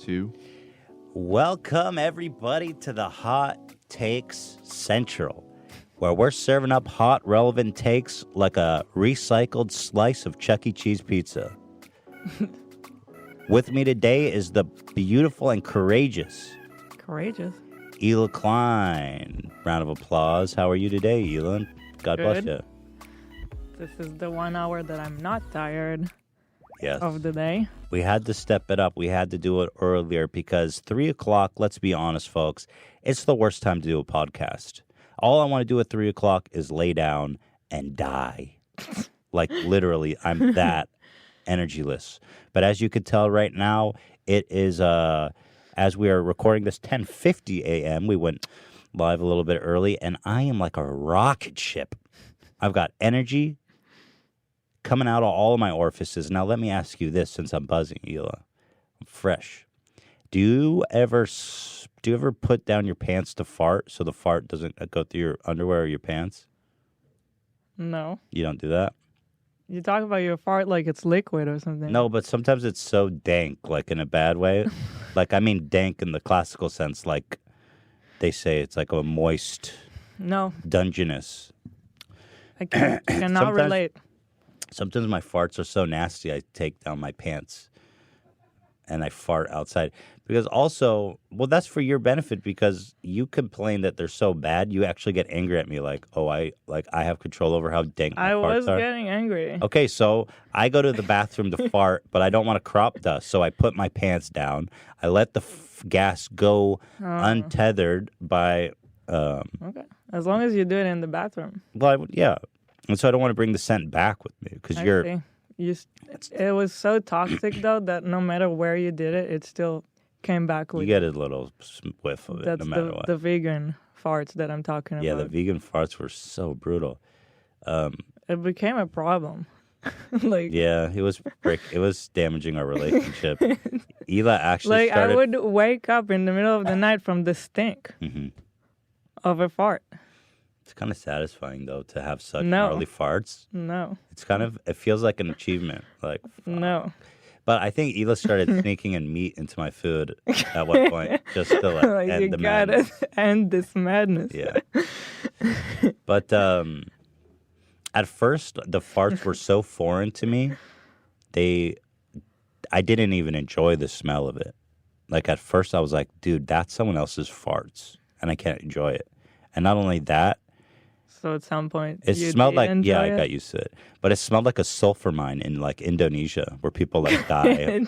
2. Welcome, everybody, to the Hot Takes Central, where we're serving up hot, relevant takes like a recycled slice of Chuck E. Cheese pizza. With me today is the beautiful and courageous Ela Klein. Round of applause. How are you today, Ela? God bless you. This is the 1 hour that I'm not tired Yes. of the day. We had to step it up. We had to do it earlier because 3 o'clock, let's be honest, folks, it's the worst time to do a podcast. All I want to do at 3 o'clock is lay down and die. Like, literally, I'm that energyless. But as you could tell right now, it is, as we are recording this, 10:50 a.m. We went live a little bit early, and I am like a rocket ship. I've got energy coming out of all of my orifices. Now, let me ask you this, since I'm buzzing, Ela. I'm fresh. Do you ever put down your pants to fart so the fart doesn't go through your underwear or your pants? No. You don't do that? You talk about your fart like it's liquid or something. No, but sometimes it's so dank, like in a bad way. Like, I mean dank in the classical sense, like they say it's like a moist, No. Dungeness. I cannot relate. Sometimes my farts are so nasty, I take down my pants and I fart outside. Because also, well, that's for your benefit because you complain that they're so bad. You actually get angry at me like, oh, I have control over how dank my I farts was are. getting angry. Okay, so I go to the bathroom to fart, but I don't want to crop dust, so I put my pants down. I let the gas go untethered by... Okay. As long as you do it in the bathroom. Well, yeah. And so I don't want to bring the scent back with me because you're... It was so toxic, though, that no matter where you did it, it still came back with You get a little whiff of it no matter what. That's the vegan farts that I'm talking about. Yeah, the vegan farts were so brutal. It became a problem. Yeah, it was damaging our relationship. Ela actually started... I would wake up in the middle of the night from the stink of a fart. It's kind of satisfying, though, to have such gnarly farts. No. It feels like an achievement. Like, fuck. No. But I think Ela started sneaking in meat into my food at one point, just to end the madness. You gotta end this madness. Yeah. But at first, the farts were so foreign to me, I didn't even enjoy the smell of it. Like, at first, I was like, dude, that's someone else's farts, and I can't enjoy it. And not only that, so at some point, it smelled like, yeah, I got used to it. But it smelled like a sulfur mine in like Indonesia where people like die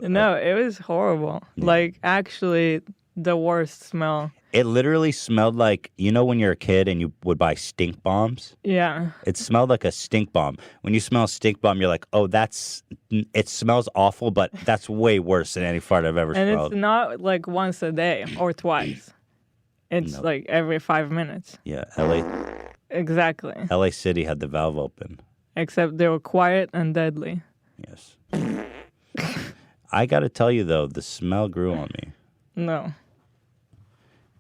No, it was horrible. Yeah. Like actually the worst smell. It literally smelled like, you know when you're a kid and you would buy stink bombs? Yeah. It smelled like a stink bomb. When you smell a stink bomb, you're like, oh, it smells awful, but that's way worse than any fart I've ever smelled. And it's not like once a day or twice. It's like every 5 minutes. Yeah, LA. Exactly. LA City had the valve open. Except they were quiet and deadly. Yes. I got to tell you, though, the smell grew on me. No.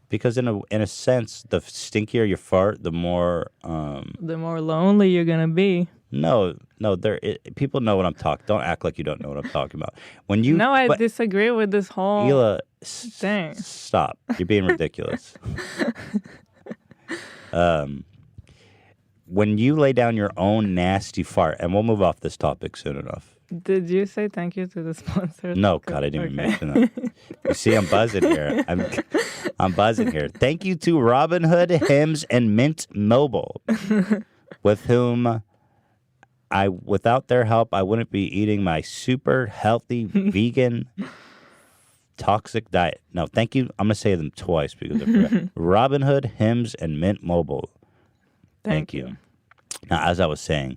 Because in a sense, the stinkier your fart, the more... the more lonely you're going to be. No, people know what I'm talking. Don't act like you don't know what I'm talking about. I disagree with this whole Ela, thing. Stop. You're being ridiculous. When you lay down your own nasty fart, and we'll move off this topic soon enough. Did you say thank you to the sponsors? No, God, I didn't even mention that. You see, I'm buzzing here. I'm buzzing here. Thank you to Robinhood, Hims, and Mint Mobile, with whom... without their help, I wouldn't be eating my super healthy, vegan, toxic diet. No, thank you. I'm going to say them twice because I forgot. Robinhood, Hims, and Mint Mobile. Thank you. Now, as I was saying...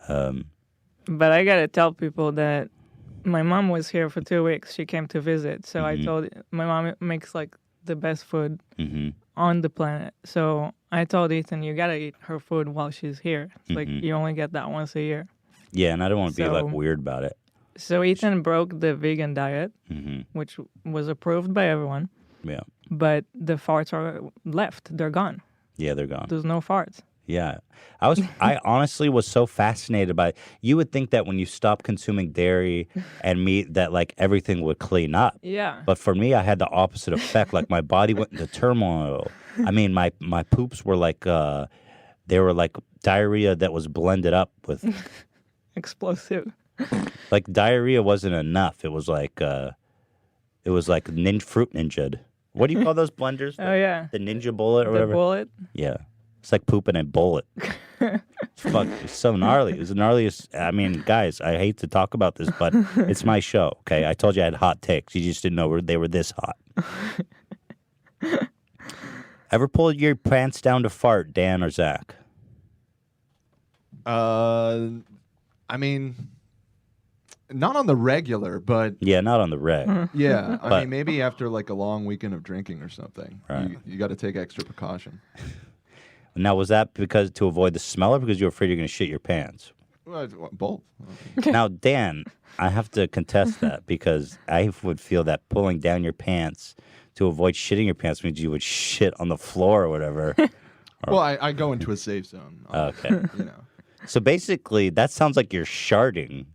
but I got to tell people that my mom was here for 2 weeks. She came to visit. So I told... My mom makes, like, the best food on the planet. So... I told Ethan, you gotta eat her food while she's here. It's like you only get that once a year. Yeah, and I don't want to be like weird about it. So Ethan broke the vegan diet, which was approved by everyone. Yeah. But the farts are left. They're gone. Yeah, they're gone. There's no farts. Yeah. I honestly was so fascinated by you would think that when you stop consuming dairy and meat that like everything would clean up. Yeah. But for me I had the opposite effect. Like my body went into turmoil. I mean my poops were like they were like diarrhea that was blended up with Explosive. like diarrhea wasn't enough. It was like fruit ninja. What do you call those blenders? Oh yeah. The ninja bullet or The whatever. bullet. Yeah. It's like pooping a bullet. Fuck, it's so gnarly. It was the gnarliest. I mean, guys, I hate to talk about this, but it's my show, okay? I told you I had hot takes. You just didn't know they were this hot. Ever pulled your pants down to fart, Dan or Zach? I mean, not on the regular, but Yeah, not on the reg. yeah. I But- mean, maybe after like a long weekend of drinking or something, Right. you got to take extra precaution. Now, was that because to avoid the smell or because you were afraid you're going to shit your pants? Well, both. Now, Dan, I have to contest that because I would feel that pulling down your pants to avoid shitting your pants means you would shit on the floor or whatever. Well, I go into a safe zone. Okay. You know. So basically, that sounds like you're sharding.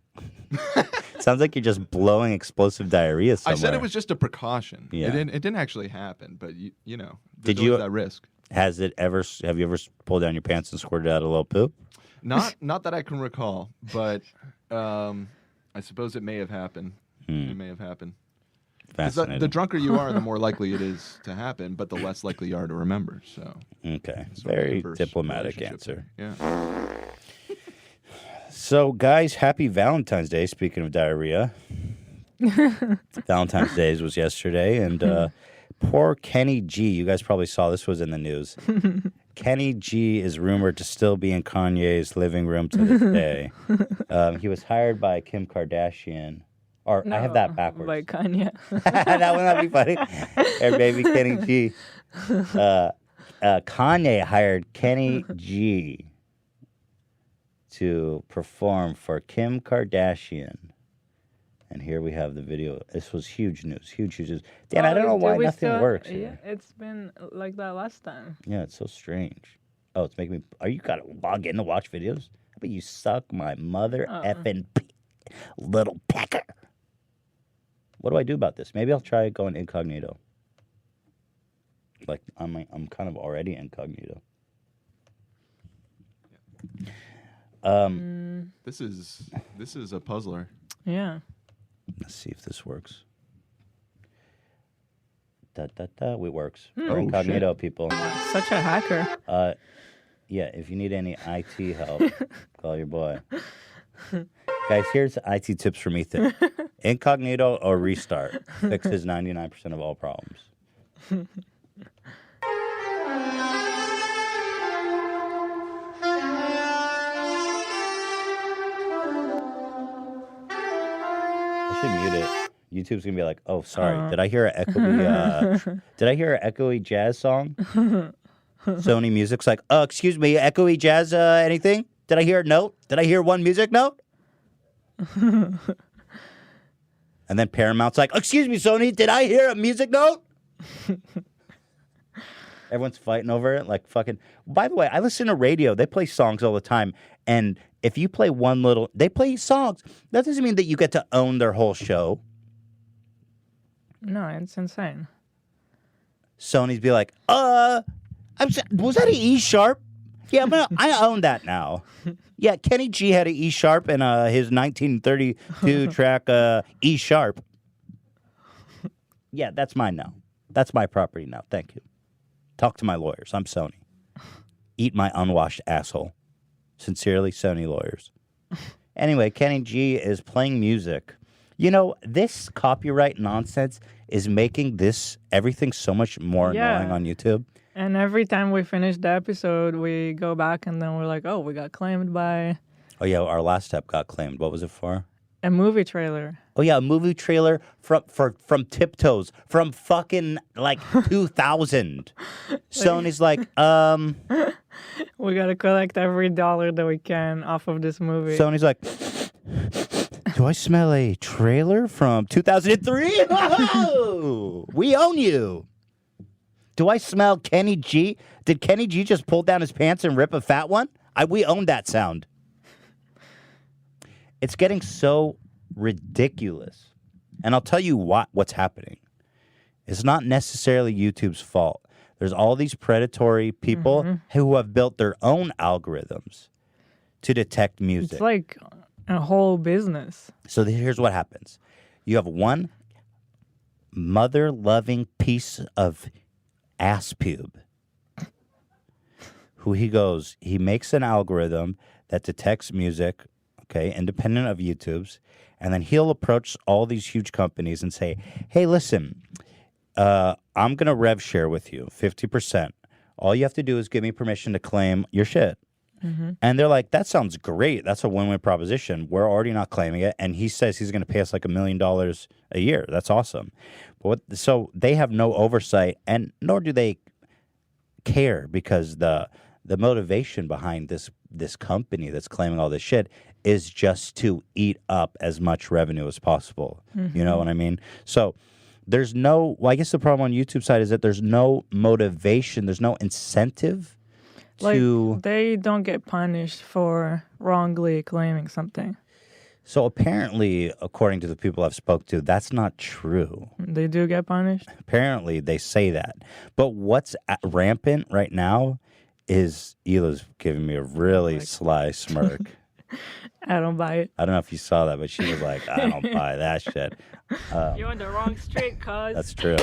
Sounds like you're just blowing explosive diarrhea somewhere. I said it was just a precaution. Yeah. It didn't actually happen, but you know, Did there's you- always that risk? Have you ever pulled down your pants and squirted out a little poop? Not that I can recall, but I suppose it may have happened. It may have happened. 'Cause Fascinating. the drunker you are, the more likely it is to happen, but the less likely you are to remember. So Okay. sort of Very inverse diplomatic relationship answer. there. Yeah. So, guys, happy Valentine's Day. Speaking of diarrhea, Valentine's Day was yesterday, and poor Kenny G. You guys probably saw this was in the news. Kenny G is rumored to still be in Kanye's living room to this day. He was hired by Kim Kardashian. Or I have that backwards. By Kanye. That would not be funny. Or maybe Kenny G. Kanye hired Kenny G to perform for Kim Kardashian. And here we have the video. This was huge news. Huge news. Dan, I don't know why nothing works Yeah, here. it's been like that last time. Yeah, it's so strange. Oh, it's making me. Are you got to log in to watch videos? How about you suck my mother effing little pecker? What do I do about this? Maybe I'll try going incognito. Like I'm kind of already incognito. This is a puzzler. Yeah. Let's see if this works. It works. Oh, We're incognito, people. Such a hacker. Yeah, if you need any IT help, call your boy. Guys, here's IT tips from Ethan. Incognito or restart fixes 99% of all problems. I should mute it. YouTube's gonna be like, "Oh, sorry, did I hear an echoey? Did I hear an echoey jazz song?" Sony Music's like, excuse me, echoey jazz, anything? Did I hear a note? Did I hear one music note?" And then Paramount's like, "Excuse me, Sony, did I hear a music note?" Everyone's fighting over it, like fucking. By the way, I listen to radio. They play songs all the time, and if you play they play songs. That doesn't mean that you get to own their whole show. No, it's insane. Sony's be like, was that an E sharp? Yeah, I own that now. Yeah, Kenny G had an E sharp and his 1932 track E sharp. Yeah, that's mine now. That's my property now. Thank you. Talk to my lawyers. I'm Sony. Eat my unwashed asshole. Sincerely, Sony lawyers. Anyway, Kenny G is playing music. You know, this copyright nonsense is making everything so much more annoying on YouTube. And every time we finish the episode, we go back and then we're like, oh, we got claimed by Oh, yeah, our last step got claimed. What was it for? a movie trailer. Oh, yeah, a movie trailer from Tiptoes from fucking, like, 2000. Sony's like, We got to collect every dollar that we can off of this movie. Sony's like, do I smell a trailer from 2003? Oh, we own you. Do I smell Kenny G? Did Kenny G just pull down his pants and rip a fat one? We own that sound. It's getting so ridiculous. And I'll tell you what's happening. It's not necessarily YouTube's fault. There's all these predatory people who have built their own algorithms to detect music. It's like a whole business. So here's what happens. You have one mother-loving piece of ass pube who he makes an algorithm that detects music, okay, independent of YouTube's, and then he'll approach all these huge companies and say, hey, listen, I'm going to rev share with you 50%. All you have to do is give me permission to claim your shit. And they're like, that sounds great. That's a win-win proposition. We're already not claiming it. And he says he's going to pay us like $1 million a year. That's awesome. So they have no oversight, and nor do they care, because the motivation behind this company that's claiming all this shit is just to eat up as much revenue as possible. You know what I mean? So there's I guess the problem on YouTube side is that there's no motivation. There's no incentive. Like, they don't get punished for wrongly claiming something. So apparently, according to the people I've spoke to, that's not true. They do get punished? Apparently, they say that. But what's rampant right now is Hila's giving me a really sly smirk. I don't buy it. I don't know if you saw that, but she was like, I don't buy that shit. You're on the wrong street, cuz. That's true.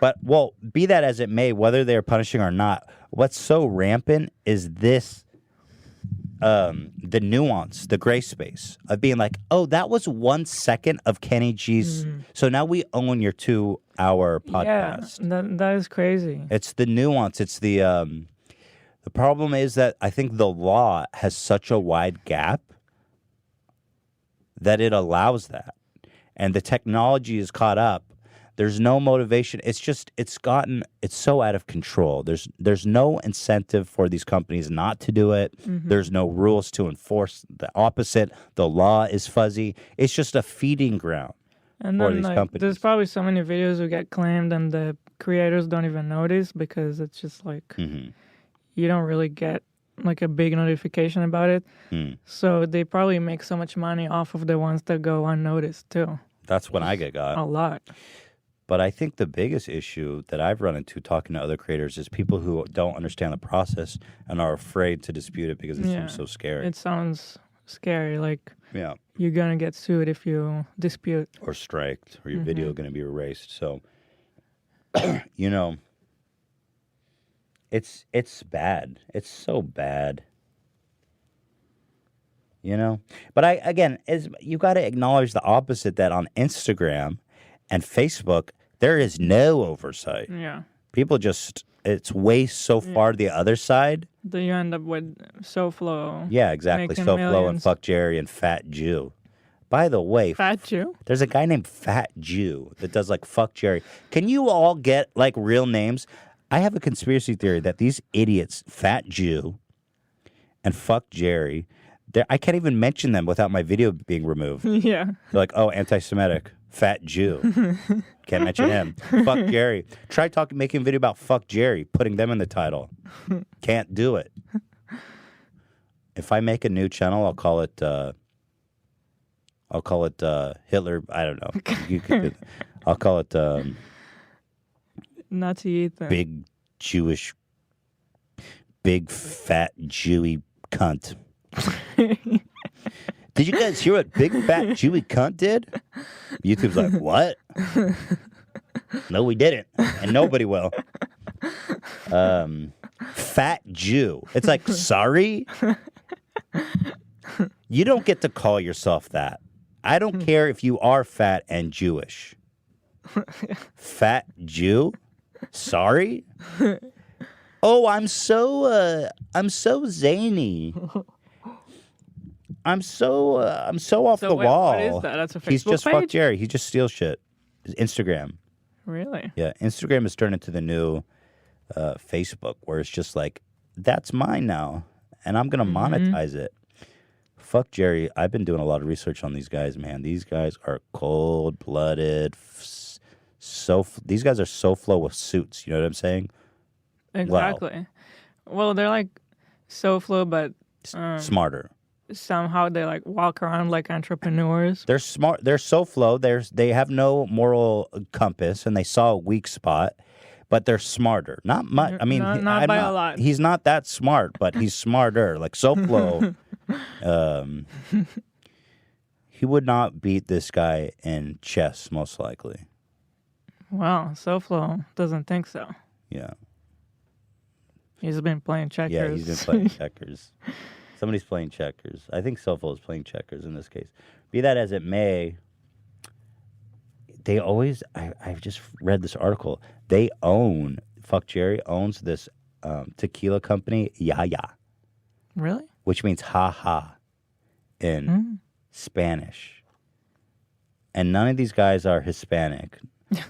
But, well, be that as it may, whether they're punishing or not, what's so rampant is this, the nuance, the gray space of being like, oh, that was 1 second of Kenny G's. So now we own your 2-hour podcast. Yeah, that is crazy. It's the nuance. It's the problem is that I think the law has such a wide gap that it allows that. And the technology is caught up. There's no motivation. It's so out of control. There's no incentive for these companies not to do it. There's no rules to enforce the opposite. The law is fuzzy. It's just a feeding ground for these companies. There's probably so many videos who get claimed and the creators don't even notice, because it's just like you don't really get like a big notification about it. So they probably make so much money off of the ones that go unnoticed too. That's when I get got. A lot. But I think the biggest issue that I've run into talking to other creators is people who don't understand the process and are afraid to dispute it because it seems so scary. It sounds scary, like you're going to get sued if you dispute. Or striked, or your video going to be erased. So, you know, it's bad. It's so bad. You know? But you got to acknowledge the opposite, that on Instagram and Facebook, there is no oversight. Yeah. People it's way so far the other side. Then you end up with SoFlo. Yeah, exactly. SoFlo and Fuck Jerry and Fat Jew. By the way, Fat Jew? There's a guy named Fat Jew that does like Fuck Jerry. Can you all get like real names? I have a conspiracy theory that these idiots, Fat Jew and Fuck Jerry, I can't even mention them without my video being removed. Yeah. They're like, oh, anti-Semitic. Fat Jew. Can't mention him. Fuck Jerry. Try making a video about Fuck Jerry, putting them in the title. Can't do it. If I make a new channel, I'll call it Hitler. I don't know. I'll call it Nazi Ethan. Big fat Jewy cunt. Did you guys hear what big fat Jewy cunt did? YouTube's like, what? No, we didn't. And nobody will. Fat Jew. It's like, sorry? You don't get to call yourself that. I don't care if you are fat and Jewish. Fat Jew? Sorry? Oh, I'm so zany. I'm so off the wall. What is that? That's a Facebook He's just page? Fuck Jerry. He just steals shit. Instagram. Really? Yeah, Instagram has turned into the new Facebook, where it's just like, that's mine now, and I'm gonna monetize it. Fuck Jerry. I've been doing a lot of research on these guys, man. These guys are cold-blooded these guys are SoFlo with suits. You know what I'm saying? Exactly. Well, they're like SoFlo, but Smarter. somehow they like walk around like entrepreneurs. They're smart. They're SoFlo. They have no moral compass, and they saw a weak spot. But they're smarter. Not much. I mean, not by a lot. He's not that smart, but he's smarter. Like SoFlo, he would not beat this guy in chess, most likely. Well, SoFlo doesn't think so. Yeah. He's been playing checkers. Yeah, he's been playing checkers. Somebody's playing checkers. I think SoFlo is playing checkers in this case. Be that as it may, they always, I've just read this article. They own, Fuck Jerry owns this tequila company, Yaya. Really? Which means ha-ha in Spanish. And none of these guys are Hispanic.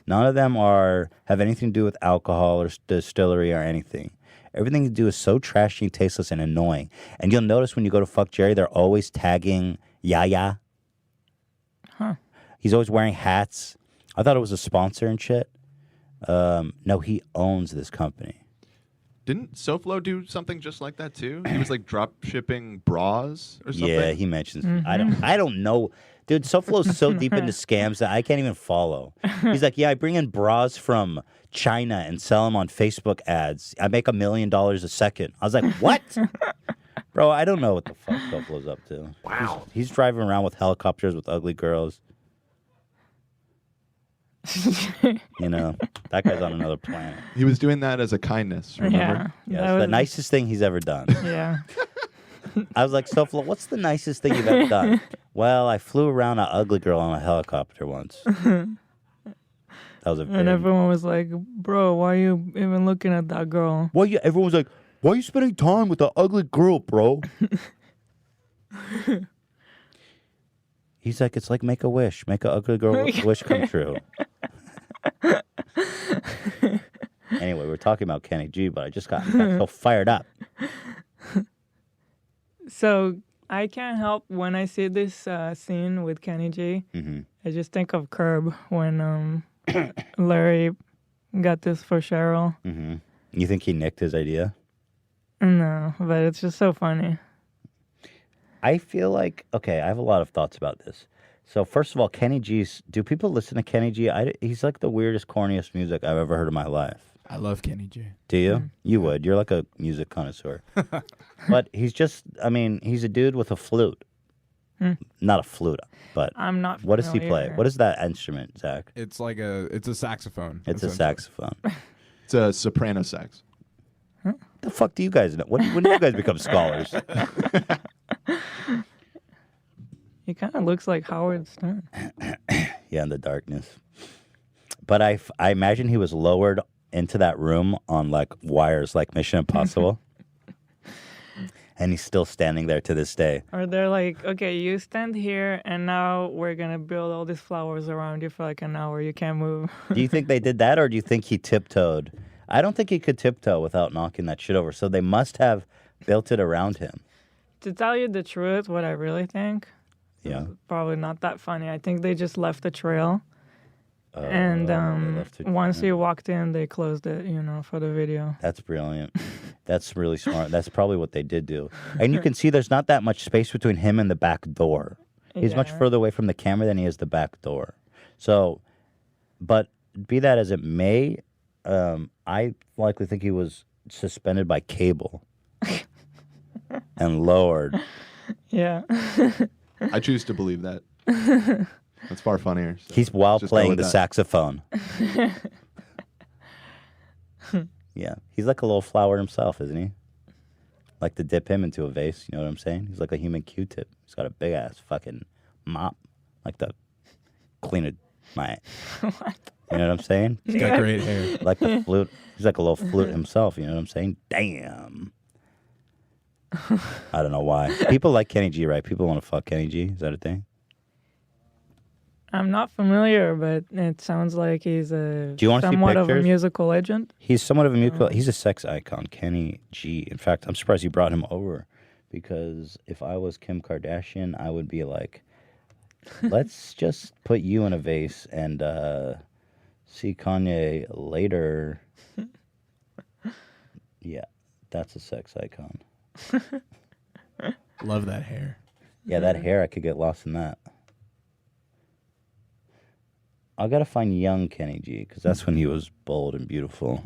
None of them have anything to do with alcohol or distillery or anything. Everything to do is so trashy, tasteless, and annoying. And you'll notice when you go to Fuck Jerry, they're always tagging Yaya. Huh. He's always wearing hats. I thought it was a sponsor and shit. No, he owns this company. Didn't SoFlo do something just like that too? He was like drop shipping bras or something. Yeah, he mentions. I don't know, dude. SoFlo's so deep into scams that I can't even follow. He's like, yeah, I bring in bras from China and sell them on Facebook ads. I make $1 million a second. I was like, what? Bro, I don't know what the fuck SoFlo's up to. Wow. He's driving around with helicopters with ugly girls. You know, that guy's on another planet. He was doing that as a kindness, remember? Yeah, it's the nicest thing he's ever done. Yeah. I was like, SoFlo, what's the nicest thing you've ever done? Well, I flew around an ugly girl on a helicopter once. That was a very... And everyone was like, bro, why are you even looking at that girl? Everyone was like, why are you spending time with an ugly girl, bro? He's like, it's like make a wish. Make an ugly girl wish come true. Anyway, we're talking about Kenny G, but I just got so fired up. So I can't help when I see this scene with Kenny G. Mm-hmm. I just think of Curb when Larry got this for Cheryl. Mm-hmm. You think he nicked his idea? No, but it's just so funny. I feel like, okay, I have a lot of thoughts about this. So first of all, Kenny G's, do people listen to Kenny G? He's like the weirdest, corniest music I've ever heard in my life. I love Kenny G. Do you? You would. You're like a music connoisseur. But he's just, I mean, he's a dude with a flute. Not a flute, but I'm not what does he play? familiar. What is that instrument, Zach? It's like it's a saxophone. It's a saxophone. It's a soprano sax. The fuck do you guys know? When do you guys become scholars? He kind of looks like Howard Stern. Yeah, in the darkness. But I imagine he was lowered into that room on like wires, like Mission Impossible. And he's still standing there to this day. Or they're like, okay, you stand here, and now we're going to build all these flowers around you for like an hour. You can't move. Do you think they did that, or do you think he tiptoed? I don't think he could tiptoe without knocking that shit over. So they must have built it around him. To tell you the truth, what I really think, Yeah. probably not that funny. I think they just left the trail. And they left it- once he walked in, they closed it, for the video. That's brilliant. That's really smart. That's probably what they did do. And you can see there's not that much space between him and the back door. He's much Yeah. further away from the camera than he is the back door. So, but be that as it may, I likely think he was suspended by cable and lowered. Yeah. I choose to believe that. That's far funnier. So He's while just go playing with the that. saxophone. Yeah, he's like a little flower himself, isn't he? Like to dip him into a vase, you know what I'm saying? He's like a human Q-tip. He's got a big ass fucking mop, like to clean it. You know what I'm saying? He's got great hair. Like the flute. He's like a little flute himself, you know what I'm saying? Damn. I don't know why. People like Kenny G, right? People want to fuck Kenny G. Is that a thing? I'm not familiar, but it sounds like he's Do you wanna see somewhat of a pictures? musical legend. He's somewhat of a musical. He's a sex icon, Kenny G. In fact, I'm surprised you brought him over, because if I was Kim Kardashian, I would be like, let's just put you in a vase and See Kanye later. Yeah, that's a sex icon. Love that hair. Yeah, that hair, I could get lost in that. I gotta find young Kenny G, because that's when he was bold and beautiful.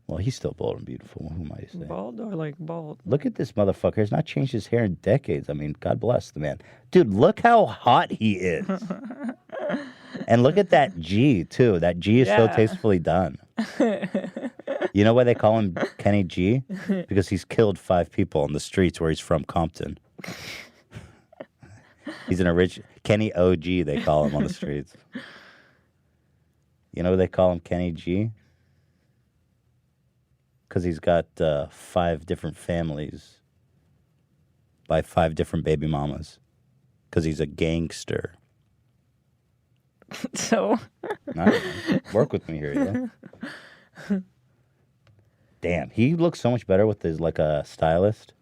Well, he's still bold and beautiful. Who am I to say? Bald or like bald? Look at this motherfucker. He's not changed his hair in decades. I mean, God bless the man. Dude, look how hot he is. And look at that G, too. That G is so tastefully done. You know why they call him Kenny G? Because he's killed 5 people on the streets where he's from, Compton. He's an original Kenny OG, they call him on the streets. You know why they call him Kenny G? Because he's got 5 different families by 5 different baby mamas. Because he's a gangster. So? Work with me here, yeah? Damn, he looks so much better with his, like, a stylist.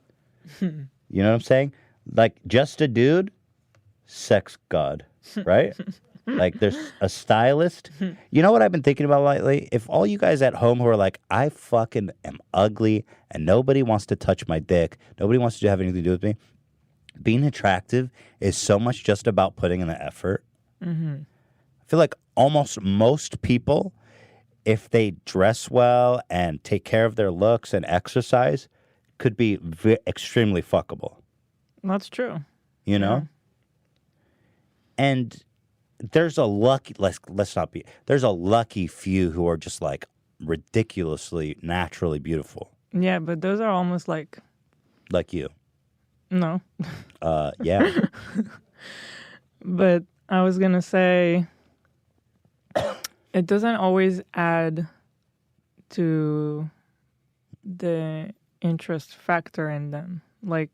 You know what I'm saying? Like, just a dude, sex god, right? Like, there's a stylist. You know what I've been thinking about lately? If all you guys at home who are like, I fucking am ugly and nobody wants to touch my dick, nobody wants to have anything to do with me, being attractive is so much just about putting in the effort. Mm-hmm. I feel like almost most people, if they dress well and take care of their looks and exercise, could be extremely fuckable. That's true. You know? Yeah. And there's a lucky, there's a lucky few who are just like ridiculously naturally beautiful. Yeah, but those are almost like you. No. Yeah. But I was going to say it doesn't always add to the interest factor in them. Like,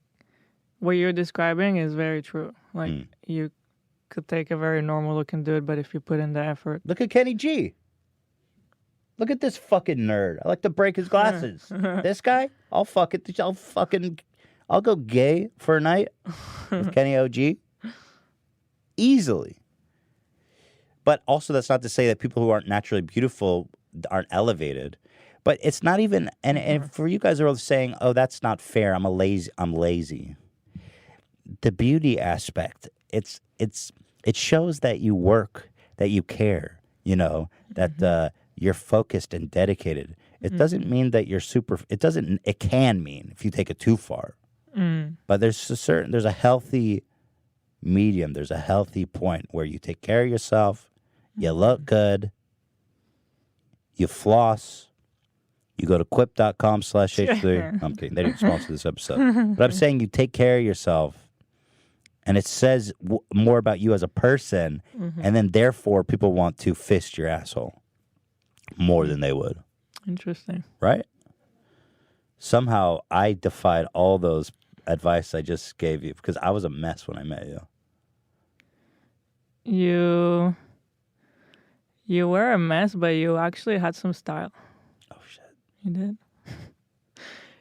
what you're describing is very true. Like, you could take a very normal looking dude, but if you put in the effort. Look at Kenny G. Look at this fucking nerd. I like to break his glasses. This guy, I'll go gay for a night with Kenny OG. Easily. But also, that's not to say that people who aren't naturally beautiful aren't elevated. But it's not even, and for you guys who are saying, oh, that's not fair, I'm lazy. The beauty aspect, it shows that you work, that you care, you know, that you're focused and dedicated. It doesn't mean that you're it can mean if you take it too far. But there's a healthy medium, there's a healthy point where you take care of yourself, you look good, you floss, you go to quip.com/H3. I'm kidding, they didn't sponsor this episode. But I'm saying you take care of yourself. And it says more about you as a person, and then therefore people want to fist your asshole more than they would. Interesting. Right? Somehow I defied all those advice I just gave you because I was a mess when I met you. You were a mess, but you actually had some style. Oh, shit. You did?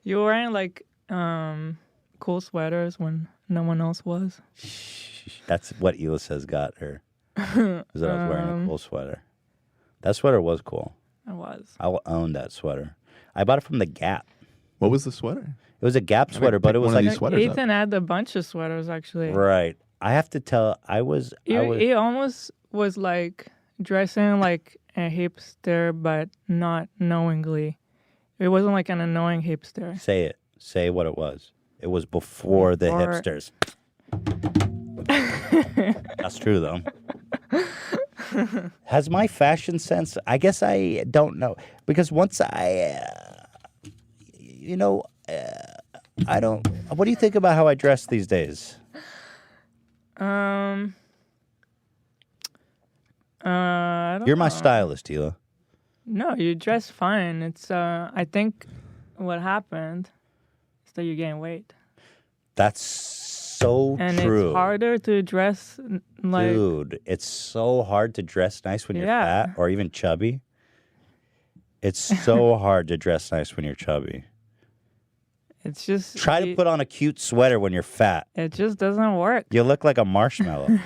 You were wearing like cool sweaters when no one else was. That's what Elisa got her. Is that I was wearing a cool sweater. That sweater was cool. It was. I will own that sweater. I bought it from the Gap. What was the sweater? It was a Gap sweater, but it was like Ethan had a bunch of sweaters actually. Right. I have to tell. He almost was like dressing like a hipster, but not knowingly. It wasn't like an annoying hipster. Say it. Say what it was. It was before the hipsters. That's true, though. Has my fashion sense... I guess I don't know. Because once I... I don't... What do you think about how I dress these days? I don't You're my know. stylist, Hila. No, you dress fine. It's I think what happened is that you gain weight. That's so and true. It's harder to dress like... Dude, it's so hard to dress nice when you're fat or even chubby. It's so hard to dress nice when you're chubby. It's just... Try to put on a cute sweater when you're fat. It just doesn't work. You look like a marshmallow.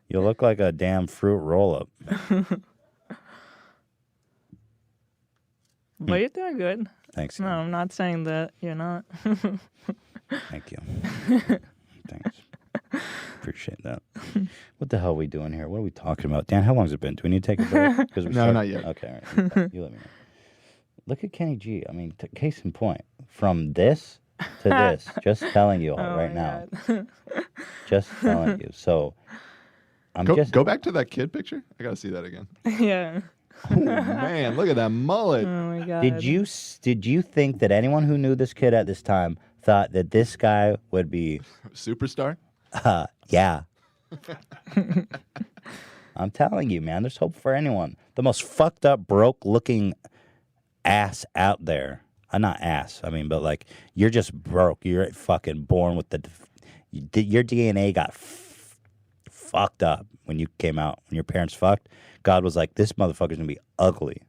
You You look like a damn fruit roll-up. But you're doing good. Thanks. No, I'm not saying that you're not. Thank you. Thanks. Appreciate that. What the hell are we doing here? What are we talking about? Dan, how long has it been? Do we need to take a break? No, not yet. Okay, all right. You let me know. Look at Kenny G. I mean, case in point. From this to this. Just telling you all right now. Just telling you. So, Go back to that kid picture. I got to see that again. Yeah. Oh, man. Look at that mullet. Oh my god. Did you think that anyone who knew this kid at this time thought that this guy would be Superstar? Yeah. I'm telling you, man, there's hope for anyone. The most fucked up, broke looking ass out there. Not ass, I mean, but like, you're just broke. You're fucking born with your DNA got fucked up when you came out, when your parents fucked. God was like, this motherfucker's gonna be ugly.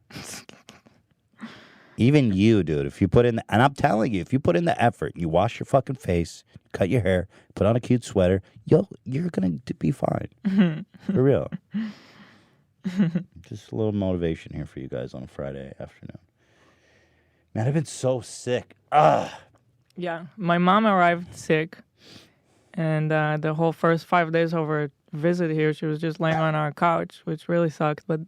Even you, dude, if you put in, and I'm telling you, if you put in the effort, you wash your fucking face, cut your hair, put on a cute sweater, you're gonna be fine. For real. Just a little motivation here for you guys on a Friday afternoon. Man, I've been so sick. Yeah, my mom arrived sick, and the whole first 5 days of her visit here, she was just laying on our couch, which really sucked. But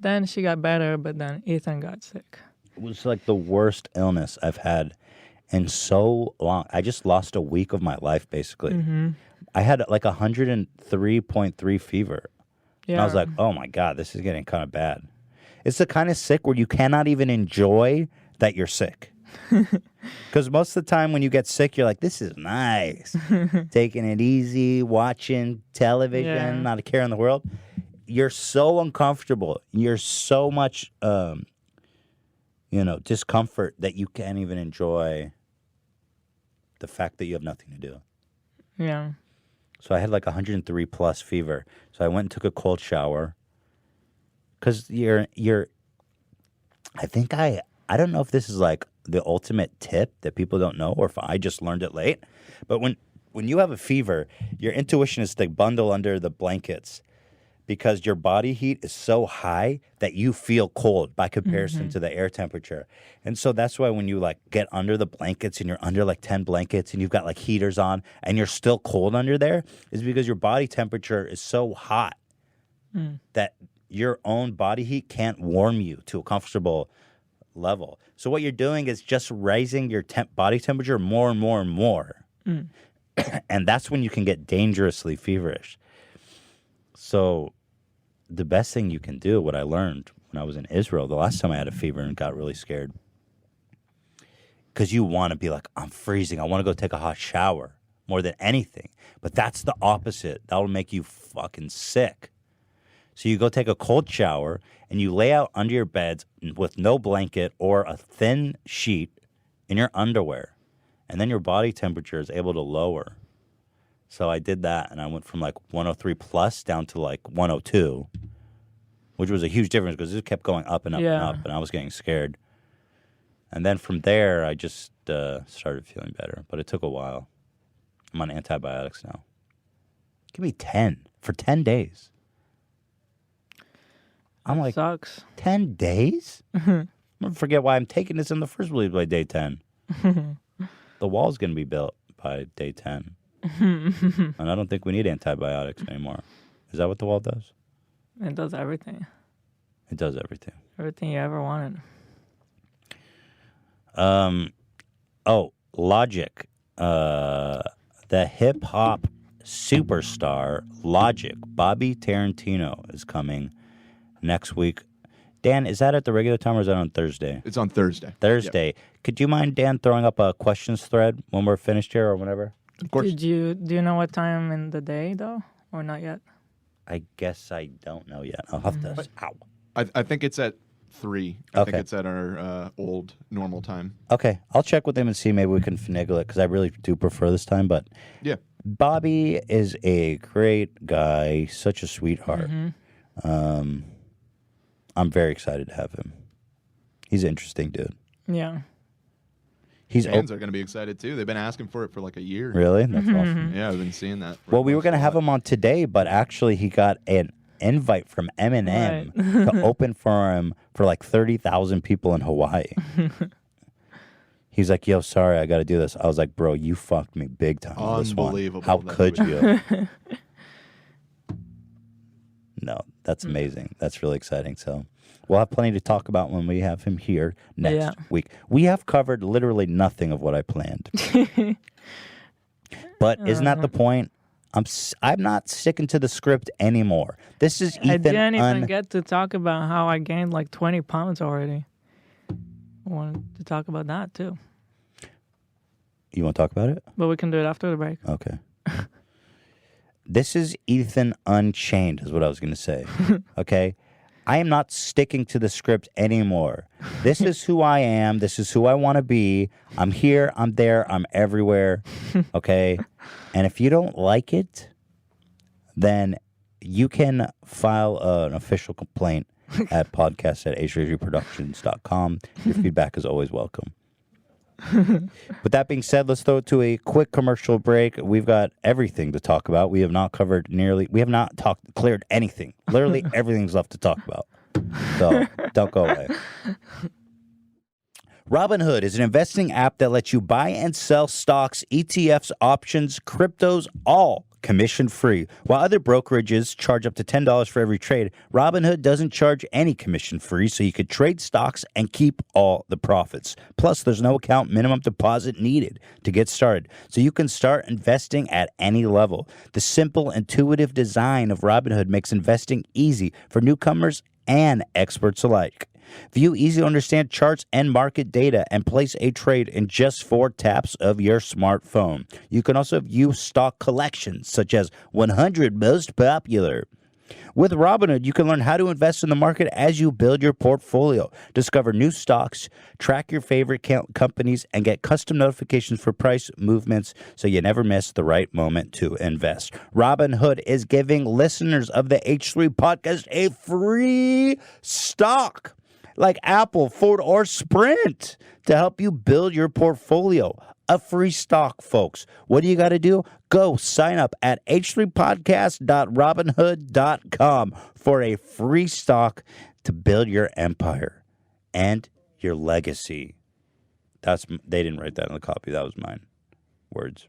then she got better, but then Ethan got sick. It was like the worst illness I've had in so long. I just lost a week of my life, basically. Mm-hmm. I had like 103.3 fever. Yeah. And I was like, oh my God, this is getting kind of bad. It's the kind of sick where you cannot even enjoy that you're sick. Because most of the time when you get sick, you're like, this is nice. Taking it easy, watching television, not a care in the world. You're so uncomfortable. You're so much, discomfort that you can't even enjoy the fact that you have nothing to do. Yeah. So I had like 103 plus fever. So I went and took a cold shower. Because I don't know if this is like the ultimate tip that people don't know or if I just learned it late. But when you have a fever, your intuition is to bundle under the blankets because your body heat is so high that you feel cold by comparison to the air temperature. And so that's why when you like get under the blankets and you're under like 10 blankets and you've got like heaters on and you're still cold under there is because your body temperature is so hot that your own body heat can't warm you to a comfortable level. So what you're doing is just raising your body temperature more and more and more. And that's when you can get dangerously feverish. So the best thing you can do, what I learned when I was in Israel, the last time I had a fever and got really scared, because you want to be like, I'm freezing. I want to go take a hot shower more than anything. But that's the opposite. That will make you fucking sick. So you go take a cold shower and you lay out under your beds with no blanket or a thin sheet in your underwear. And then your body temperature is able to lower. So I did that and I went from like 103 plus down to like 102, which was a huge difference because it kept going up and up and up and I was getting scared. And then from there, I just started feeling better. But it took a while. I'm on antibiotics now. Give me 10 for 10 days. I'm like, sucks. 10 days? I'm going to forget why I'm taking this in the first place by day 10. The wall's going to be built by day 10. And I don't think we need antibiotics anymore. Is that what the wall does? It does everything. It does everything. Everything you ever wanted. Logic. The hip-hop superstar Logic, Bobby Tarantino, is coming next week. Dan, is that at the regular time or is that on Thursday? It's on Thursday. Thursday. Yep. Could you mind, Dan, throwing up a questions thread when we're finished here or whenever? Of course. Do you know what time in the day, though? Or not yet? I guess I don't know yet. I'll have to... Ow. I think it's at 3. I think it's at our old normal time. Okay. I'll check with him and see. Maybe we can finagle it because I really do prefer this time. But yeah, Bobby is a great guy. Such a sweetheart. I'm very excited to have him. He's an interesting dude. Yeah. Fans are going to be excited too. They've been asking for it for like a year. Really? That's awesome. Yeah, I've been seeing that. Well, we were going to have him on today, but actually he got an invite from Eminem to open for him for like 30,000 people in Hawaii. He's like, yo, sorry, I got to do this. I was like, bro, you fucked me big time on this one. Unbelievable. How could you? No, that's amazing. That's really exciting. So we'll have plenty to talk about when we have him here next week. We have covered literally nothing of what I planned. But isn't that the point? I'm not sticking to the script anymore. This is Ethan. I didn't even get to talk about how I gained like 20 pounds already. I wanted to talk about that too. You want to talk about it? But we can do it after the break. Okay. This is Ethan Unchained, is what I was going to say. Okay? I am not sticking to the script anymore. This is who I am. This is who I want to be. I'm here. I'm there. I'm everywhere. Okay? And if you don't like it, then you can file an official complaint at podcast@hreproductions.com. Your feedback is always welcome. With that being said, let's throw it to a quick commercial break. We've got everything to talk about. We have not cleared anything. Literally everything's left to talk about. So don't go away. Robinhood is an investing app that lets you buy and sell stocks, ETFs, options, cryptos, all commission-free. While other brokerages charge up to $10 for every trade, Robinhood doesn't charge any commission-free, so you could trade stocks and keep all the profits. Plus, there's no account minimum deposit needed to get started, so you can start investing at any level. The simple, intuitive design of Robinhood makes investing easy for newcomers and experts alike. View easy-to-understand charts and market data and place a trade in just 4 taps of your smartphone. You can also view stock collections, such as 100 most popular. With Robinhood, you can learn how to invest in the market as you build your portfolio. Discover new stocks, track your favorite companies, and get custom notifications for price movements so you never miss the right moment to invest. Robinhood is giving listeners of the H3 podcast a free stock, like Apple, Ford, or Sprint, to help you build your portfolio. A free stock, folks. What do you got to do? Go sign up at h3podcast.robinhood.com for a free stock to build your empire and your legacy. They didn't write that in the copy. That was mine. Words.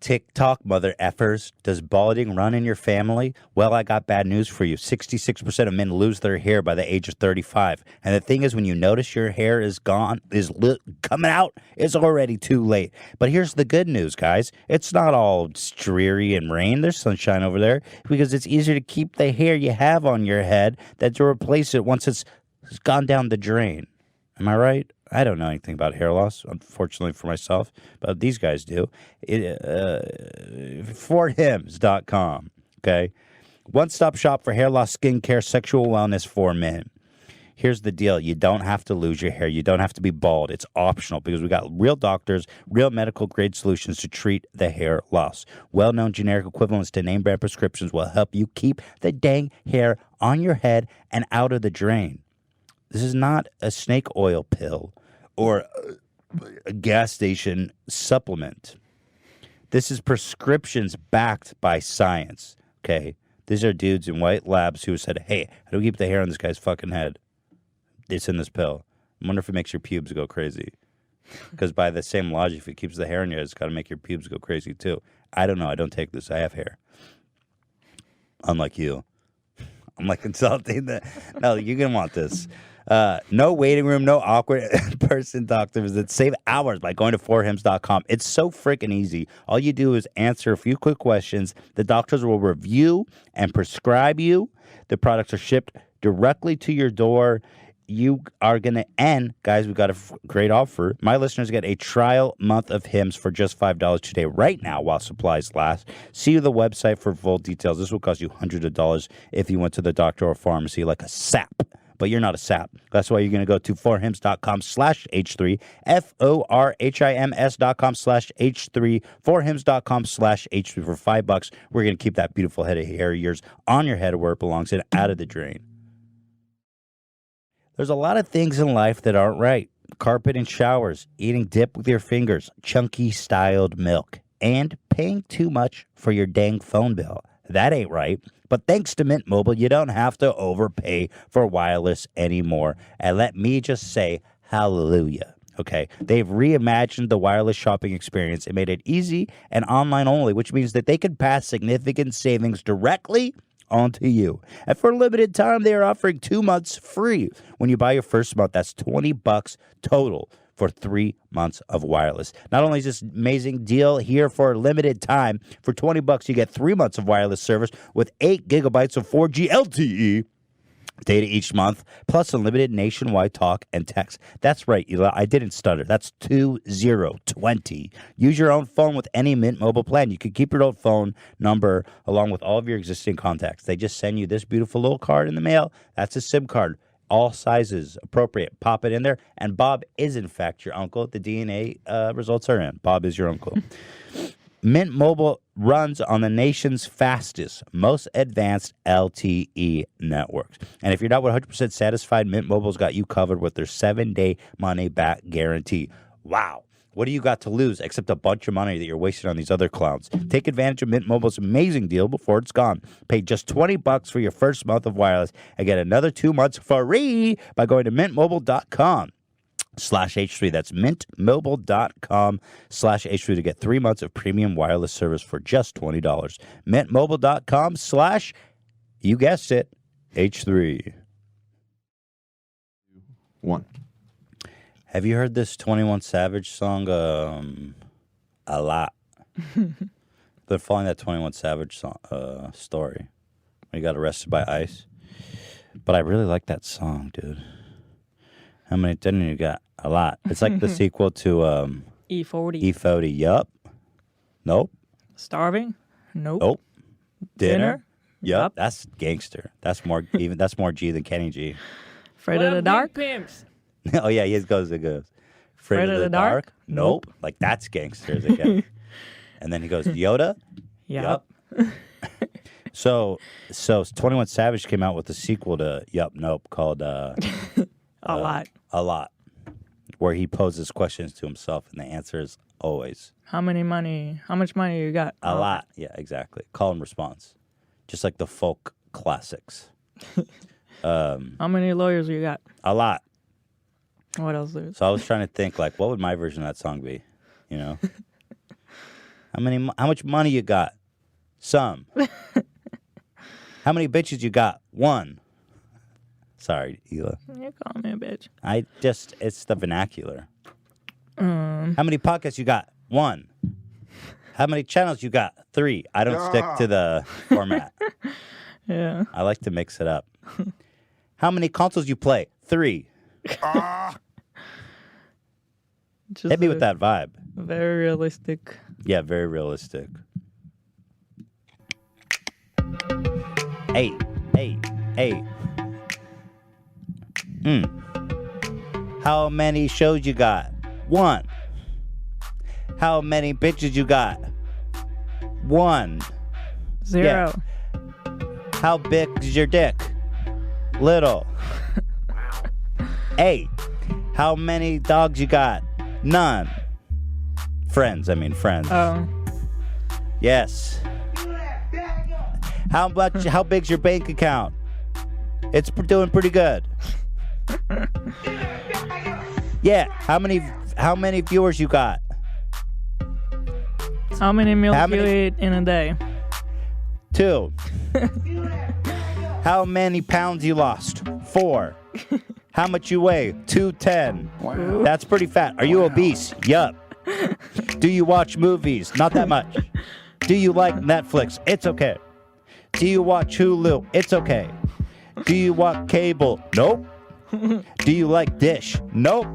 TikTok, mother effers. Does balding run in your family? Well, I got bad news for you. 66% of men lose their hair by the age of 35. And the thing is, when you notice your hair is coming out, it's already too late. But here's the good news, guys. It's not all dreary and rain. There's sunshine over there because it's easier to keep the hair you have on your head than to replace it once it's gone down the drain. Am I right? I don't know anything about hair loss, unfortunately for myself, but these guys do. ForHims.com, okay? One-stop shop for hair loss, skincare, sexual wellness for men. Here's the deal. You don't have to lose your hair. You don't have to be bald. It's optional because we got real doctors, real medical-grade solutions to treat the hair loss. Well-known generic equivalents to name-brand prescriptions will help you keep the dang hair on your head and out of the drain. This is not a snake oil pill or a gas station supplement. This is prescriptions backed by science, okay? These are dudes in white labs who said, hey, how do we keep the hair on this guy's fucking head? It's in this pill. I wonder if it makes your pubes go crazy. Because by the same logic, if it keeps the hair in your head, it's got to make your pubes go crazy too. I don't know. I don't take this. I have hair. Unlike you. I'm like insulting that. No, you're going to want this. No waiting room, no awkward person doctor visits. Save hours by going to forhims.com. It's so freaking easy. All you do is answer a few quick questions. The doctors will review and prescribe you. The products are shipped directly to your door. You are going to, and guys, we've got a great offer. My listeners get a trial month of Hims for just $5 today, right now, while supplies last. See the website for full details. This will cost you hundreds of dollars if you went to the doctor or pharmacy like a sap. But you're not a sap. That's why you're going to go to forhims.com/H3, forhims.com/H3, forhims.com/H3 for $5. We're going to keep that beautiful head of hair of yours on your head where it belongs and out of the drain. There's a lot of things in life that aren't right. carpet in showers, eating dip with your fingers, chunky styled milk, and paying too much for your dang phone bill. That ain't right. But thanks to Mint Mobile, you don't have to overpay for wireless anymore. And let me just say, hallelujah. Okay, they've reimagined the wireless shopping experience and made it easy and online only, which means that they can pass significant savings directly onto you. And for a limited time, they are offering 2 months free. When you buy your first month, that's $20 total for 3 months of wireless. Not only is this amazing deal here for a limited time, for $20 you get 3 months of wireless service with 8 gigabytes of 4G LTE data each month, plus unlimited nationwide talk and text. That's right, Eli. I didn't stutter. That's 2020. Use your own phone with any Mint Mobile plan. You can keep your old phone number along with all of your existing contacts. They just send you this beautiful little card in the mail. That's a SIM card. All sizes appropriate. Pop it in there. And Bob is, in fact, your uncle. The DNA results are in. Bob is your uncle. Mint Mobile runs on the nation's fastest, most advanced LTE networks. And if you're not 100% satisfied, Mint Mobile's got you covered with their 7-day money-back guarantee. Wow. What do you got to lose except a bunch of money that you're wasting on these other clowns? Take advantage of Mint Mobile's amazing deal before it's gone. Pay just $20 for your first month of wireless and get another 2 months free by going to mintmobile.com/H3. That's mintmobile.com/H3 to get 3 months of premium wireless service for just $20. Mintmobile.com/ you guessed it, H3. 1. Have you heard this 21 Savage song? A lot. Been following that 21 Savage song, story when he got arrested by ICE. But I really like that song, dude. How many didn't you got? A lot. It's like the sequel to E40. E40. Yup. Nope. Starving? Nope. Nope. Dinner? Yup. Yup. That's gangster. That's more even. That's more G than Kenny G. Afraid of the dark? Pimps. Oh yeah, it goes. Afraid of the dark? Nope. Like that's gangsters again. And then he goes, Yoda? Yup. So 21 Savage came out with a sequel to Yup Nope called A lot. A Lot, where he poses questions to himself and the answer is always How much money you got? a lot. Yeah, exactly. Call and response. Just like the folk classics. How many lawyers you got? A lot. What else is? So I was trying to think, like, what would my version of that song be? You know? How much money you got? Some. How many bitches you got? One. Sorry, Hila. You call me a bitch. It's the vernacular. How many podcasts you got? One. How many channels you got? 3. I don't stick to the format. Yeah. I like to mix it up. How many consoles you play? 3. Just Hit me with that vibe. Very realistic. Yeah, very realistic. Hey. How many shows you got? 1. How many bitches you got? 1. 0. Yeah. How big is your dick? Little. 8. How many dogs you got? None. Friends. Oh. Yes. How big's your bank account? It's doing pretty good. Yeah. How many viewers you got? How many meals you eat in a day? 2. How many pounds you lost? 4. How much you weigh? 210. Wow. That's pretty fat. Are you obese? Yup. Do you watch movies? Not that much. Do you like Netflix? It's okay. Do you watch Hulu? It's okay. Do you watch cable? Nope. Do you like Dish? Nope.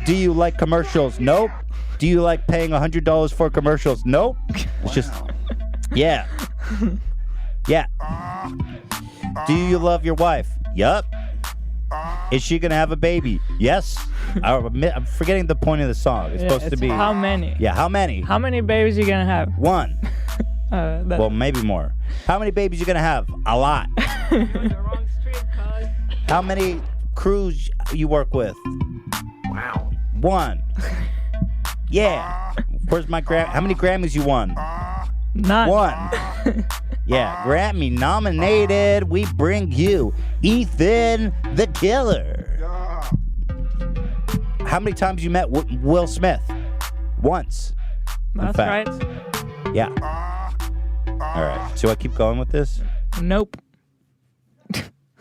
Do you like commercials? Nope. Do you like paying $100 for commercials? Nope. It's just, yeah. Yeah. Do you love your wife? Yup. Is she going to have a baby? Yes. I'm forgetting the point of the song. It's supposed to be... How many? Yeah, how many? How many babies you going to have? 1. Well, maybe more. How many babies you going to have? A lot. How many crews you work with? 1. Yeah. Where's my How many Grammys you won? None. 1. Yeah, Grammy nominated. We bring you Ethan the Killer. How many times you met Will Smith? Once. That's right. Yeah. All right. So I keep going with this? Nope.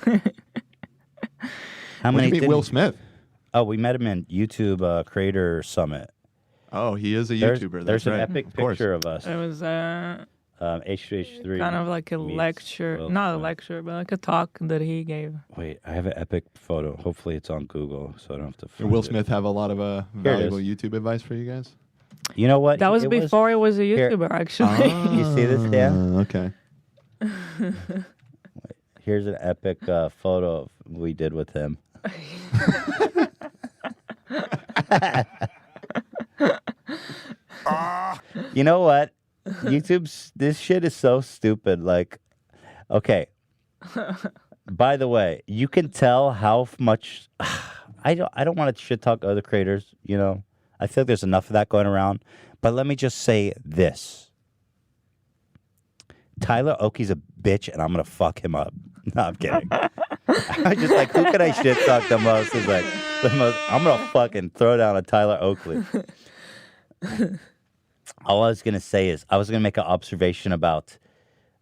How When many did you meet Will Smith? Oh, we met him in YouTube Creator Summit. Oh, he is a YouTuber. There's an right. epic picture of us. It was H2H3. kind of like a meets lecture. Will Not a Smith. lecture, but like a talk that he gave. Wait, I have an epic photo. Hopefully it's on Google, so I don't have to find Will it. Smith have a lot of valuable YouTube advice for you guys? You know what? That was It before he was a Here. YouTuber, actually. You see this, Dan? Okay. Here's an epic photo of we did with him. You know what? This shit is so stupid. Like, okay. By the way, you can tell how much I don't want to shit talk other creators, you know. I feel like there's enough of that going around. But let me just say this. Tyler Oakey's a bitch and I'm gonna fuck him up. No, I'm kidding. I just like, who can I shit talk the most? Is like the most. I'm gonna fucking throw down a Tyler Oakley. All I was gonna say is I was gonna make an observation about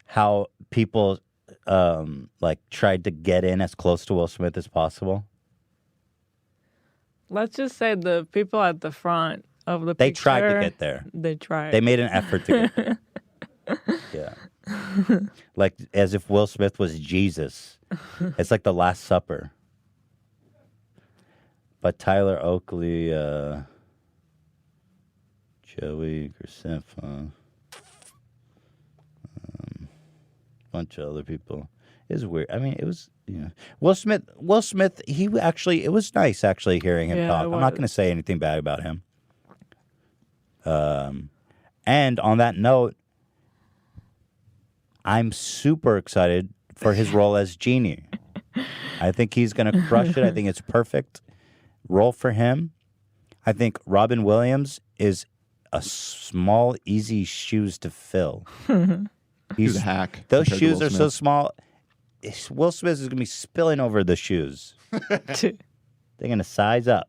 how people like tried to get in as close to Will Smith as possible. Let's just say the people at the front of the They picture, tried to get there. They tried. They made an effort to get there. Yeah. Like as if Will Smith was Jesus. It's like the Last Supper. But Tyler Oakley, Joey Graceffa, bunch of other people. It's weird. I mean, it was, you know, Will Smith, it was nice actually hearing him talk. I'm not going to say anything bad about him. And on that note, I'm super excited for his role as Genie. I think he's going to crush it. I think it's perfect role for him. I think Robin Williams is a small, easy shoes to fill. He's a hack. Those compared to shoes Will are so Smith. small. Will Smith is going to be spilling over the shoes. They're going to size up.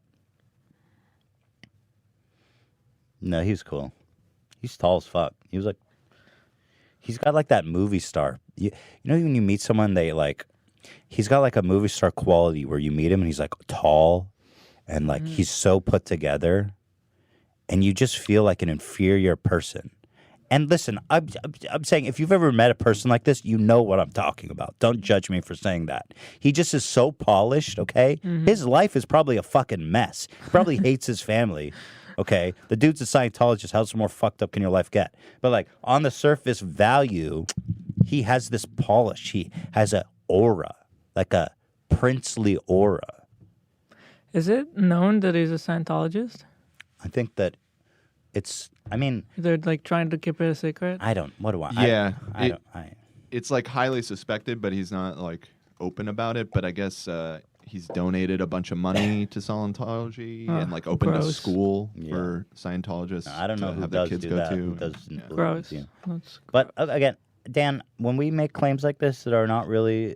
No, he's cool. He's tall as fuck. He was like, he's got like that movie star. You know when you meet someone, they like, he's got like a movie star quality where you meet him and he's like tall and like he's so put together and you just feel like an inferior person. And listen, I'm saying if you've ever met a person like this, you know what I'm talking about. Don't judge me for saying that. He just is so polished, okay? His life is probably a fucking mess. He probably hates his family, okay? The dude's a Scientologist. How more fucked up can your life get? But like on the surface value, he has this polish. He has a aura, like a princely aura. Is it known that he's a Scientologist? I think that it's, I mean, They're like trying to keep it a secret. I don't, what do I? Yeah, I don't, it's like highly suspected, but he's not like open about it. But I guess he's donated a bunch of money to Scientology and like opened a gross. school for Scientologists. I don't know to who have their does kids do go that. to. Who and- does, Gross. yeah. That's But again, Dan, when we make claims like this that are not really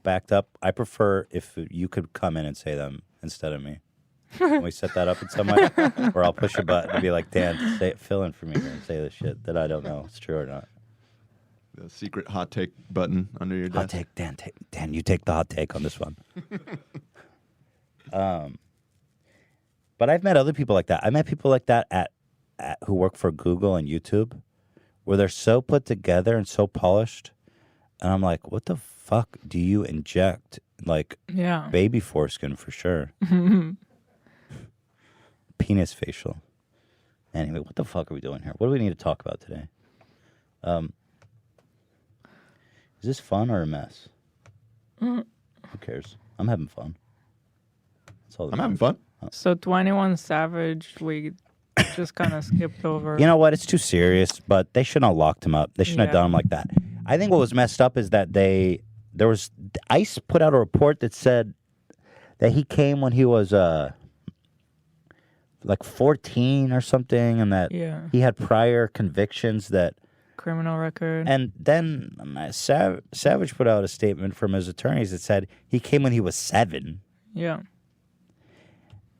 backed up, I prefer if you could come in and say them instead of me. Can we set that up in some way? Or I'll push a button and be like, Dan, fill in for me here and say this shit that I don't know if it's true or not. The secret hot take button under your Hot desk. take, Dan, you take the hot take on this one. But I've met other people like that. I met people like that at who work for Google and YouTube, where they're so put together and so polished, and I'm like, what the fuck do you inject? Like, yeah. baby foreskin for sure. Penis facial. Anyway, what the fuck are we doing here? What do we need to talk about today? Is this fun or a mess? Who cares? I'm having fun. That's all that I'm having matters. fun. So 21 Savage, we just kind of skipped over. You know what? It's too serious, but they shouldn't have locked him up. They shouldn't have Yeah. done him like that. I think what was messed up is that ICE put out a report that said that he came when he was like 14 or something, and that Yeah. he had prior convictions that. Criminal record. And then Savage put out a statement from his attorneys that said he came when he was 7. Yeah.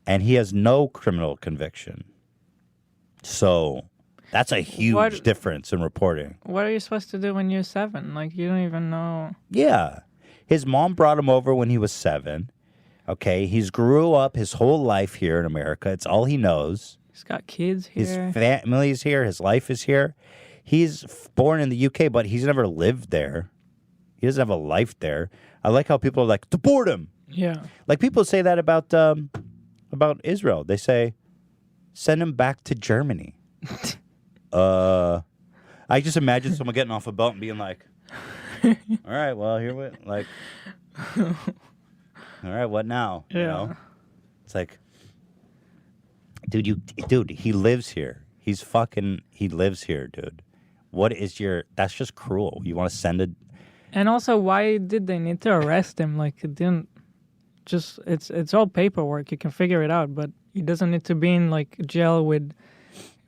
And he has no criminal conviction. So that's a huge difference in reporting. What are you supposed to do when you're 7? Like, you don't even know. Yeah. His mom brought him over when he was 7. Okay. He's grew up his whole life here in America. It's all he knows. He's got kids here. His family's here. His life is here. He's born in the UK, but he's never lived there. He doesn't have a life there. I like how people are like, deport him. Yeah. Like people say that about Israel. They say, send him back to Germany. I just imagine someone getting off a boat and being like, all right, well, here we like, all right, what now? Yeah. You know? It's like, dude, he lives here. He lives here, dude. What is that's just cruel. You want to send a... And also, why did they need to arrest him? Like, it didn't just, it's all paperwork. You can figure it out, but he doesn't need to be in, like, jail with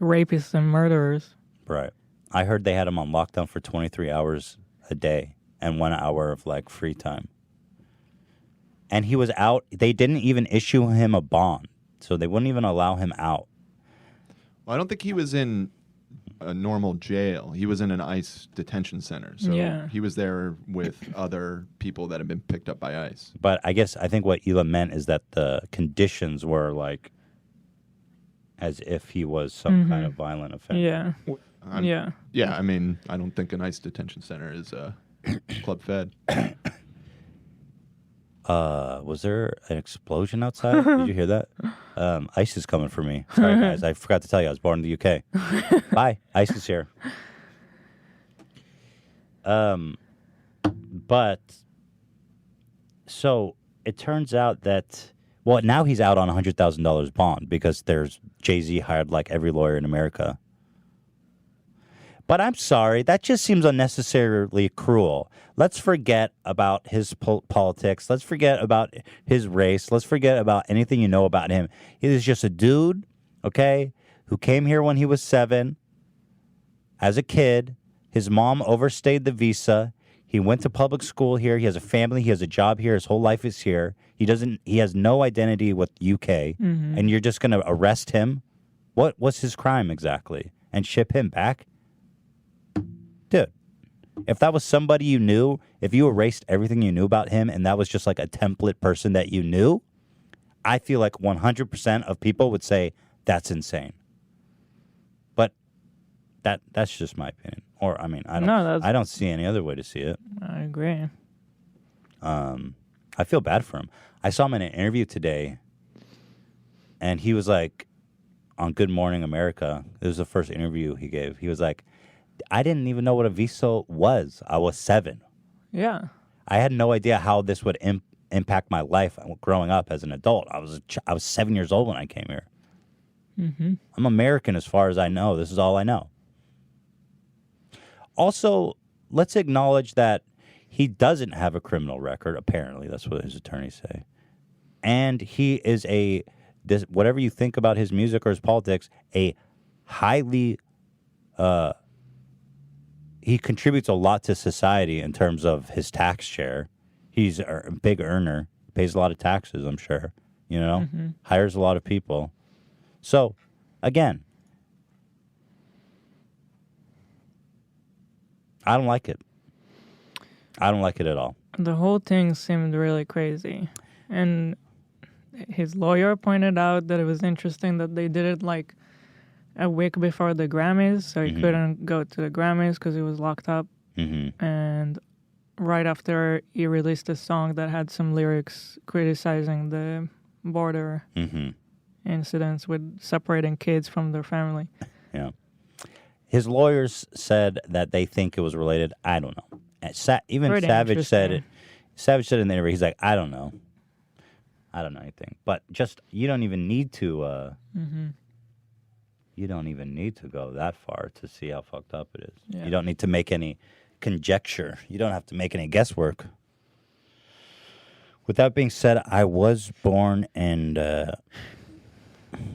rapists and murderers. Right. I heard they had him on lockdown for 23 hours a day and 1 hour of, like, free time. And he was out. They didn't even issue him a bond, so they wouldn't even allow him out. Well, I don't think he was in a normal jail. He was in an ICE detention center. So he was there with other people that had been picked up by ICE. But I think what Ela meant is that the conditions were like as if he was some kind of violent offender. Yeah. Yeah, I mean, I don't think an ICE detention center is club fed. Was there an explosion outside? Did you hear that? ICE is coming for me. Sorry, guys. I forgot to tell you I was born in the UK. Bye. ICE is here. But so it turns out that, well, now he's out on $100,000 bond because there's Jay-Z hired like every lawyer in America. But I'm sorry, that just seems unnecessarily cruel. Let's forget about his politics. Let's forget about his race. Let's forget about anything you know about him. He is just a dude, okay, who came here when he was 7 as a kid. His mom overstayed the visa. He went to public school here. He has a family. He has a job here. His whole life is here. He has no identity with UK. And you're just going to arrest him? What's his crime exactly? And ship him back? Dude, if that was somebody you knew, if you erased everything you knew about him and that was just like a template person that you knew, I feel like 100% of people would say that's insane. But that's just my opinion. Or I mean, I don't see any other way to see it. I agree. I feel bad for him. I saw him in an interview today, and he was like, on Good Morning America. It was the first interview he gave. He was like, I didn't even know what a visa was. I was 7. Yeah. I had no idea how this would impact my life growing up as an adult. I was 7 years old when I came here. I'm American as far as I know. This is all I know. Also, let's acknowledge that he doesn't have a criminal record. Apparently, that's what his attorneys say. And he is whatever you think about his music or his politics, a highly... he contributes a lot to society in terms of his tax share. He's a big earner, pays a lot of taxes, I'm sure, hires a lot of people. So, again, I don't like it. I don't like it at all. The whole thing seemed really crazy. And his lawyer pointed out that it was interesting that they did it like a week before the Grammys, so he couldn't go to the Grammys because he was locked up. And right after, he released a song that had some lyrics criticizing the border incidents with separating kids from their family. Yeah. His lawyers said that they think it was related. I don't know. Even Pretty Savage said it. Savage said in the interview, he's like, I don't know. I don't know anything. But just, you don't even need to... You don't even need to go that far to see how fucked up it is. Yeah. You don't need to make any conjecture. You don't have to make any guesswork. With that being said, I was born in...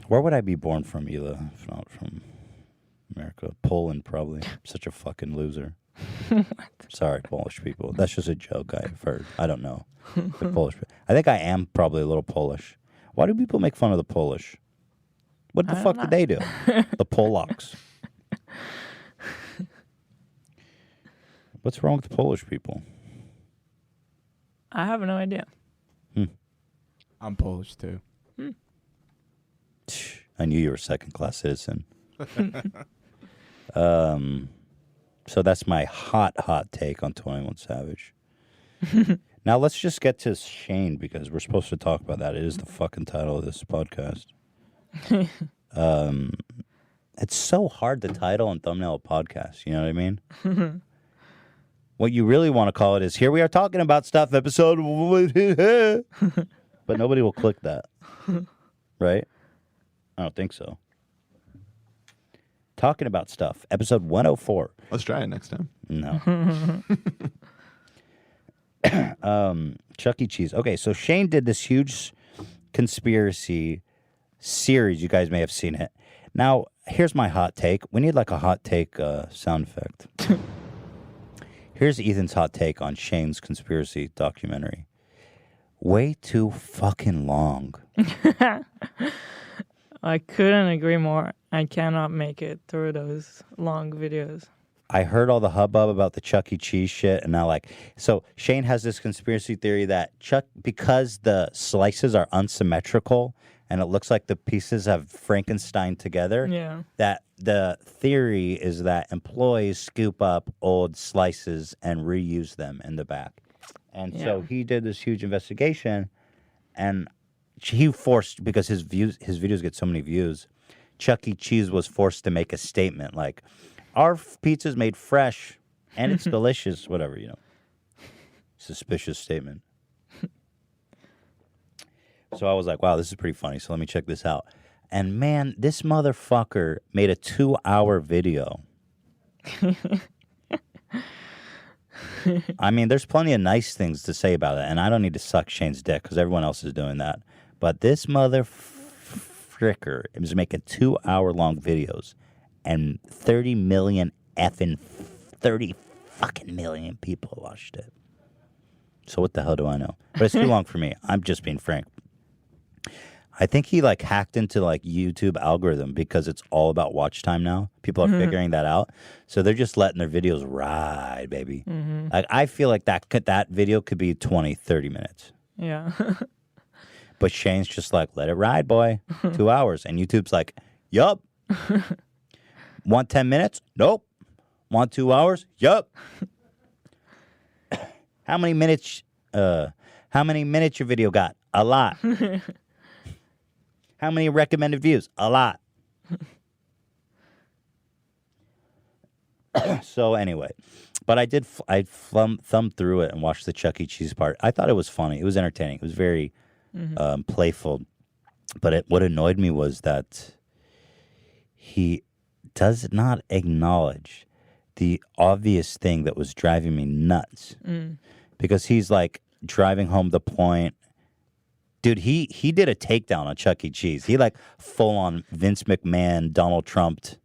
where would I be born from, Ela, if not from America? Poland, probably. Such a fucking loser. Sorry, Polish people. That's just a joke I've heard. I don't know. The Polish. I think I am probably a little Polish. Why do people make fun of the Polish? What the fuck did they do? The Polacks. What's wrong with the Polish people? I have no idea. I'm Polish too. I knew you were a second-class citizen. So that's my hot take on 21 Savage. Now let's just get to Shane because we're supposed to talk about that. It is the fucking title of this podcast. It's so hard to title and thumbnail a podcast. You know what I mean? What you really want to call it is "Here we are talking about stuff" episode, but nobody will click that, right? I don't think so. Talking about stuff, episode 104. Let's try it next time. No. Chuck E. Cheese. Okay, so Shane did this huge conspiracy series. You guys may have seen it. Now, here's my hot take. We need like a hot take sound effect. Here's Ethan's hot take on Shane's conspiracy documentary. Way too fucking long. I couldn't agree more. I cannot make it through those long videos. I heard all the hubbub about the Chuck E. Cheese shit, and now so Shane has this conspiracy theory that because the slices are unsymmetrical and it looks like the pieces have Frankenstein together, that the theory is that employees scoop up old slices and reuse them in the back. And so he did this huge investigation, and he forced, because his videos get so many views, Chuck E. Cheese was forced to make a statement like, our pizza's made fresh and it's delicious, whatever, suspicious statement. So I was like, wow, this is pretty funny, so let me check this out. And man, this motherfucker made a 2-hour video. I mean, there's plenty of nice things to say about it, and I don't need to suck Shane's dick because everyone else is doing that. But this motherfricker is making 2-hour-long videos, and 30 fucking million people watched it. So what the hell do I know? But it's too long for me. I'm just being frank. I think he hacked into YouTube algorithm because it's all about watch time now. People are figuring that out. So they're just letting their videos ride, baby. I feel like that video could be 20, 30 minutes. Yeah. But Shane's just like, let it ride, boy. 2 hours. And YouTube's like, yup. Want 10 minutes? Nope. Want 2 hours? Yup. How many minutes your video got? A lot. How many recommended views? A lot. So anyway, but I thumbed through it and watched the Chuck E. Cheese part. I thought it was funny. It was entertaining. It was very playful. But what annoyed me was that he does not acknowledge the obvious thing that was driving me nuts. Because he's driving home the point. Dude, he did a takedown on Chuck E. Cheese. He full on Vince McMahon, Donald Trumped.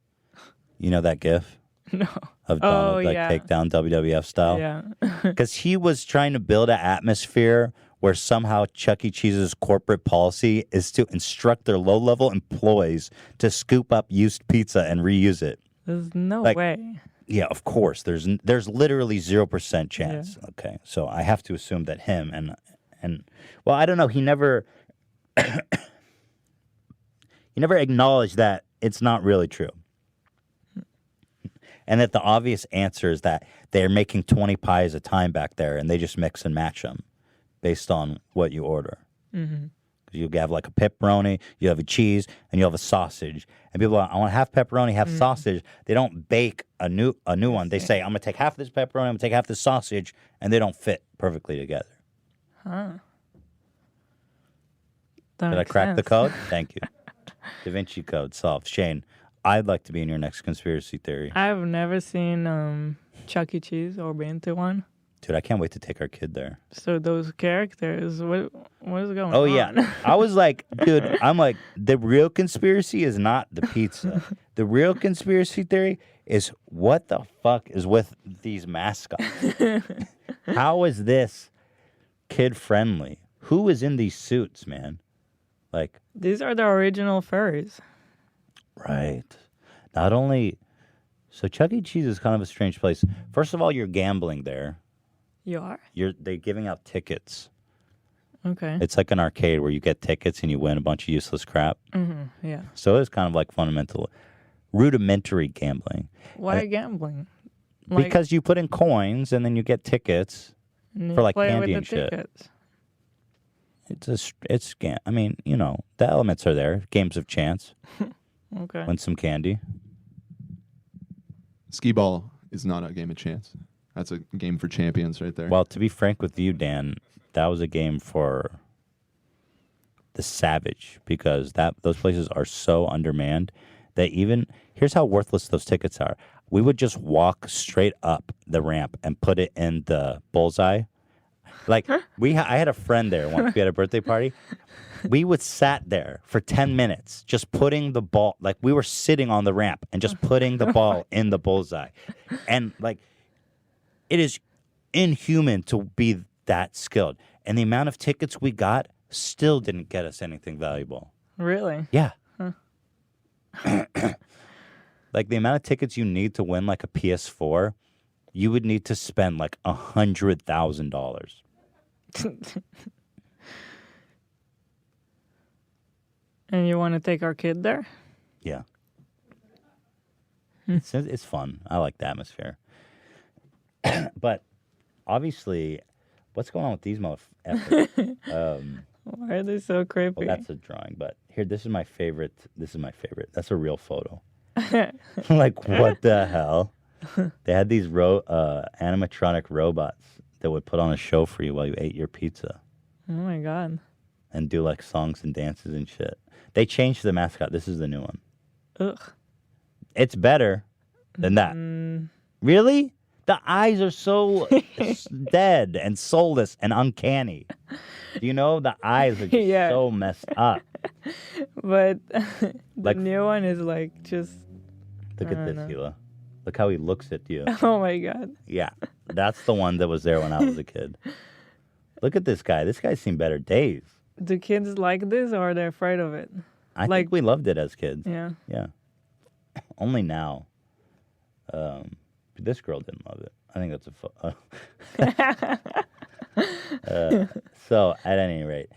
You know that gif? No. Of Donald, takedown, WWF style? Yeah. Because he was trying to build an atmosphere where somehow Chuck E. Cheese's corporate policy is to instruct their low-level employees to scoop up used pizza and reuse it. There's no way. Yeah, of course. There's literally 0% chance. Yeah. Okay, so I have to assume that him and well, I don't know. He never acknowledged that it's not really true, and that the obvious answer is that they're making 20 pies a time back there, and they just mix and match them based on what you order. You have a pepperoni, you have a cheese, and you have a sausage. And people are like, I want half pepperoni, half sausage. They don't bake a new one. They say, I'm going to take half this pepperoni, I'm going to take half this sausage, and they don't fit perfectly together. Huh. Did I crack the code? Thank you. Da Vinci Code solved. Shane, I'd like to be in your next conspiracy theory. I've never seen Chuck E. Cheese or been to one. Dude, I can't wait to take our kid there. So those characters, what is going on? Oh, yeah. I was like, dude, I'm like, the real conspiracy is not the pizza. The real conspiracy theory is what the fuck is with these mascots? How is this kid-friendly? Who is in these suits, man? Like, These are the original furries. right. Not only... So Chuck E. Cheese is kind of a strange place. First of all, you're gambling there. You are? They're giving out tickets. Okay. It's like an arcade where you get tickets and you win a bunch of useless crap. Mm-hmm. Yeah. So it's kind of like rudimentary gambling. Why gambling? Because you put in coins and then you get tickets for like candy and shit. Tickets. I mean, you know, the elements are there. Games of chance. Okay. Win some candy. Skee ball is not a game of chance. That's a game for champions right there. Well, to be frank with you, Dan, that was a game for the savage because those places are so undermanned that here's how worthless those tickets are. We would just walk straight up the ramp and put it in the bullseye. Like I had a friend there once. We had a birthday party. We would sat there for 10 minutes just putting the ball, like we were sitting on the ramp and just putting the ball in the bullseye. And like, it is inhuman to be that skilled. And the amount of tickets we got still didn't get us anything valuable. Really? Yeah. Huh. Like the amount of tickets you need to win like a PS4, you would need to spend like $100,000. And you want to take our kid there? Yeah. It's fun. I like the atmosphere. But obviously, what's going on with these motherfuckers? Why are they so creepy? Well, that's a drawing, but here, this is my favorite. That's a real photo. Like, what the hell? They had these animatronic robots that would put on a show for you while you ate your pizza. Oh, my God. And do, like, songs and dances and shit. They changed the mascot. This is the new one. Ugh. It's better than that. Really? The eyes are so dead and soulless and uncanny. You know, the eyes are just so messed up. But the new one is like just... Look at this, Hila. Look how he looks at you. Oh, my God. Yeah, that's the one that was there when I was a kid. Look at this guy. This guy's seen better days. Do kids like this or are they afraid of it? I think we loved it as kids. Yeah. Yeah. Only now. This girl didn't love it. I think that's so at any rate,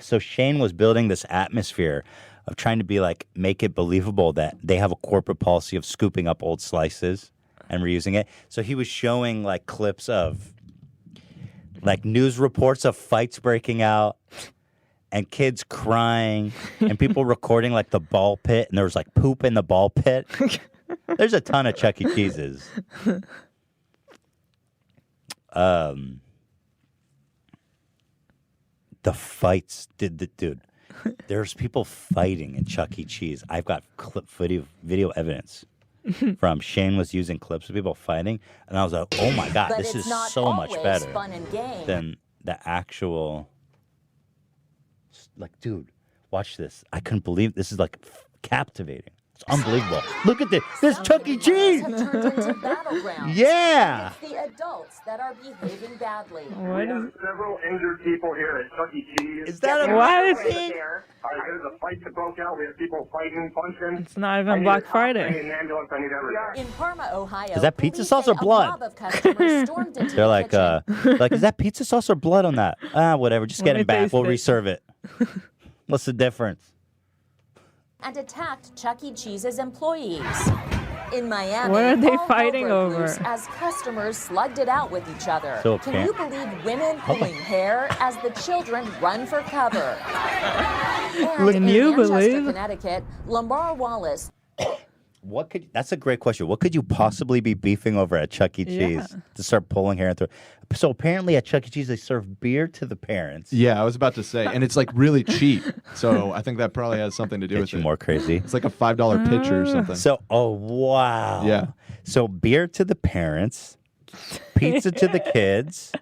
so Shane was building this atmosphere of trying to be like, make it believable that they have a corporate policy of scooping up old slices and reusing it. So he was showing like clips of like news reports of fights breaking out and kids crying and people recording like the ball pit and there was like poop in the ball pit. There's a ton of Chuck E. Cheese's. The fights, dude. There's people fighting in Chuck E. Cheese. I've got video evidence from Shane was using clips of people fighting, and I was like, oh my God, this is so much better than the actual. Like, dude, watch this. I couldn't believe this is like captivating. It's unbelievable. Look at this. This Chuck E. Cheese. Yeah. It's the adults that are behaving badly. What We have several injured people here at Chuck E. Cheese. Is that a What? There's a fight that broke out. We have people fighting, punching. It's not even Black Friday. I need an ambulance. I need everything. In Parma, Ohio, Is that pizza police sauce say or a blood? mob of customers stormed into They're the like, kitchen is that pizza sauce or blood on that? Whatever. Just get Let me it back. taste We'll it. reserve it. What's the difference? and attacked Chuck E. Cheese's employees. In Miami, What are they all hell fighting broke over? loose as customers slugged it out with each other. So Can you believe women pulling hair as the children run for cover? And Can in you Manchester, believe? Connecticut, Lamar Wallace. That's a great question. What could you possibly be beefing over at Chuck E. Cheese to start pulling hair and throw? So apparently at Chuck E. Cheese they serve beer to the parents. Yeah, I was about to say, and it's like really cheap. So I think that probably has something to do with you it. more crazy. It's like a $5 pitcher or something. So wow. Yeah. So beer to the parents, pizza to the kids,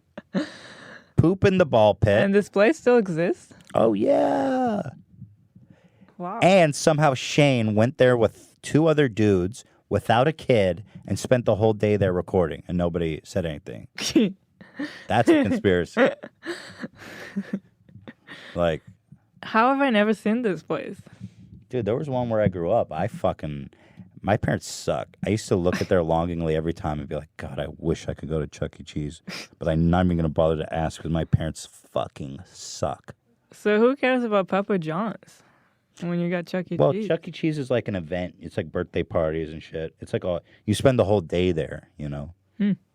poop in the ball pit. And this place still exists? Oh, yeah. Wow. And somehow Shane went there with 2 other dudes without a kid and spent the whole day there recording, and nobody said anything. That's a conspiracy. Like, how have I never seen this place? dude, there was one where I grew up. My parents suck. I used to look at there longingly every time and be like, God, I wish I could go to Chuck E. Cheese. But I'm not even going to bother to ask because my parents fucking suck. So who cares about Papa John's when you got Chuck E. Well, Cheese? Chuck E. Cheese is like an event. It's like birthday parties and shit. It's like you spend the whole day there, you know?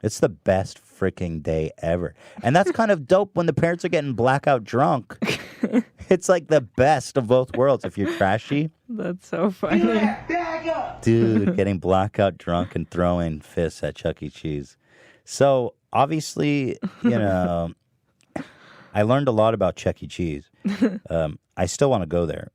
It's the best freaking day ever. And that's kind of dope when the parents are getting blackout drunk. It's like the best of both worlds if you're trashy. That's so funny. Dude, getting blackout drunk and throwing fists at Chuck E. Cheese. So, obviously, you know, I learned a lot about Chuck E. Cheese. I still want to go there.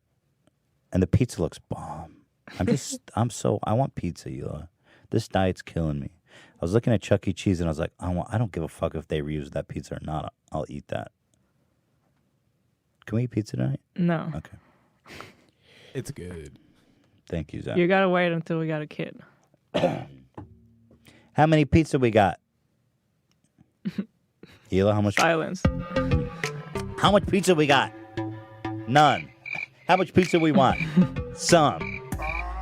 And the pizza looks bomb. I want pizza, Hila. This diet's killing me. I was looking at Chuck E. Cheese and I was like, I don't give a fuck if they reuse that pizza or not. I'll eat that. Can we eat pizza tonight? No. Okay. It's good. Thank you, Zach. You gotta wait until we got a kid. How many pizza we got? Hila, how much? Silence. How much pizza we got? None. How much pizza we want? Some.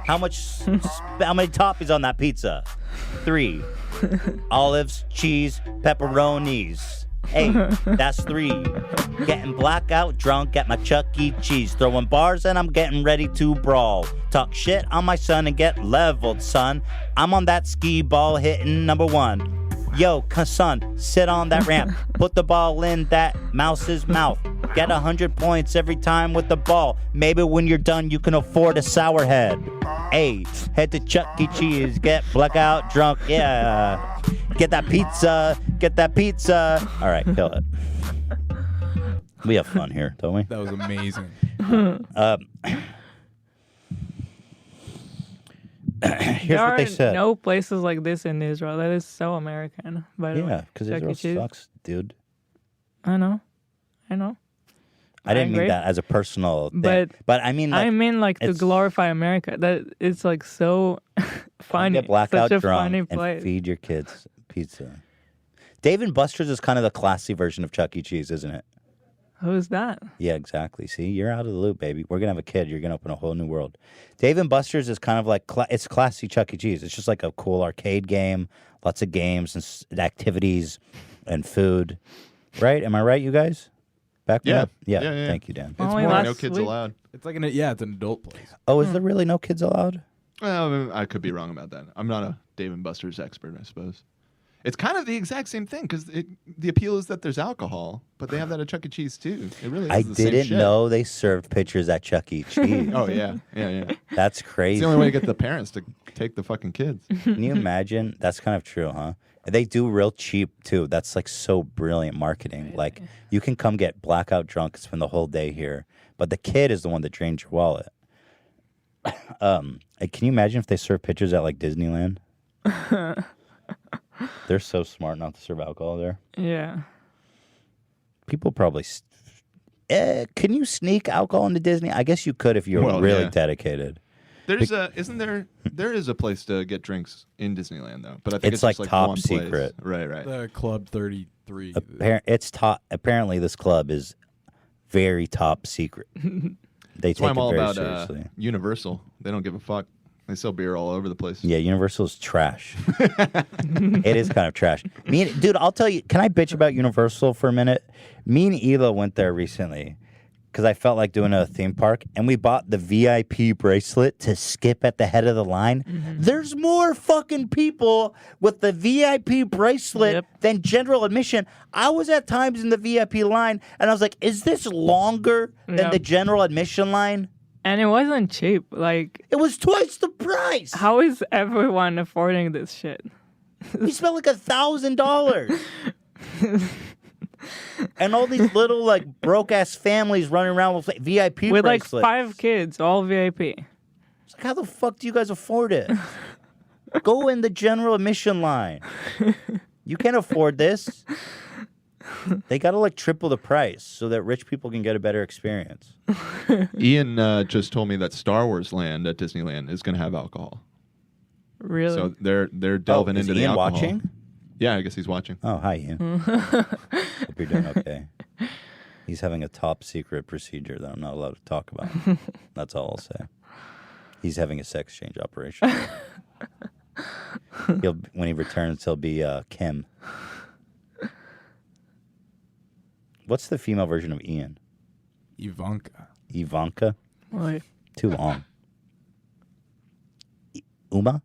How many toppings on that pizza? 3. Olives, cheese, pepperonis. 8. That's 3. Getting blackout drunk at my Chuck E. Cheese. Throwing bars and I'm getting ready to brawl. Talk shit on my son and get leveled, son. I'm on that skee ball hitting number 1. Yo, son, sit on that ramp. Put the ball in that mouse's mouth. Get 100 points every time with the ball. Maybe when you're done, you can afford a sour head. Hey, head to Chuck E. Cheese. Get blackout drunk. Yeah. Get that pizza. Get that pizza. All right, kill it. We have fun here, don't we? That was amazing. Here's there what they are said. no places like this in Israel. That is so American, by the way. Yeah, because Chuck E. Israel Cheese. sucks, dude. I know. I didn't mean agree. that as a personal thing. But I mean, like, I mean, like, to it's- glorify America. That it's like so funny. get blackout Such a drunk funny and place. feed your kids pizza. Dave and Buster's is kind of the classy version of Chuck E. Cheese, isn't it? Who's that? Yeah, exactly. See, you're out of the loop, baby. We're gonna have a kid. You're gonna open a whole new world. Dave and Buster's is kind of like it's classy Chuck E. Cheese. It's just like a cool arcade game, lots of games and activities and food. Right? Am I right, you guys? Back Yeah. yeah. Yeah. Thank you, Dan. It's Only more last No kids week. allowed. It's like it's an adult place. Oh, is there really no kids allowed? Well, I could be wrong about that. I'm not a Dave and Buster's expert, I suppose. It's kind of the exact same thing because the appeal is that there's alcohol, but they have that at Chuck E. Cheese too. It really is I the same didn't shit. know they served pitchers at Chuck E. Cheese. Oh yeah. That's It's crazy. the only way to get the parents to take the fucking kids. Can you imagine? That's kind of true, huh? They do real cheap too. That's like so brilliant marketing. Like you can come get blackout drunk and spend the whole day here, but the kid is the one that drains your wallet. Can you imagine if they serve pitchers at like Disneyland? They're so smart not to serve alcohol there. Yeah. People probably. Can you sneak alcohol into Disney? I guess you could if you were really yeah. dedicated. There is a place to get drinks in Disneyland though, but I think It's it's like just top one place. secret. Right. The Club 33. Apparently, this club is very top secret. They That's why take I'm it all very about seriously. Universal. They don't give a fuck. They sell beer all over the place. Yeah, Universal's trash. It is kind of trash. Dude, I'll tell you. Can I bitch about Universal for a minute? Me and Ela went there recently because I felt like doing a theme park, and we bought the VIP bracelet to skip at the head of the line. There's more fucking people with the VIP bracelet than general admission. I was at times in the VIP line, and I was like, is this longer than the general admission line? And it wasn't cheap. Like, it was twice the price. How is everyone affording this shit? We spent like $1,000. And all these little like broke ass families running around with VIP with bracelets. like 5 kids, all VIP. It's like, how the fuck do you guys afford it? Go in the general admission line. You can't afford this. They got to like triple the price so that rich people can get a better experience. Ian just told me that Star Wars Land at Disneyland is going to have alcohol. Really? So they're delving into the Ian alcohol. Watching? Yeah, I guess he's watching. Oh, hi, Ian. Hope you're doing okay. He's having a top secret procedure that I'm not allowed to talk about. That's all I'll say. He's having a sex change operation. When he returns, he'll be Kim. What's the female version of Ian? Ivanka. Ivanka? Wait. Too long. Uma?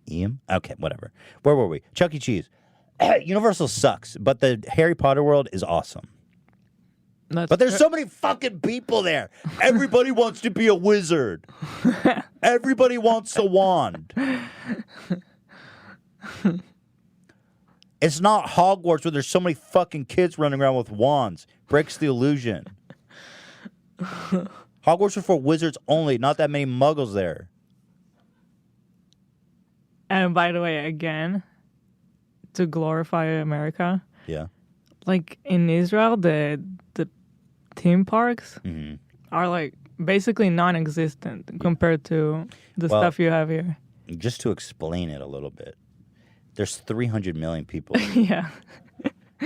Ian? Okay, whatever. Where were we? Chuck E. Cheese. Universal sucks, but the Harry Potter world is awesome. But there's so many fucking people there. Everybody wants to be a wizard. Everybody wants a wand. It's not Hogwarts where there's so many fucking kids running around with wands. Breaks the illusion. Hogwarts is for wizards only. Not that many muggles there. And by the way, again, to glorify America. Yeah. Like in Israel, the theme parks are like basically non-existent compared to the stuff you have here. Just to explain it a little bit, there's 300 million people. Yeah.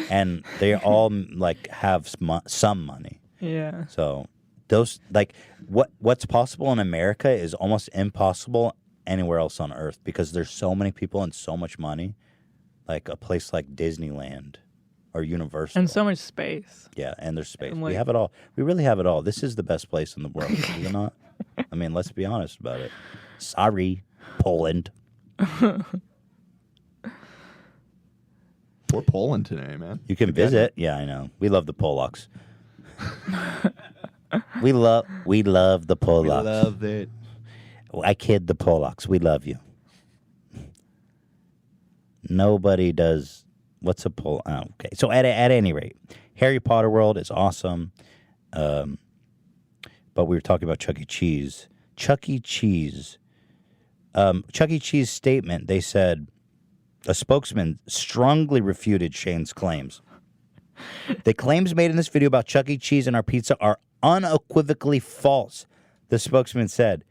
And they all like have some money. Yeah. So those like what's possible in America is almost impossible anywhere else on Earth because there's so many people and so much money. Like a place like Disneyland or Universal. And so much space. Yeah, and there's space. And We have it all. We really have it all. This is the best place in the world, is it not? I mean, let's be honest about it. Sorry, Poland. We're Poland today, man. You can visit. Yeah, I know. We love the Polacks. we love the Polacks. We love it. I kid the Polacks. We love you. Nobody does. What's a Pol? Oh, okay. So at any rate, Harry Potter World is awesome. But we were talking about Chuck E. Cheese. Chuck E. Cheese. Chuck E. Cheese statement. They said a spokesman strongly refuted Shane's claims. The claims made in this video about Chuck E. Cheese and our pizza are unequivocally false. The spokesman said,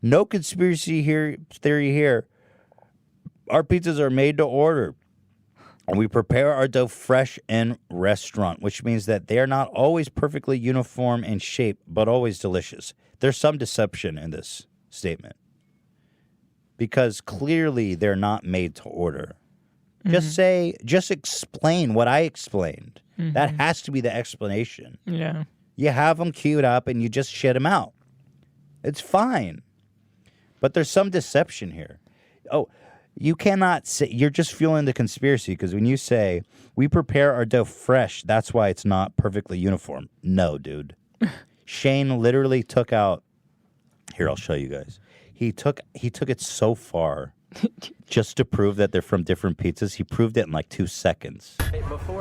"No conspiracy theory here. Our pizzas are made to order. And we prepare our dough fresh in restaurant, which means that they are not always perfectly uniform in shape, but always delicious." There's some deception in this statement. Because clearly they're not made to order. Just explain what I explained. That has to be the explanation. Yeah. You have them queued up and you just shit them out. It's fine. But there's some deception here. Oh, you cannot say, you're just fueling the conspiracy because when you say, we prepare our dough fresh, that's why it's not perfectly uniform. No, dude. Shane literally took out, here, I'll show you guys. He took it so far just to prove that they're from different pizzas. He proved it in like 2 seconds.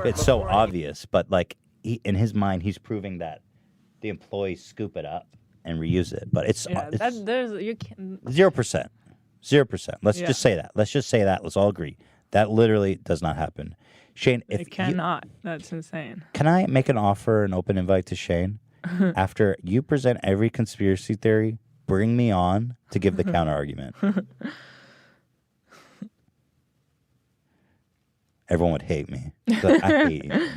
It's so obvious, but like in his mind, he's proving that the employees scoop it up and reuse it. But it's 0%. 0%. Let's just say that. Let's all agree. That literally does not happen. Shane, if it cannot. That's insane. Can I make an offer, an open invite to Shane? After you present every conspiracy theory, bring me on to give the counter argument. Everyone would hate me. But I hate you.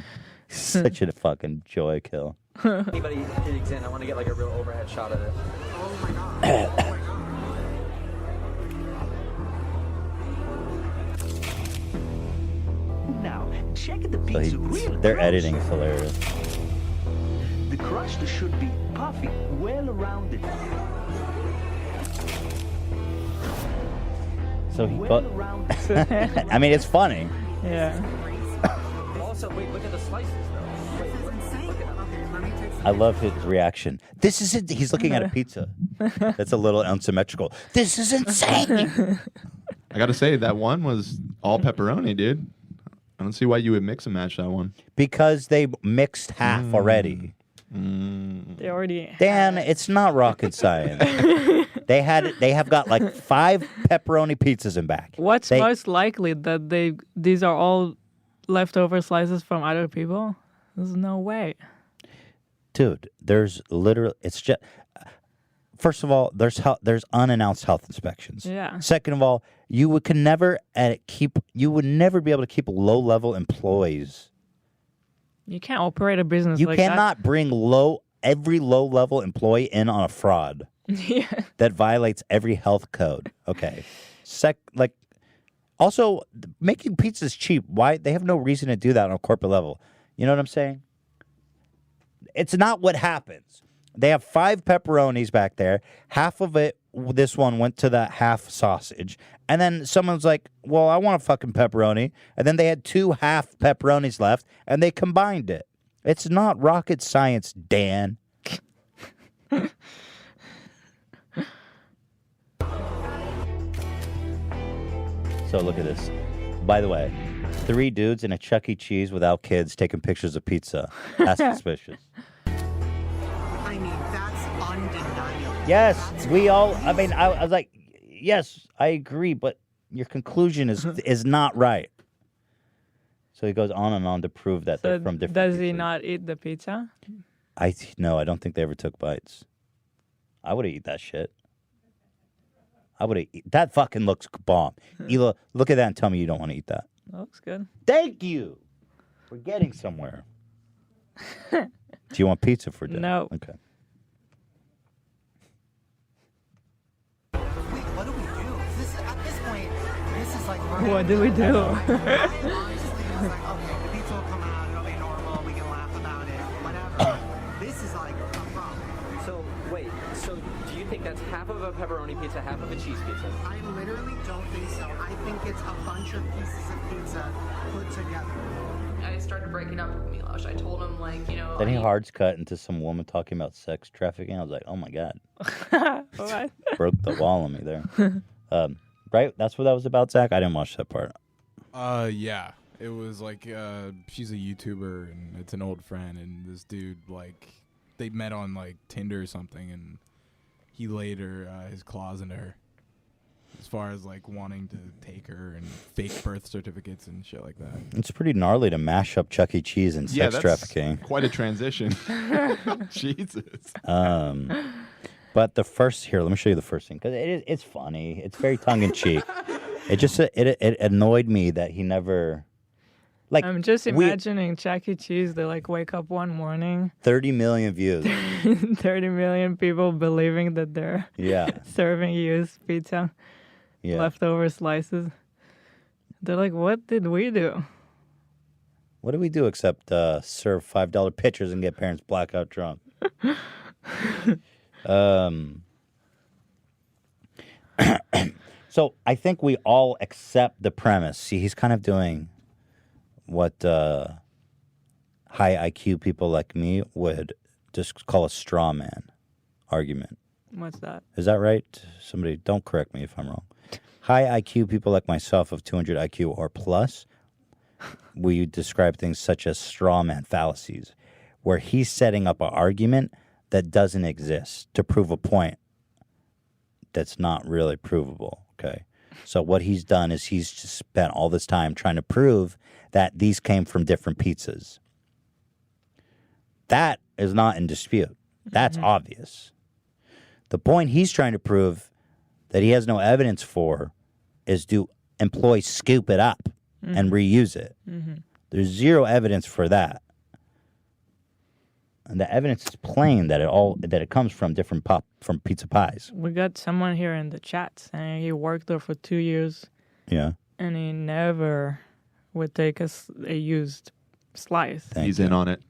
Such a fucking joy kill. Anybody digs in, I want to get like a real overhead shot of this. Oh my god. Now, check the pizza real Their close. editing is hilarious. The crust should be puffy, well rounded. So he I mean, it's funny. Yeah. Also, wait, look at the slices though. Wait, look at I love his reaction. This is it. He's looking at a pizza. That's a little unsymmetrical. This is insane. I got to say, that one was all pepperoni, dude. I don't see why you would mix and match that one. Because they mixed half already. They already. Dan, it's not rocket science. They have got like 5 pepperoni pizzas in back. What's most likely that these are all leftover slices from other people? There's no way. Dude, there's literally, it's just, first of all, there's unannounced health inspections. Yeah. Second of all, you would never be able to keep low-level employees. You can't operate a business You like that. You cannot bring every low-level employee in on a fraud that violates every health code. Okay. Also, making pizzas cheap. Why? They have no reason to do that on a corporate level. You know what I'm saying? It's not what happens. They have 5 pepperonis back there. Half of it, this one went to the half sausage. And then someone's like, well, I want a fucking pepperoni. And then they had 2 half pepperonis left, and they combined it. It's not rocket science, Dan. So look at this. By the way, 3 dudes in a Chuck E. Cheese without kids taking pictures of pizza. That's suspicious. I mean, that's undeniable. Yes, I was like, yes, I agree, but your conclusion is not right. So he goes on and on to prove that they're from different Does he pizzas. not eat the pizza? No, I don't think they ever took bites. I would eat that shit. That fucking looks bomb. Hila, look at that and tell me you don't want to eat that. That looks good. Thank you. We're getting somewhere. Do you want pizza for dinner? No. Okay. Wait, what do we do? At this point, this is like... What do we do? Honestly, it's like, okay, the pizza will come out, it'll be normal, we can laugh about it, whatever. This is like a problem. So, wait, do you think that's half of a pepperoni pizza, half of a cheese pizza? I literally don't think so. I think it's a bunch of pieces of pizza put together. I started breaking up with Milosh. I told him, Then he hards cut into some woman talking about sex trafficking. I was like, oh my God. What? Broke the wall on me there. Right? That's what that was about, Zach? I didn't watch that part. Yeah. It was like, she's a YouTuber, and it's an old friend, and this dude, they met on, Tinder or something, and he laid his claws into her. As far as wanting to take her and fake birth certificates and shit like that. It's pretty gnarly to mash up Chuck E. Cheese and sex trafficking. Quite a transition. Jesus. But let me show you the first thing, because it's funny. It's very tongue in cheek. It annoyed me that he never. I'm just imagining Chuck E. Cheese. They wake up one morning. 30 million views. 30 million people believing that they're serving used pizza. Yeah. Leftover slices. They're like, what did we do? What did we do except serve $5 pitchers and get parents blackout drunk? So I think we all accept the premise. See, he's kind of doing what high IQ people like me would just call a straw man argument. What's that? Is that right? Somebody, don't correct me if I'm wrong. High IQ people like myself of 200 IQ or plus, we describe things such as straw man fallacies, where he's setting up an argument that doesn't exist to prove a point that's not really provable, okay? So what he's done is he's just spent all this time trying to prove that these came from different pizzas. That is not in dispute. That's obvious. The point he's trying to prove that he has no evidence for is do employees scoop it up and reuse it. There's zero evidence for that. And the evidence is plain that it comes from from pizza pies. We got someone here in the chat saying he worked there for 2 years. Yeah. And he never would take a used slice. He's in on it.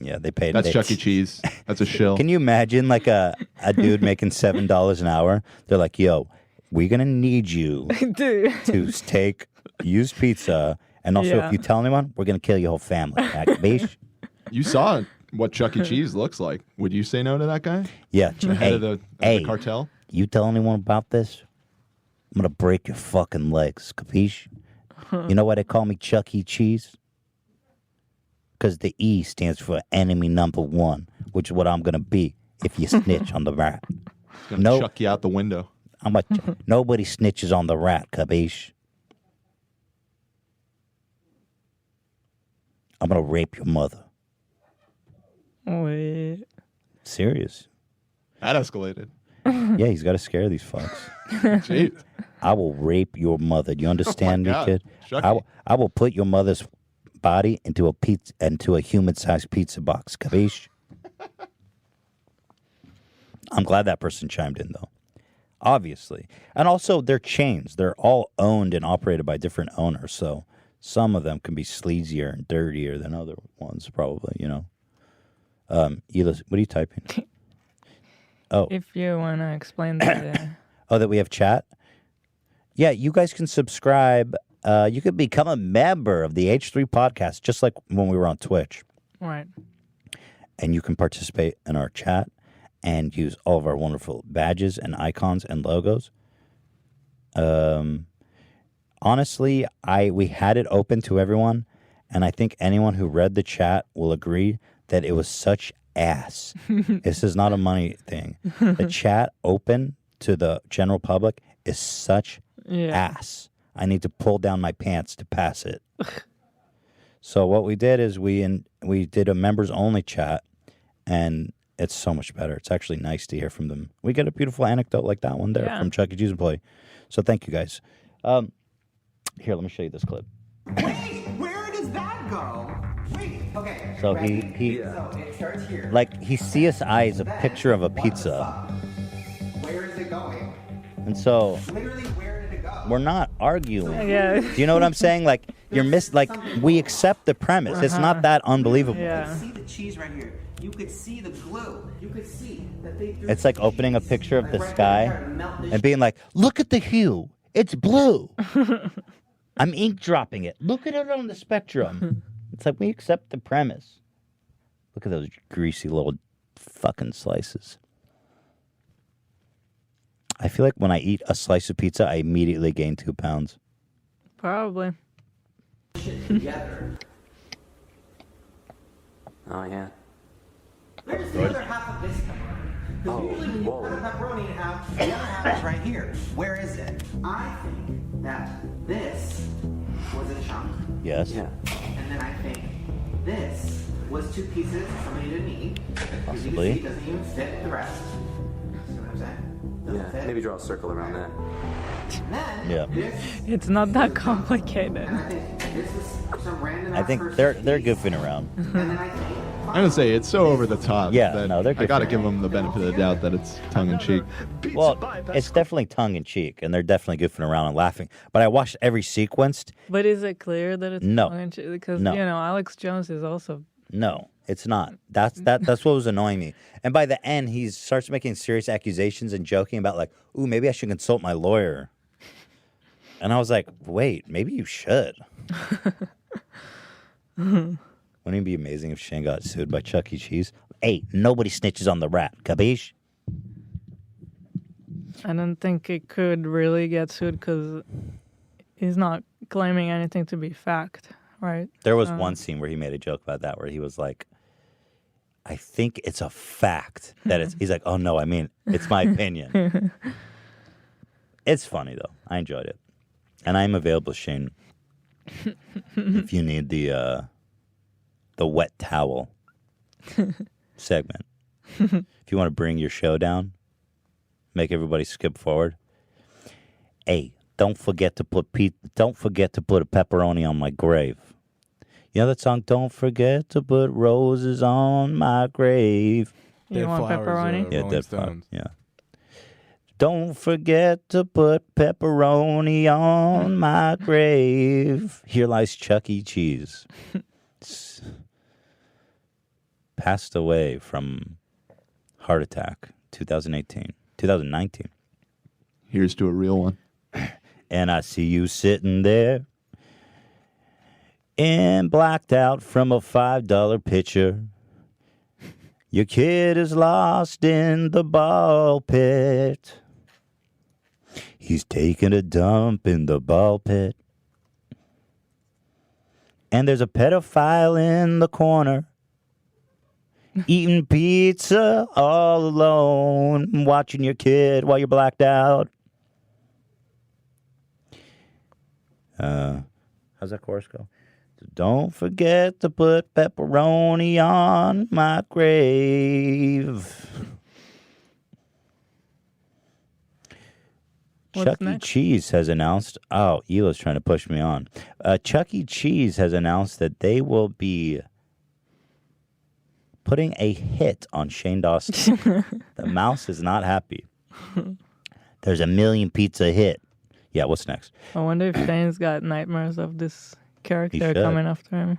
Yeah, they paid. That's Chuck E. Cheese. That's a shill. Can you imagine a dude making $7 an hour? They're like, yo, we're going to need you to take used pizza. And also, if you tell anyone, we're going to kill your whole family. You saw what Chuck E. Cheese looks like. Would you say no to that guy? Yeah. The head of the cartel? You tell anyone about this, I'm going to break your fucking legs. Capiche? You know why they call me Chuck E. Cheese? Because the E stands for enemy number one, which is what I'm going to be if you snitch on the rat. He's gonna chuck you out the window. Nobody snitches on the rat, capiche? I'm gonna rape your mother. Wait. Serious. That escalated. Yeah, he's got to scare these fucks. Jeez. I will rape your mother. Do you understand me, God. kid? I will put your mother's body into a human-sized pizza box. Capiche? I'm glad that person chimed in, though. Obviously. And also, they're chains. They're all owned and operated by different owners, so some of them can be sleazier and dirtier than other ones, probably, you know. Elis, what are you typing? Oh. If you want to explain that. Oh, that we have chat? Yeah, you guys can subscribe. You could become a member of the H3 podcast, just like when we were on Twitch. Right. And you can participate in our chat and use all of our wonderful badges and icons and logos. Honestly, we had it open to everyone, and I think anyone who read the chat will agree that it was such ass. This is not a money thing. The chat open to the general public is such ass. I need to pull down my pants to pass it. So what we did is we did a members only chat, and it's so much better. It's actually nice to hear from them. We get a beautiful anecdote like that one there from Chuck E. Cheese employee. So thank you guys. Here, let me show you this clip. Wait, where does that go? Wait, okay. So he So it starts here. like his CSI is a picture of a pizza. Where is it going? And so Literally, where did it go? we're not arguing. Yeah. Do you know what I'm saying? Like we accept the premise. It's not that unbelievable. Yeah. You could see the cheese right here. You could see the glue. You could see that they threw It's like opening a picture of the right sky there to melt the and being like, look at the hue. It's blue. I'm ink dropping it. Look at it on the spectrum. It's like we accept the premise. Look at those greasy little fucking slices. I feel like when I eat a slice of pizza, I immediately gain 2 pounds. Probably. together. Oh, yeah. Where's the other half of this pepperoni? Because usually when you cut a pepperoni in half, the other half is right here. Where is it? I think that this was a chunk. Yes. Yeah. And then I think this was 2 pieces somebody didn't eat. Because you can Possibly. see it doesn't even fit the rest. See what I'm saying? Doesn't Yeah. fit. Maybe draw a circle around that. And then Yeah. this, It's not that complicated. and I think this is some random I think they're goofing around. And then I think I'm gonna say it's so over the top. Yeah, that no, they're I gotta good. give them the benefit of the doubt that it's tongue in cheek. Well, it's definitely tongue in cheek, and they're definitely goofing around and laughing. But I watched every sequenced. But is it clear that it's No. tongue-in-cheek? Because No. you know Alex Jones is also. No, it's not. That's what was annoying me. And by the end, he starts making serious accusations and joking about like, "Ooh, maybe I should consult my lawyer." And I was like, "Wait, maybe you should." Wouldn't it be amazing if Shane got sued by Chuck E. Cheese? Hey, nobody snitches on the rat, capiche? I don't think he could really get sued because he's not claiming anything to be fact, right? There was one scene where he made a joke about that, where he was like, "I think it's a fact that it's." He's like, "Oh no, I mean it's my opinion." It's funny though. I enjoyed it, and I'm available, Shane, if you need the wet towel segment. If you want to bring your show down, make everybody skip forward. Hey, don't forget to put a pepperoni on my grave. You know that song? Don't forget to put roses on my grave. You want pepperoni? Yeah, Dead Flowers. Yeah. Don't forget to put pepperoni on my grave. Here lies Chuck E. Cheese. Passed away from heart attack 2019. Here's to a real one. And I see you sitting there and blacked out from a $5 pitcher. Your kid is lost in the ball pit. He's taking a dump in the ball pit. And there's a pedophile in the corner. Eating pizza all alone, watching your kid while you're blacked out. How's that chorus go? Don't forget to put pepperoni on my grave. Chuck E. Cheese has announced. Oh, Hila's trying to push me on. Chuck E. Cheese has announced that they will be putting a hit on Shane Dawson. The mouse is not happy. There's a million pizza hit. Yeah, what's next? I wonder if Shane's got nightmares of this character coming after him.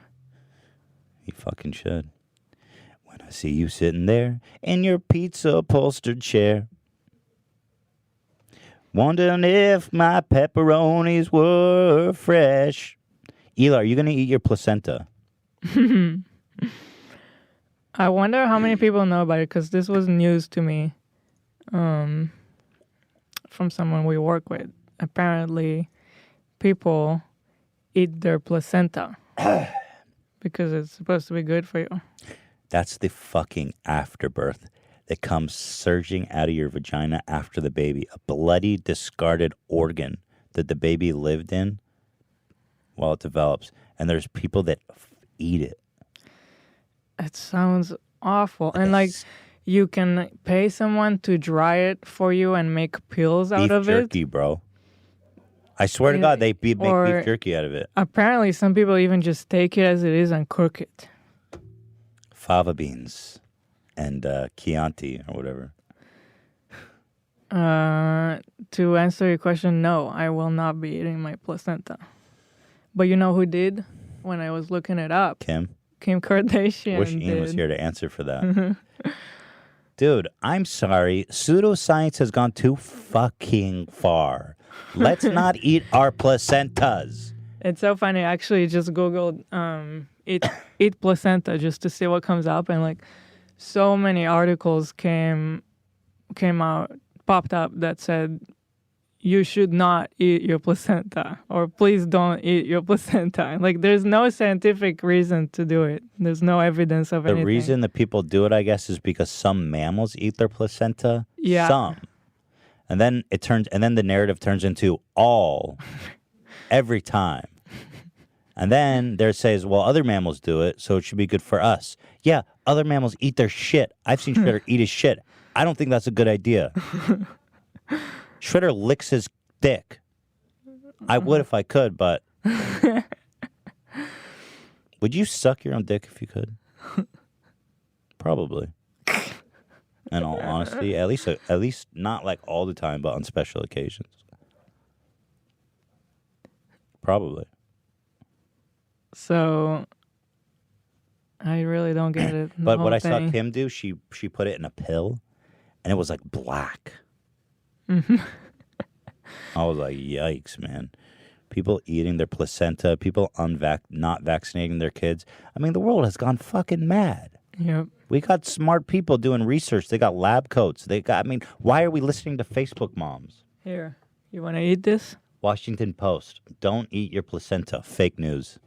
He fucking should. When I see you sitting there in your pizza upholstered chair, wondering if my pepperonis were fresh. Eli, are you going to eat your placenta? I wonder how many people know about it, because this was news to me from someone we work with. Apparently, people eat their placenta because it's supposed to be good for you. That's the fucking afterbirth that comes surging out of your vagina after the baby. A bloody, discarded organ that the baby lived in while it develops. And there's people that eat it. It sounds awful. And like, you can pay someone to dry it for you and make pills out of it. Beef jerky, bro. I swear to God, they make beef jerky out of it. Apparently, some people even just take it as it is and cook it. Fava beans and Chianti or whatever. To answer your question, no, I will not be eating my placenta. But you know who did when I was looking it up? Kim Kardashian. Wish Ian was here to answer for that. Dude, I'm sorry. Pseudoscience has gone too fucking far. Let's not eat our placentas. It's so funny. I actually just Googled eat placenta just to see what comes up, and like so many articles popped up that said you should not eat your placenta, or please don't eat your placenta. Like, there's no scientific reason to do it. There's no evidence of anything. The reason that people do it, I guess, is because some mammals eat their placenta. Yeah. Some. And then the narrative turns into all, every time. And then there says, well, other mammals do it, so it should be good for us. Yeah, other mammals eat their shit. I've seen Shredder eat his shit. I don't think that's a good idea. Shredder licks his dick. I would if I could, but would you suck your own dick if you could? Probably. In all honesty, at least not like all the time, but on special occasions. Probably. So I really don't get it. But what I saw Kim do, she put it in a pill, and it was like black. Mm-hmm. I was like, yikes, man. People eating their placenta, people not vaccinating their kids. I mean, the world has gone fucking mad. Yep. We got smart people doing research. They got lab coats. Why are we listening to Facebook moms? Here, you want to eat this? Washington Post. Don't eat your placenta. Fake news.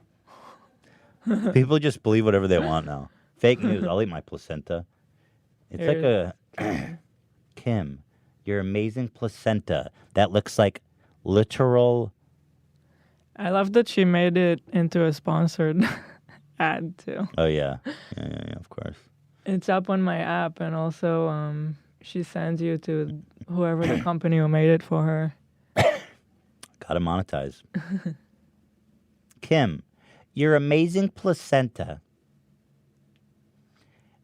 People just believe whatever they want now. Fake news. I'll eat my placenta. It's like a... Kim, your amazing placenta. That looks like literal... I love that she made it into a sponsored ad, too. Oh, yeah. Yeah, of course. It's up on my app, and also she sends you to whoever the company who made it for her. Gotta monetize. Kim, your amazing placenta.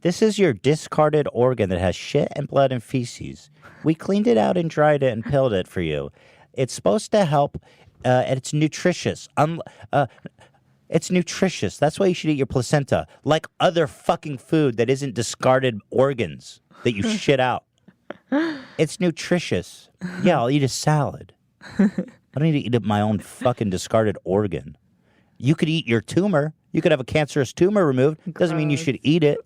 This is your discarded organ that has shit and blood and feces. We cleaned it out and dried it and pilled it for you. It's supposed to help, and it's nutritious. It's nutritious. That's why you should eat your placenta. Like other fucking food that isn't discarded organs that you shit out. It's nutritious. Yeah, I'll eat a salad. I don't need to eat my own fucking discarded organ. You could eat your tumor. You could have a cancerous tumor removed. Doesn't mean you should eat it.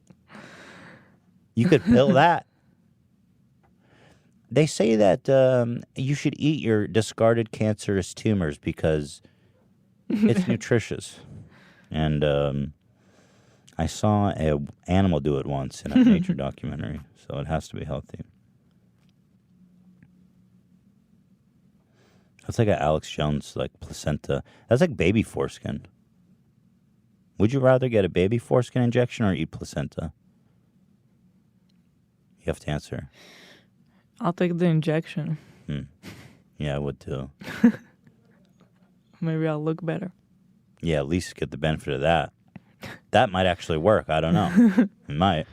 You could pill that. They say that you should eat your discarded cancerous tumors because it's nutritious. And I saw an animal do it once in a nature documentary, so it has to be healthy. That's like an Alex Jones like placenta. That's like baby foreskin. Would you rather get a baby foreskin injection or eat placenta? You have to answer. I'll take the injection. Yeah, I would too. Maybe I'll look better. Yeah, at least get the benefit of that. That might actually work. I don't know. It might.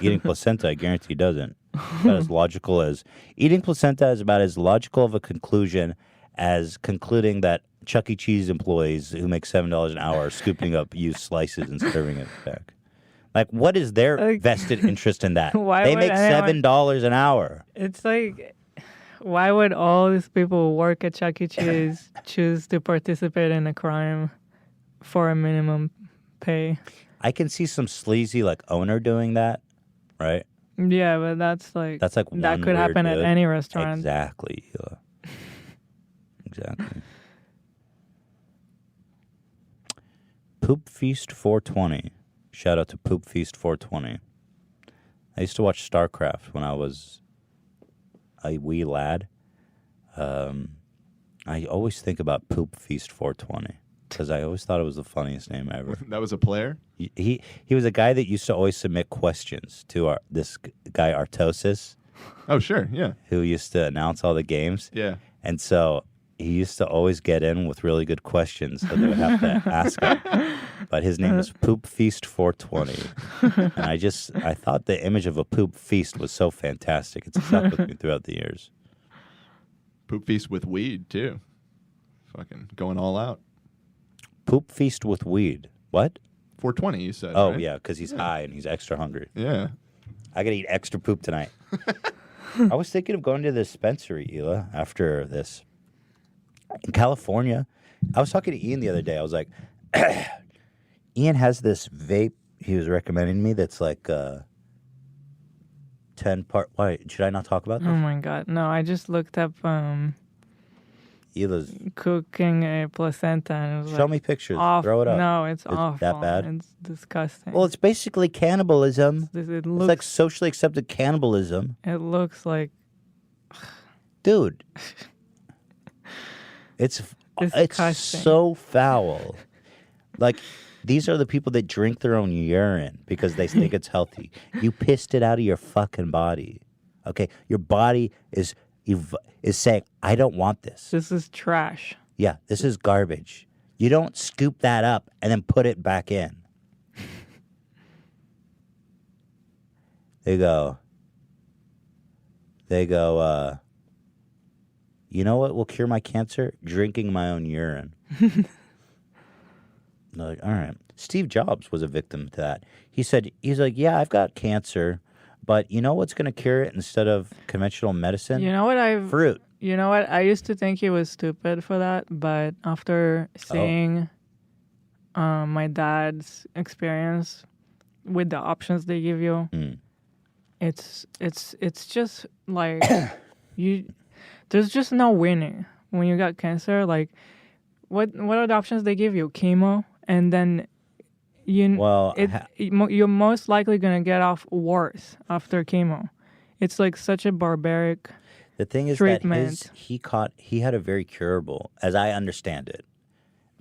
Eating placenta, I guarantee, doesn't. About as logical as eating placenta is about as logical of a conclusion as concluding that Chuck E. Cheese employees who make $7 an hour are scooping up used slices and serving it back. Like, what is their vested interest in that? They make $7 an hour. It's like, why would all these people who work at Chuck E. Cheese choose to participate in a crime for a minimum pay? I can see some sleazy like owner doing that, right? Yeah, but that's like that could happen at any restaurant. Exactly. Yeah. Exactly. Poop Feast 420. Shout out to Poop Feast 420. I used to watch StarCraft when I was a wee lad. I always think about Poop Feast 420 because I always thought it was the funniest name ever. That was a player? He was a guy that used to always submit questions to this guy Artosis. Oh, sure, yeah. Who used to announce all the games. Yeah. And so he used to always get in with really good questions that they would have to ask him. But his name was Poop Feast 420. And I thought the image of a poop feast was so fantastic. It's stuck with me throughout the years. Poop feast with weed, too. Fucking going all out. Poop feast with weed. What? 420, you said. Oh, right? yeah, because he's high and he's extra hungry. Yeah. I got to eat extra poop tonight. I was thinking of going to the dispensary, Hila, after this. In California, I was talking to Ian the other day. I was like, Ian has this vape he was recommending me that's like 10-part. Why? Should I not talk about this? Oh my God. No, I just looked up Hila's cooking a placenta. And it was Show me pictures. Awful. Throw it up. No, it's awful. That bad? It's disgusting. Well, it's basically cannibalism. It it's like socially accepted cannibalism. It looks like... Dude. It's so foul. Like, these are the people that drink their own urine because they think it's healthy. You pissed it out of your fucking body. Okay? Your body is saying, I don't want this. This is trash. Yeah, this is garbage. You don't scoop that up and then put it back in. They go, you know what will cure my cancer? Drinking my own urine. They're like, all right. Steve Jobs was a victim to that. He's like, yeah, I've got cancer, but you know what's going to cure it instead of conventional medicine? You know what Fruit. You know what? I used to think he was stupid for that, but after seeing my dad's experience with the options they give you, it's just like there's just no winning when you got cancer. Like, what are the options they give you? Chemo, and then you're most likely gonna get off worse after chemo. It's like such a barbaric. The thing is treatment. that he had a very curable, as I understand it.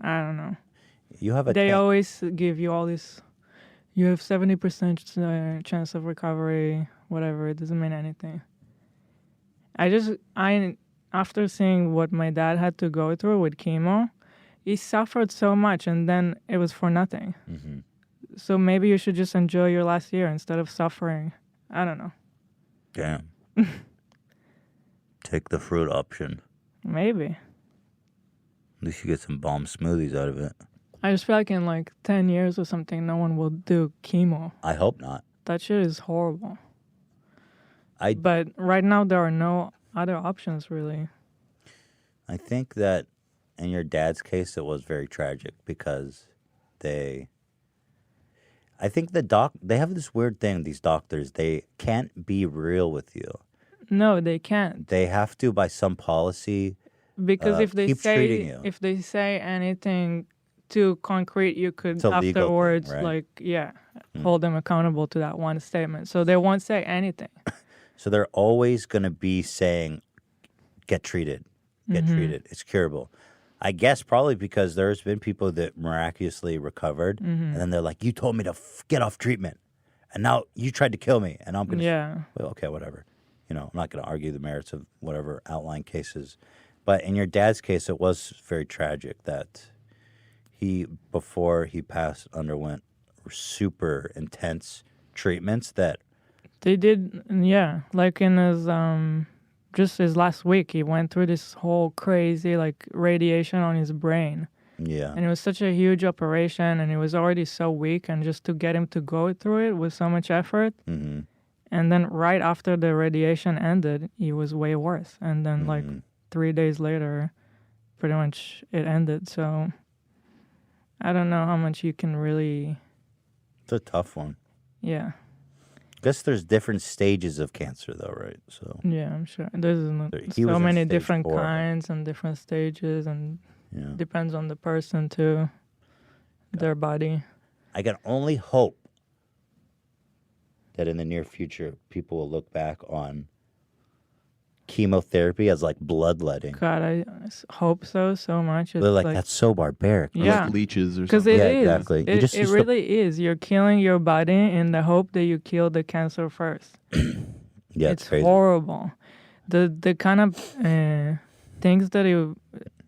I don't know. You have They always give you all this. You have 70% chance of recovery. Whatever, it doesn't mean anything. After seeing what my dad had to go through with chemo, he suffered so much, and then it was for nothing. Mm-hmm. So maybe you should just enjoy your last year instead of suffering. I don't know. Damn. Take the fruit option. Maybe. At least you get some bomb smoothies out of it. I just feel like in like 10 years or something, no one will do chemo. I hope not. That shit is horrible. But right now, there are no other options, really. I think that in your dad's case, it was very tragic because I think they have this weird thing, these doctors, they can't be real with you. No, they can't. They have to, by some policy, because if they say anything too concrete, you could it's a legal afterwards, thing, right? like, yeah. hold them accountable to that one statement. So they won't say anything. So they're always going to be saying, get treated, treated. It's curable. I guess probably because there's been people that miraculously recovered, and then they're like, you told me to get off treatment, and now you tried to kill me, and I'm going to, well, okay, whatever. You know, I'm not going to argue the merits of whatever outline cases. But in your dad's case, it was very tragic that before he passed, underwent super intense treatments that... They did, yeah. Like in his, just his last week, he went through this whole crazy, like, radiation on his brain. Yeah. And it was such a huge operation, and he was already so weak, and just to get him to go through it was so much effort. Mm-hmm. And then right after the radiation ended, he was way worse. And then, like, 3 days later, pretty much it ended. So I don't know how much you can really... It's a tough one. Yeah. I guess there's different stages of cancer, though, right? So yeah, I'm sure there's he so was many in stage different 4. kinds and different stages, and depends on the person too, their body. I can only hope that in the near future, people will look back on chemotherapy as like bloodletting. God, I hope so much. They're like, that's so barbaric. Yeah, like leeches or because something. it is. Exactly. It really is. You're killing your body in the hope that you kill the cancer first. Yeah, it's crazy. Horrible. The kind of things that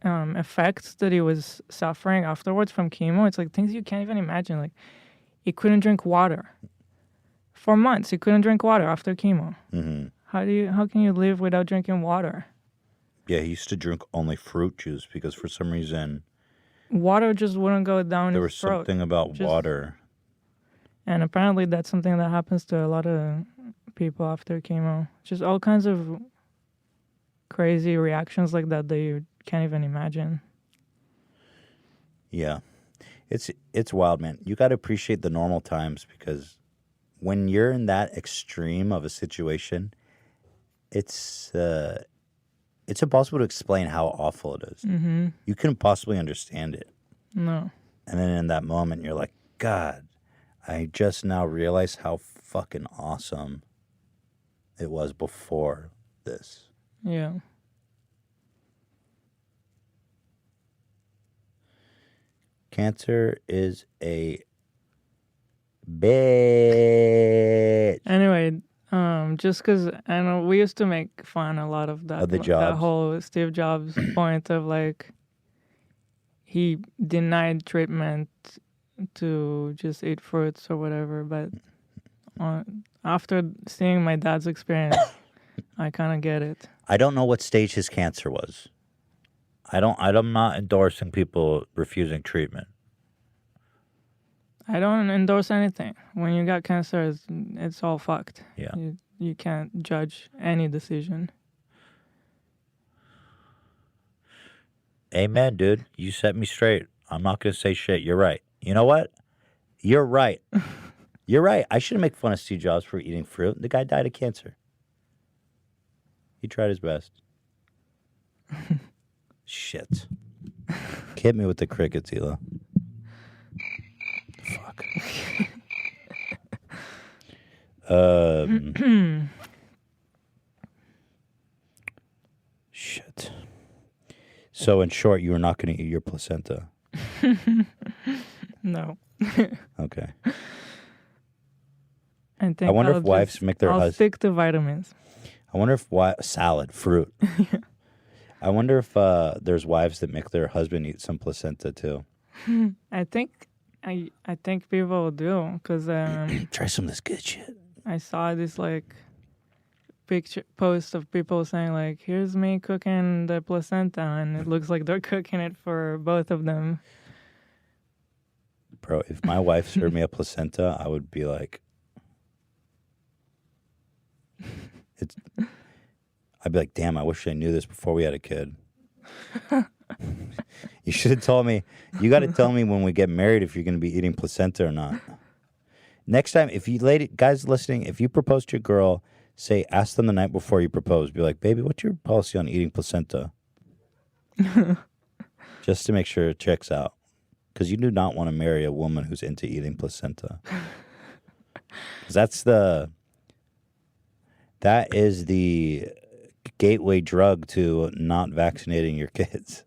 effects that he was suffering afterwards from chemo, it's like things you can't even imagine. Like, he couldn't drink water. For months, he couldn't drink water after chemo. Mm-hmm. How can you live without drinking water? Yeah, he used to drink only fruit juice because for some reason water just wouldn't go down there his was throat. something about water. And apparently that's something that happens to a lot of people after chemo. Just all kinds of crazy reactions like that you can't even imagine. Yeah. It's wild, man. You got to appreciate the normal times because when you're in that extreme of a situation, it's impossible to explain how awful it is. Mm-hmm. You couldn't possibly understand it. No. And then in that moment, you're like, God, I just now realized how fucking awesome it was before this. Yeah. Cancer is a bitch. Anyway, just because I know we used to make fun a lot of that, Of the that Jobs. whole Steve Jobs point of like he denied treatment to just eat fruits or whatever. But after seeing my dad's experience, I kind of get it. I don't know what stage his cancer was. I'm not endorsing people refusing treatment. I don't endorse anything. When you got cancer, it's all fucked. Yeah. You can't judge any decision. Amen, dude. You set me straight. I'm not going to say shit. You're right. You know what? You're right. You're right. I shouldn't make fun of Steve Jobs for eating fruit. The guy died of cancer. He tried his best. Shit. Hit me with the crickets, Hila. Fuck. Shit. So, in short, you are not going to eat your placenta. No. Okay. I wonder if wives make their I'll husbands. stick to vitamins. I wonder if salad, fruit. I wonder if there's wives that make their husband eat some placenta too. I think people do because try some of this good shit. I saw this like picture post of people saying like, "Here's me cooking the placenta," and it looks like they're cooking it for both of them. Bro, if my wife served me a placenta, I would be like, I'd be like, damn, I wish I knew this before we had a kid. You should have told me. You got to tell me when we get married if you're going to be eating placenta or not. Next time, if you guys listening, if you propose to your girl, ask them the night before you propose. Be like, baby, what's your policy on eating placenta? Just to make sure it checks out. Because you do not want to marry a woman who's into eating placenta. That is the gateway drug to not vaccinating your kids.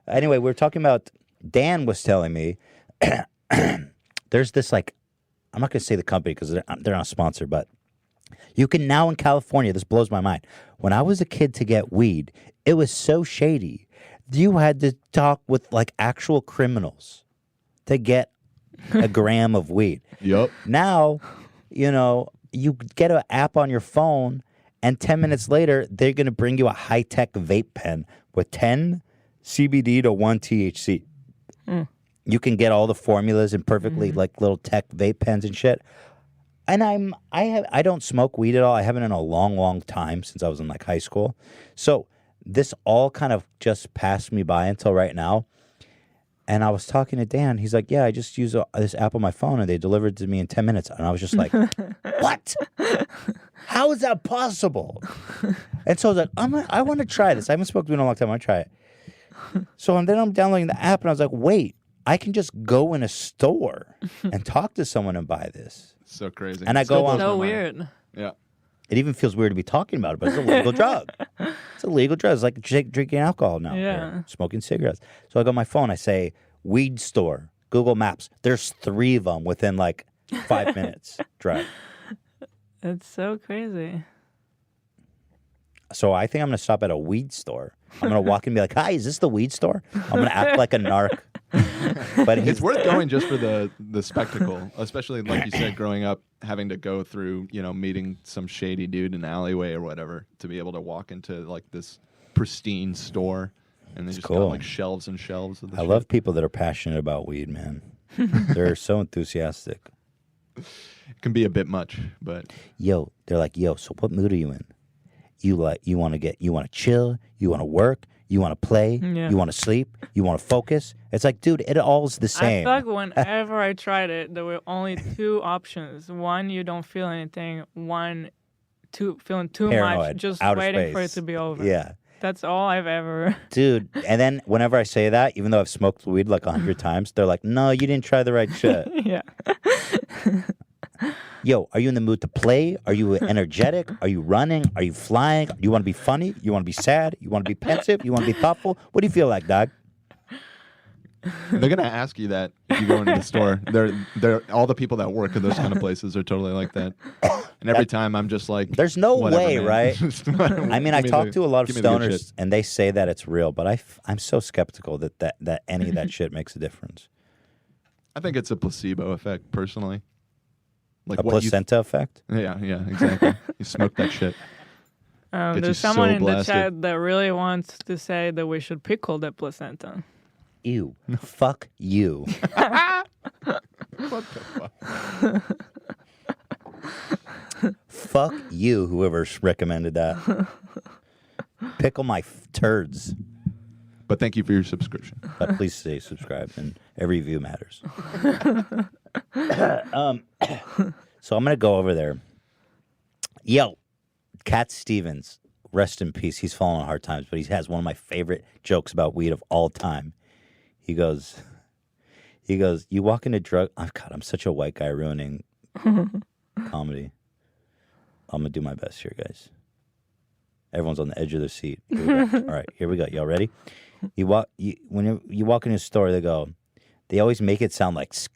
Anyway, we were talking about, Dan was telling me, there's this like, I'm not going to say the company because they're not a sponsor, but you can now in California, this blows my mind. When I was a kid to get weed, it was so shady. You had to talk with like actual criminals to get a gram of weed. Yep. Now, you get an app on your phone, and 10 minutes later, they're going to bring you a high-tech vape pen with 10 CBD to 1 THC. You can get all the formulas in perfectly like little tech vape pens and shit. And I don't smoke weed at all. I haven't in a long, long time since I was in like high school. So this all kind of just passed me by until right now. And I was talking to Dan. He's like, yeah, I just use this app on my phone, and they delivered it to me in 10 minutes. And I was just like, what? How is that possible? And so I was like, I want to try this. I haven't smoked weed in a long time. I want to try it. So then I'm downloading the app, and I was like, wait, I can just go in a store and talk to someone and buy this. So crazy. And I go on. So weird. Yeah. It even feels weird to be talking about it, but it's a legal drug. It's a legal drug. It's like drinking alcohol now. Yeah. Or smoking cigarettes. So I go on my phone. I say, weed store, Google Maps. There's 3 of them within like 5 minutes drive. It's so crazy. So I think I'm going to stop at a weed store. I'm going to walk in and be like, hi, is this the weed store? I'm going to act like a narc. But it's worth going just for the spectacle, especially like you said, growing up, having to go through, meeting some shady dude in an alleyway or whatever, to be able to walk into like this pristine store, and they just got like shelves and shelves of the shit. Love people that are passionate about weed, man. They're so enthusiastic. It can be a bit much, but they're like, so what mood are you in? You want to chill, you want to work, you want to play, you want to sleep, you want to focus. It's like, dude, it all's the same. I feel like whenever I tried it, there were only 2 options. One, you don't feel anything. One, feeling too Paranoid, much, just outer waiting space. for it to be over. Yeah. That's all I've ever. Dude, and then whenever I say that, even though I've smoked weed like 100 times, they're like, no, you didn't try the right shit. Yeah. Are you in the mood to play? Are you energetic? Are you running? Are you flying? Do you want to be funny? You want to be sad? You want to be pensive? You want to be thoughtful? What do you feel like, dog? They're gonna ask you that if you go into the store. They're all the people that work at those kind of places are totally like that. And every time I'm just like, there's no way, man. right? I mean, I talk to a lot of stoners, and they say that it's real, but I'm so skeptical that any of that shit makes a difference. I think it's a placebo effect, personally. Like a placenta effect? Yeah, exactly. You smoke that shit. There's someone in the chat that really wants to say that we should pickle the placenta. Ew. Fuck you. What the fuck? Fuck you, whoever's recommended that. Pickle my turds. But thank you for your subscription. But please stay subscribed, and every view matters. So I'm going to go over there. Cat Stevens, rest in peace. He's fallen on hard times, but he has one of my favorite jokes about weed of all time. He goes, you walk into drug... Oh, God, I'm such a white guy ruining comedy. I'm going to do my best here, guys. Everyone's on the edge of their seat. Here we go. All right, here we go. Y'all ready? When you walk in a store, they always make it sound like as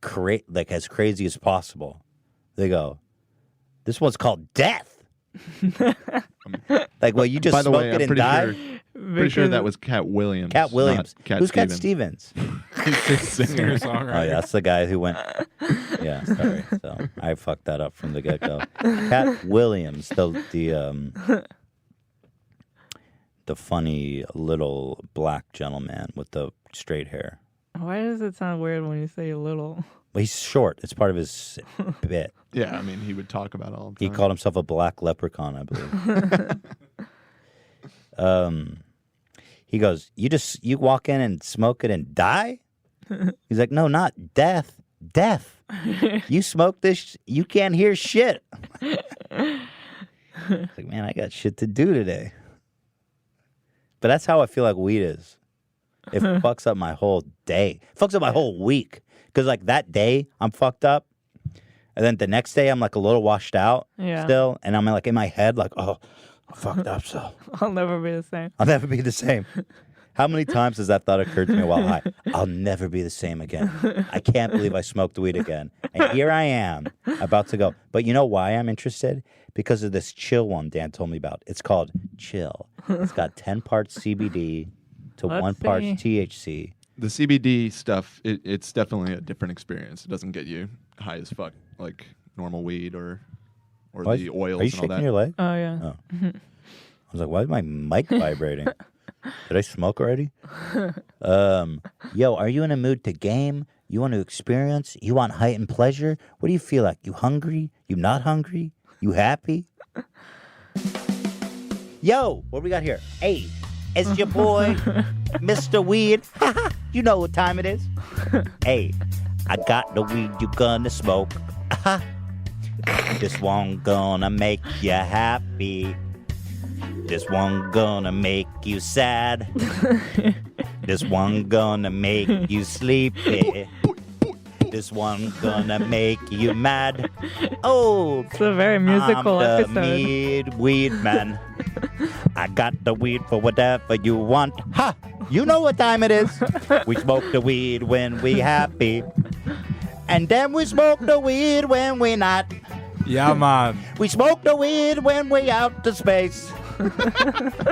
crazy as possible. They go, this one's called death. Like, well, you just smoke it and die? Pretty sure that was Cat Williams. Cat Williams. Who's Cat Stevens? He's a singer-songwriter. Oh, yeah, that's the guy who went... Yeah, sorry. So I fucked that up from the get-go. Cat Williams, the funny little black gentleman with the straight hair. Why does it sound weird when you say little? Well, he's short. It's part of his bit. Yeah, I mean, he would talk about it all the time. He called himself a black leprechaun, I believe. He goes, you walk in and smoke it and die? He's like, no, not death. Death. You smoke this, you can't hear shit. Like, man, I got shit to do today. But that's how I feel like weed is. It fucks up my whole day. It fucks up my whole week. Because, like, that day I'm fucked up, And then the next day, I'm like a little washed out Yeah. still. And I'm like in my head, like, oh, I fucked up. So I'll never be the same. I'll never be the same. How many times has that thought occurred to me while high? I'll never be the same again. I can't believe I smoked weed again. And here I am, about to go. But you know why I'm interested? Because of this chill one Dan told me about. It's called Chill. It's got 10 parts CBD to Let's 1 part see. THC. The CBD stuff, it's definitely a different experience. It doesn't get you high as fuck like normal weed or Why the is- oils Are you and all shaking that. your leg? Oh yeah. Oh. I was like, why is my mic vibrating? Did I smoke already? Yo, are you in a mood to game? You want to experience? You want heightened pleasure? What do you feel like? You hungry? You not hungry? You happy? Yo, what we got here? Hey, it's your boy, Mr. Weed. You know what time it is. Hey, I got the weed you gonna smoke. This one gonna make you happy. This one gonna make you sad. This one gonna make you sleepy. This one gonna make you mad. Oh, It's a very musical I'm episode. the weed man. I got the weed for whatever you want. Ha! You know what time it is. We smoke the weed when we happy. And then we smoke the weed when we not. Yeah, man. We smoke the weed when we out to space.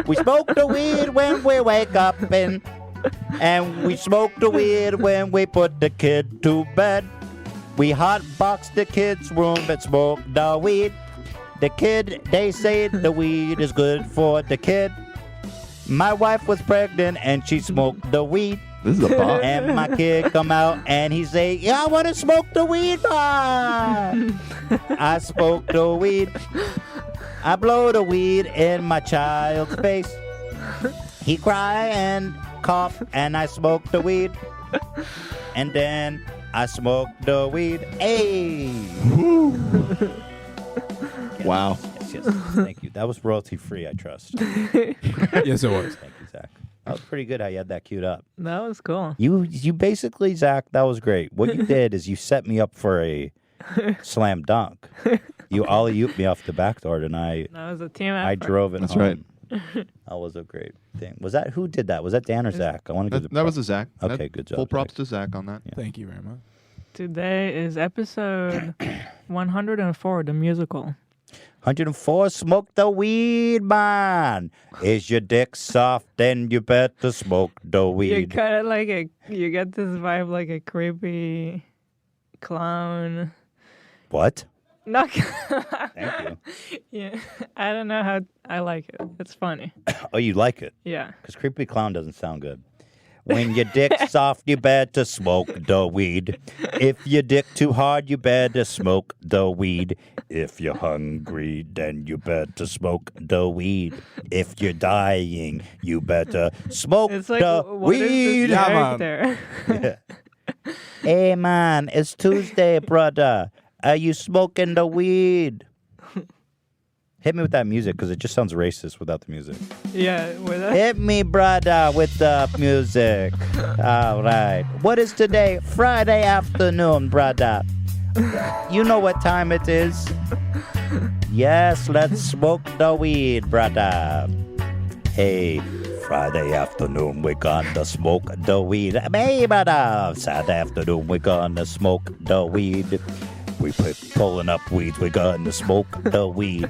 We smoke the weed when we wake up and we smoke the weed when we put the kid to bed. We hotbox the kid's room and smoke the weed. The kid, they say the weed is good for the kid. My wife was pregnant and she smoked the weed. This is a bop. And my kid come out and he say, yeah, I want to smoke the weed, man. I smoke the weed. I blow the weed in my child's face. He cry and cough and I smoke the weed. And then I smoke the weed. Hey. Wow. Yes. Thank you. That was royalty free, I trust. Yes, it was. Thank you, Zach. That was pretty good how you had that queued up. That was cool. You basically, Zach, that was great. What you did is you set me up for a slam dunk. You alley-ooped me off the back door, and That was a team effort. I drove it That's home. right. That was a great thing. Was that who did that? Was that Dan or Zach? I want to give That was a Zach. Okay, That- good job, Full props Zach. to Zach on that. Thank you very much. Today is episode 104, the musical. 104, smoke the weed, man. Is your dick soft? Then you better smoke the You weed. kind of like you get this vibe like a creepy clown. What? No, Thank you. yeah, I don't know how I like it. It's funny. Oh, you like it? Yeah. Because creepy clown doesn't sound good. When your dick's soft, you better smoke the weed. If your dick too hard, you better smoke the weed. If you're hungry, then you better smoke the weed. If you're dying, you better smoke It's like the what is weed. this character? Hey, man, it's Tuesday, brother. Are you smoking the weed? Hit me with that music, because it just sounds racist without the music. Yeah, with that. Hit me, brother, with the music. All right. What is today? Friday afternoon, brother. You know what time it is? Yes, let's smoke the weed, brother. Hey, Friday afternoon, we're gonna smoke the weed. Hey, brother. Saturday afternoon, we're gonna smoke the weed. We pulling up weeds, we're gonna smoke the weed.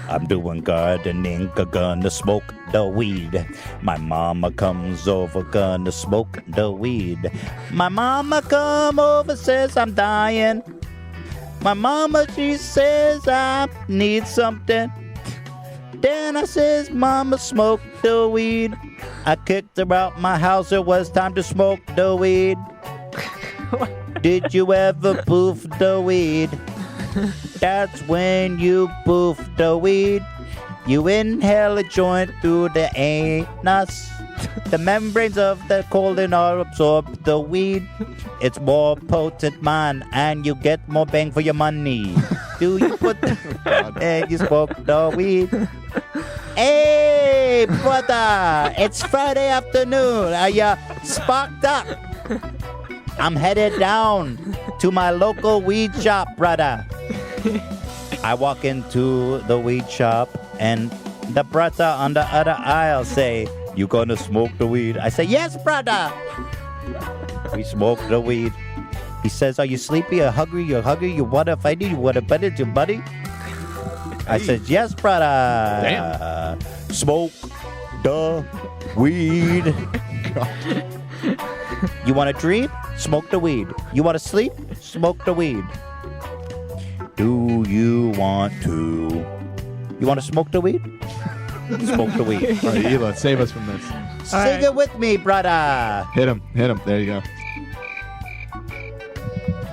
I'm doing gardening, gonna smoke the weed. My mama comes over, gonna smoke the weed. My mama come over, says I'm dying. My mama, she says I need something. Then I says, Mama, smoke the weed. I kicked her out my house, it was time to smoke the weed. Did you ever poof the weed? That's when you poof the weed. You inhale a joint through the anus. The membranes of the colon are absorb the weed. It's more potent, man, and you get more bang for your money. Do you put and you smoke the weed? Hey, brother, it's Friday afternoon. Are you sparked up? I'm headed down to my local weed shop, brother. I walk into the weed shop and the brother on the other aisle say, you gonna smoke the weed? I say, yes, brother. We smoke the weed. He says, are you sleepy? You're hungry? You're hungry? You want to fight? You want to butt it, your buddy? I said, yes, brother. Damn. Smoke the weed. You want to dream? Smoke the weed. You want to sleep? Smoke the weed. Do you want to? You want to smoke the weed? Smoke the weed. All right, Ela, save us from this. Sing it with me, brother. Hit him. There you go.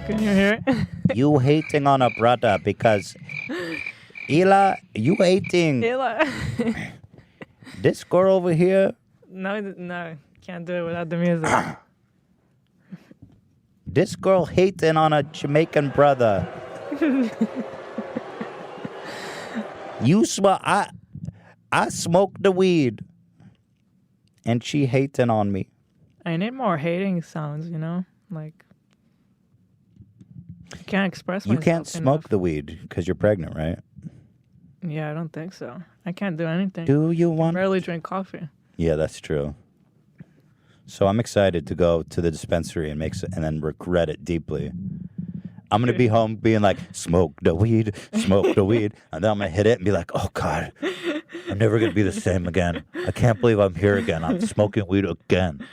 Can you hear it? You hating on a brother because Ela, you hating. Ela. This girl over here. No, can't do it without the music. This girl hating on a Jamaican brother. You smoke. I smoke the weed, and she hating on me. I need more hating sounds, you know, like I can't express myself. You can't smoke enough. the weed because you're pregnant, right? Yeah, I don't think so. I can't do anything. Do you want? I rarely drink coffee. Yeah, that's true. So I'm excited to go to the dispensary and and then regret it deeply. I'm gonna be home being like, smoke the weed, and then I'm gonna hit it and be like, oh God, I'm never gonna be the same again. I can't believe I'm here again. I'm smoking weed again.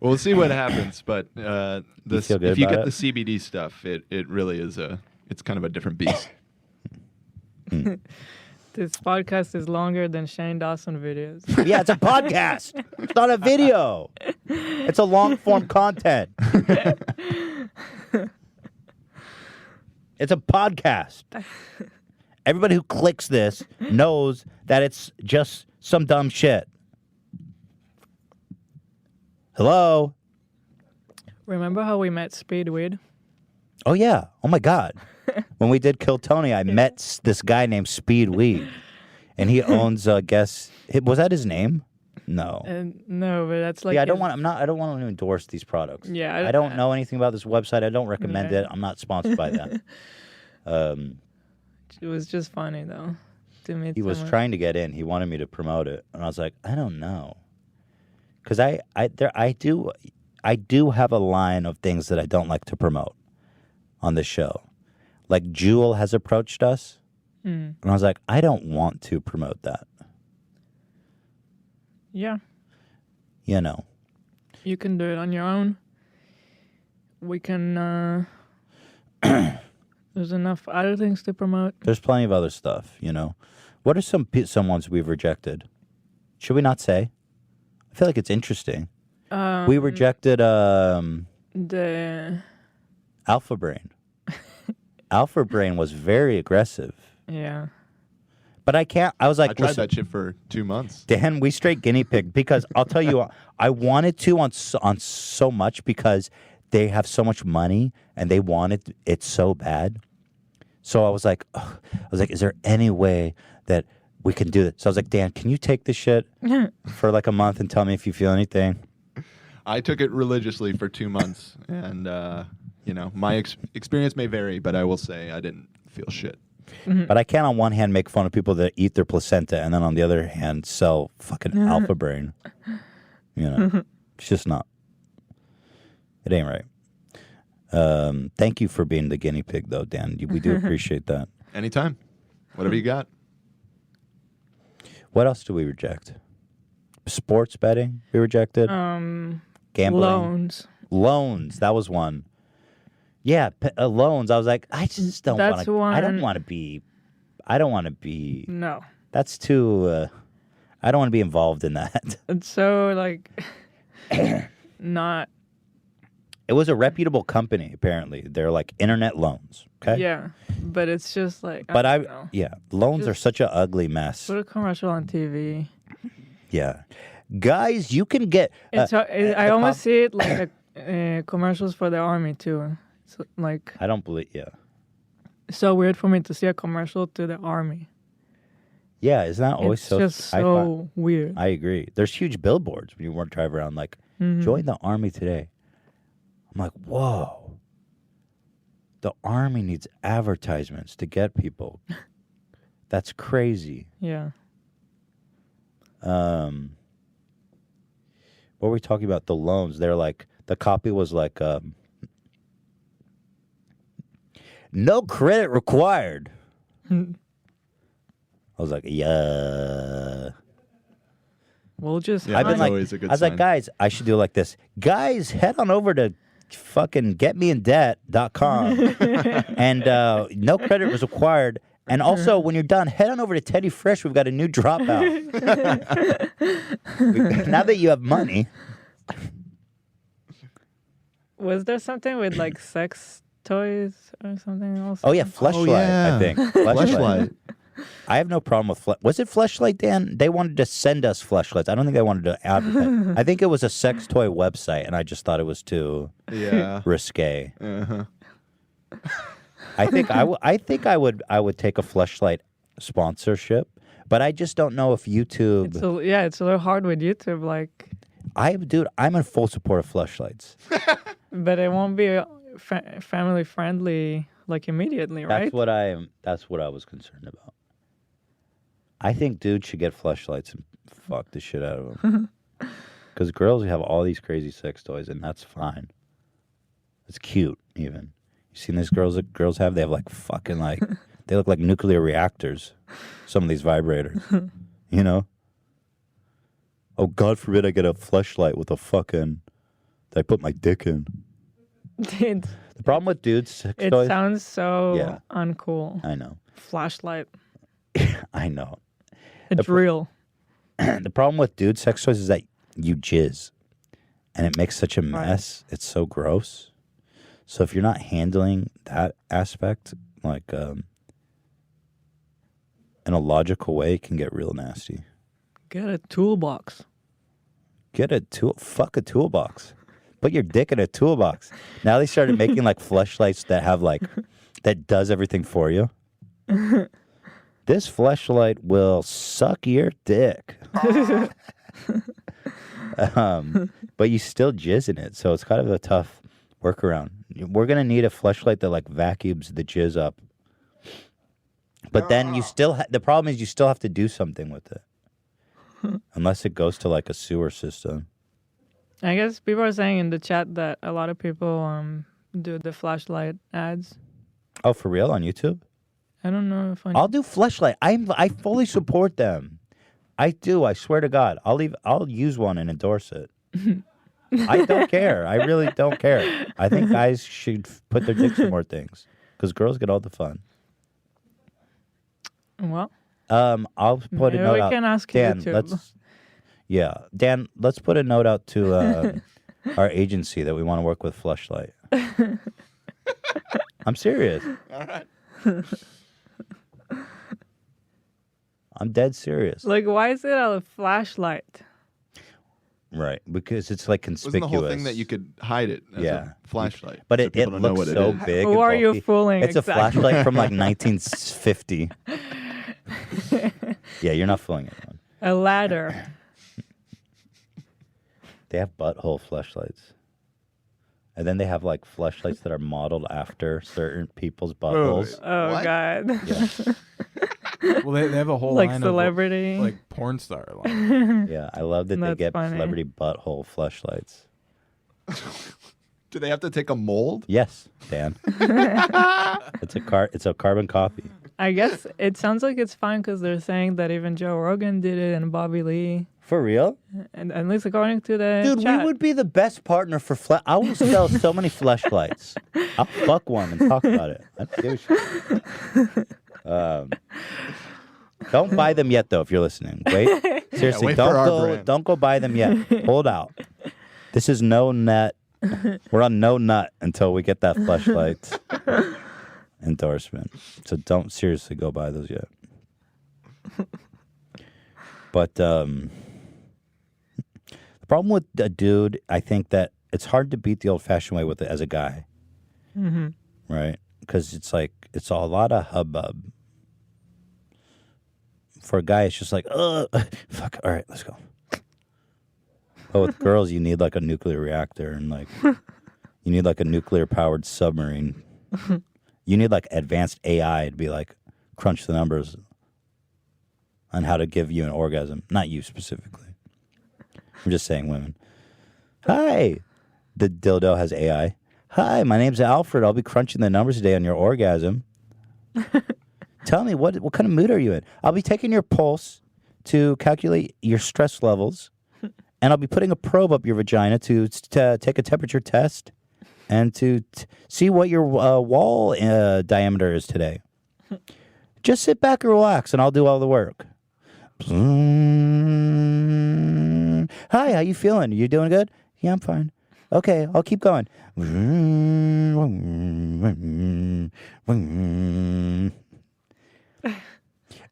We'll see what happens, but feel good if you about get it? the CBD stuff, it really is it's kind of a different beast. This podcast is longer than Shane Dawson videos. Yeah, it's a podcast. It's not a video. It's a long form content. It's a podcast. Everybody who clicks this knows that it's just some dumb shit. Hello? Remember how we met Speedweed? Oh, yeah. Oh, my God. When we did Kill Tony, I met this guy named Speedweed. And he owns, was that his name? No. No, but that's like. Yeah, I don't want to endorse these products. Yeah, I don't know anything about this website. I don't recommend it. I'm not sponsored by them. It was just funny though to meet. He was trying to get in. He wanted me to promote it, and I was like, I don't know, because I do have a line of things that I don't like to promote on this show. Like Jewel has approached us, and I was like, I don't want to promote that. Yeah. You know. You can do it on your own. We can. There's enough other things to promote. There's plenty of other stuff, you know. What are some ones we've rejected? Should we not say? I feel like it's interesting. We rejected the Alpha Brain. Alpha Brain was very aggressive. Yeah. But I can't. I was like, I tried listen, that shit for 2 months. Dan, we straight guinea pig because I'll tell you, I wanted to on so much because they have so much money and they wanted it so bad. So I was like, is there any way that we can do this? So I was like, Dan, can you take this shit for like a month and tell me if you feel anything? I took it religiously for 2 months, and my experience may vary, but I will say I didn't feel shit. But I can't on one hand make fun of people that eat their placenta and then on the other hand sell fucking Alpha Brain. You know, it's just not. It ain't right. Thank you for being the guinea pig, though, Dan. We do appreciate that. Anytime. Whatever you got. What else do we reject? Sports betting we rejected. Gambling. Loans. That was one. Yeah, loans. I was like, I just don't want to. I don't want to be. No. That's too. I don't want to be involved in that. It's so like not. It was a reputable company. Apparently, they're like internet loans. Okay. Yeah, but it's just like. But I don't know. yeah, loans are such an ugly mess. Put a commercial on TV. Yeah, guys, you can get. I almost see it like commercials for the army too. So, like. I don't believe. Yeah. It's so weird for me to see a commercial to the army. Yeah, isn't that always it's so? Just weird. I agree. There's huge billboards when you want to drive around, like join the army today. I'm like, whoa. The Army needs advertisements to get people. That's crazy. Yeah. What were we talking about? The loans. They're like, the copy was like, no credit required. I was like, yeah. We'll just. I've been like, always a good I was like, sign. guys, I should do it like this. Guys, head on over to fucking getmeindebt.com and no credit was required. And also, when you're done, head on over to Teddy Fresh. We've got a new dropout. Now that you have money. Was there something with like sex toys or something else? Oh, yeah, Fleshlight, I think. Fleshlight. I have no problem with was it Fleshlight, Dan? They wanted to send us fleshlights. I don't think they wanted to advertise. I think it was a sex toy website, and I just thought it was too risque. Uh-huh. I think I would take a Fleshlight sponsorship, but I just don't know if YouTube. It's a little hard with YouTube, like. I'm in full support of Fleshlights. But it won't be family friendly, like immediately, right? That's what I was concerned about. I think dudes should get Fleshlights and fuck the shit out of them. Because girls have all these crazy sex toys, and that's fine. It's cute, even. You seen these girls that girls have? They have like fucking like, they look like nuclear reactors. Some of these vibrators, you know? Oh, God forbid I get a Fleshlight with a fucking, that I put my dick in. The problem with dudes' sex It toys. sounds so uncool. I know. Flashlight. I know. It's real. The problem with dude sex toys is that you jizz, and it makes such a mess. It's so gross. So if you're not handling that aspect, like in a logical way, it can get real nasty. Get a toolbox. Fuck a toolbox. Put your dick in a toolbox. Now they started making like fleshlights that have like, that does everything for you. This fleshlight will suck your dick. But you still jizz in it, so it's kind of a tough workaround. We're gonna need a fleshlight that like vacuums the jizz up. But then you still the problem is you still have to do something with it. Unless it goes to like a sewer system. I guess people are saying in the chat that a lot of people do the flashlight ads. Oh, for real? On YouTube? I don't know if I'll do fleshlight. I fully support them. I do. I swear to God. I'll use one and endorse it. I don't care. I really don't care. I think guys should put their dicks in more things because girls get all the fun. Well, I'll put a maybe note we out. can ask Dan, YouTube. Dan, let's put a note out to our agency that we want to work with Fleshlight. I'm serious. All right. I'm dead serious. Like, why is it a flashlight? Right, because it's like conspicuous. Wasn't the whole thing that you could hide it as a flashlight? But so it people don't know looks what so it is. big. Who and are you bulky. fooling It's exactly? a flashlight from like 1950. Yeah, you're not fooling anyone. A ladder. They have butthole fleshlights. And then they have like fleshlights that are modeled after certain people's buttholes. Oh, What? God. Yeah. Well, they have a whole Like line celebrity. of like porn star line. Yeah, I love that they That's get funny. celebrity butthole fleshlights. Do they have to take a mold? Yes, Dan. It's a carbon copy. I guess it sounds like it's fine because they're saying that even Joe Rogan did it and Bobby Lee. For real? And at least according to the Dude, chat. we would be the best partner for I will sell so many fleshlights. I'll fuck one and talk about it. I don't give a shit. Don't buy them yet, though, if you're listening. Wait. Seriously, wait for our brand. don't go buy them yet. Hold out. This is no net. We're on no nut until we get that fleshlight endorsement. So don't seriously go buy those yet. But the problem with a dude, I think that it's hard to beat the old-fashioned way with it as a guy. Mm-hmm. Right? Because it's like, it's a lot of hubbub. For a guy, it's just like, fuck, all right, let's go. But with girls, you need like a nuclear reactor and like, You need like a nuclear-powered submarine. You need like advanced AI to be like, crunch the numbers on how to give you an orgasm. Not you specifically. I'm just saying women. Hi. The dildo has AI. Hi, my name's Alfred. I'll be crunching the numbers today on your orgasm. Tell me, what kind of mood are you in? I'll be taking your pulse to calculate your stress levels, and I'll be putting a probe up your vagina to take a temperature test and to see what your wall diameter is today. Just sit back and relax, and I'll do all the work. Hi, how you feeling? You doing good? Yeah, I'm fine. Okay, I'll keep going.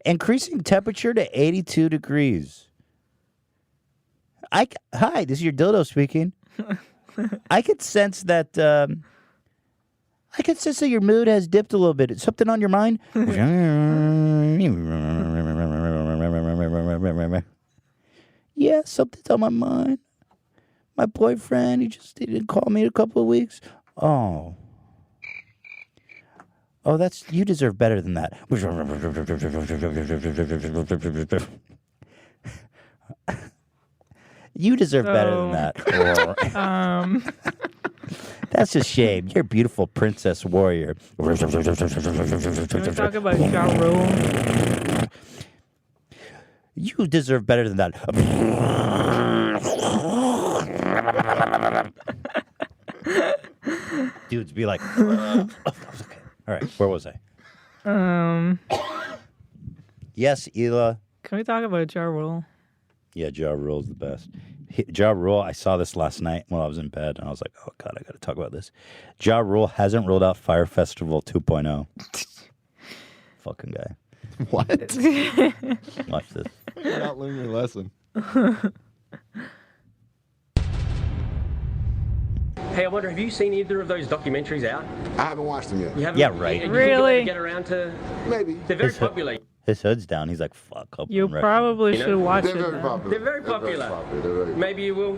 Increasing temperature to 82 degrees. Hi, this is your dildo speaking. I could sense that your mood has dipped a little bit. Is something on your mind? Yeah, something's on my mind. My boyfriend, he didn't call me in a couple of weeks. Oh, you deserve better than that. You deserve better than that. That's a shame. You're a beautiful princess warrior. Can we talk about Ja Rule? You deserve better than that. Dudes be like, okay. All right, where was I? Yes, Ela. Can we talk about Ja Rule? Yeah, Ja Rule's the best. Ja Rule, I saw this last night while I was in bed, and I was like, oh, God, I got to talk about this. Ja Rule hasn't rolled out Fire Festival 2.0. Fucking guy. What? Watch this. You're not learning your lesson. Hey, I wonder, have you seen either of those documentaries out? I haven't watched them yet. You haven't? Yeah, right. You Really? think you'll ever get around to... Maybe. They're very popular. His hood's down. He's like, fuck. Hope You I'm wrecking. probably You know, should watch They're it. very then. popular. They're very popular. They're very Maybe you will.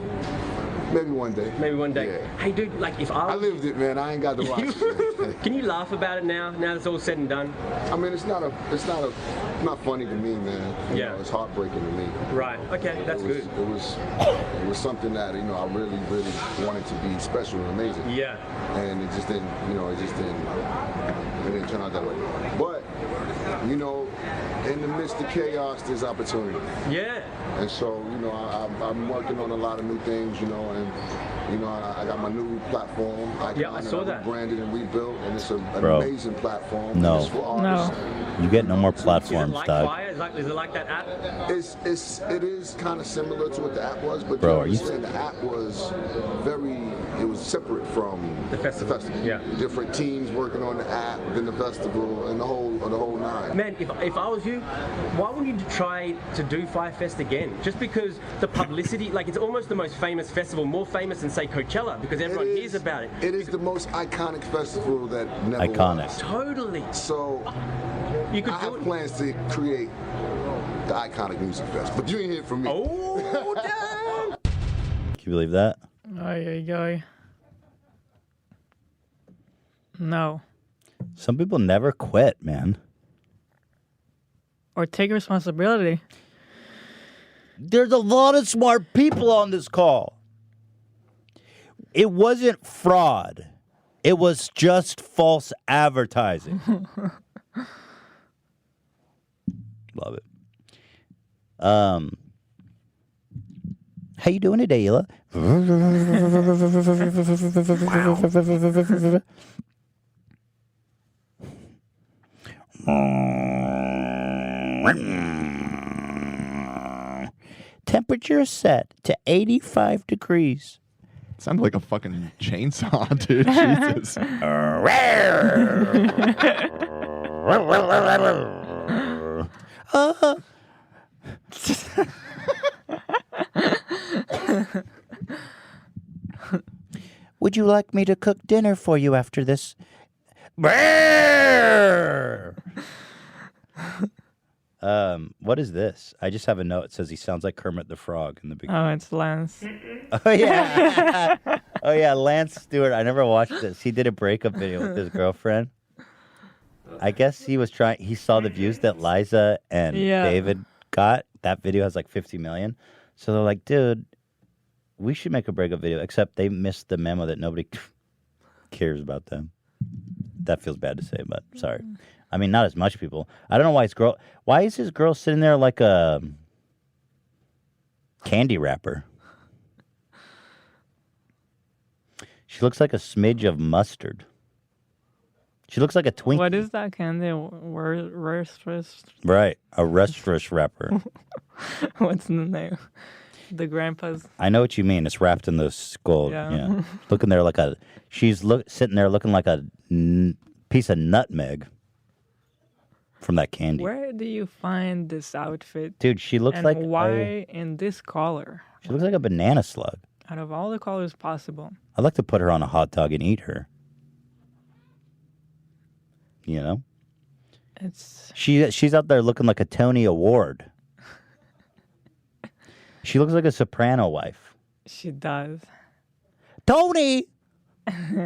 Maybe one day. Maybe one day. Yeah. Hey, dude, like if I lived it, man. I ain't got to watch it. Can you laugh about it now it's all said and done? I mean, it's not funny to me, man. You Yeah. know, it's heartbreaking to me. Right. Okay, that's It was, good. It was something that, you know, I really, really wanted to be special and amazing. Yeah. And it just didn't turn out that way. But, you know, in the midst of chaos, there's opportunity. Yeah. And so, you know, I'm working on a lot of new things, you know, and, you know, I got my new platform. I saw that. Branded and rebuilt, and it's an Bro. amazing platform. No. It's for artists. You get no more Is it platforms, like dog. Fire? Is it like that app? It is kind of similar to what the app was, but Bro, you are you- understand the app was it was separate from The festival. Yeah. Different teams working on the app, then the festival, and the whole nine. Man, if I was you, why wouldn't you try to do Fire Fest again? Just because the publicity, like it's almost the most famous festival, more famous than say Coachella, because everyone hears about it. It is the most iconic festival that never Iconic. was. Totally. So You could I do have it. plans to create the iconic music fest, but you ain't hear from me. Oh, damn! Can you believe that? Ay. No. Some people never quit, man. Or take responsibility. There's a lot of smart people on this call. It wasn't fraud. It was just false advertising. Love it. How you doing today, Ela? Temperature set to 85 degrees. Sounded like a fucking chainsaw, dude. Jesus. Would you like me to cook dinner for you after this? What is this? I just have a note. It says he sounds like Kermit the Frog in the beginning. Oh, it's Lance. Oh, yeah. Oh, yeah, Lance Stewart. I never watched this. He did a breakup video with his girlfriend. I guess he saw the views that Liza and David got. That video has like 50 million. So they're like, dude, we should make a breakup video, except they missed the memo that nobody cares about them. That feels bad to say, but sorry. I mean, not as much people. I don't know why is his girl sitting there like a candy wrapper? She looks like a smidge of mustard. She looks like a Twinkie. What is that candy? Restless. Right, a restless wrapper. What's the name? The grandpa's. I know what you mean. It's wrapped in the gold. Yeah. Looking there like she's sitting there looking like a piece of nutmeg from that candy. Where do you find this outfit? Dude, she looks and like why in this color? She looks like a banana slug. Out of all the colors possible. I'd like to put her on a hot dog and eat her. You know? She's out there looking like a Tony Award. She looks like a soprano wife. She does. Tony!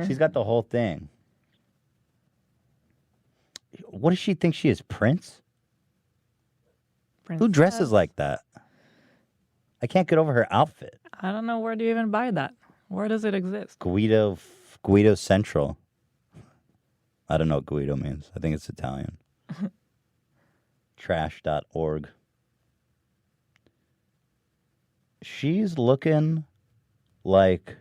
She's got the whole thing. What does she think she is, Prince? Princess? Who dresses like that? I can't get over her outfit. I don't know where do you even buy that. Where does it exist? Guido Central. I don't know what Guido means. I think it's Italian. Trash.org. She's looking like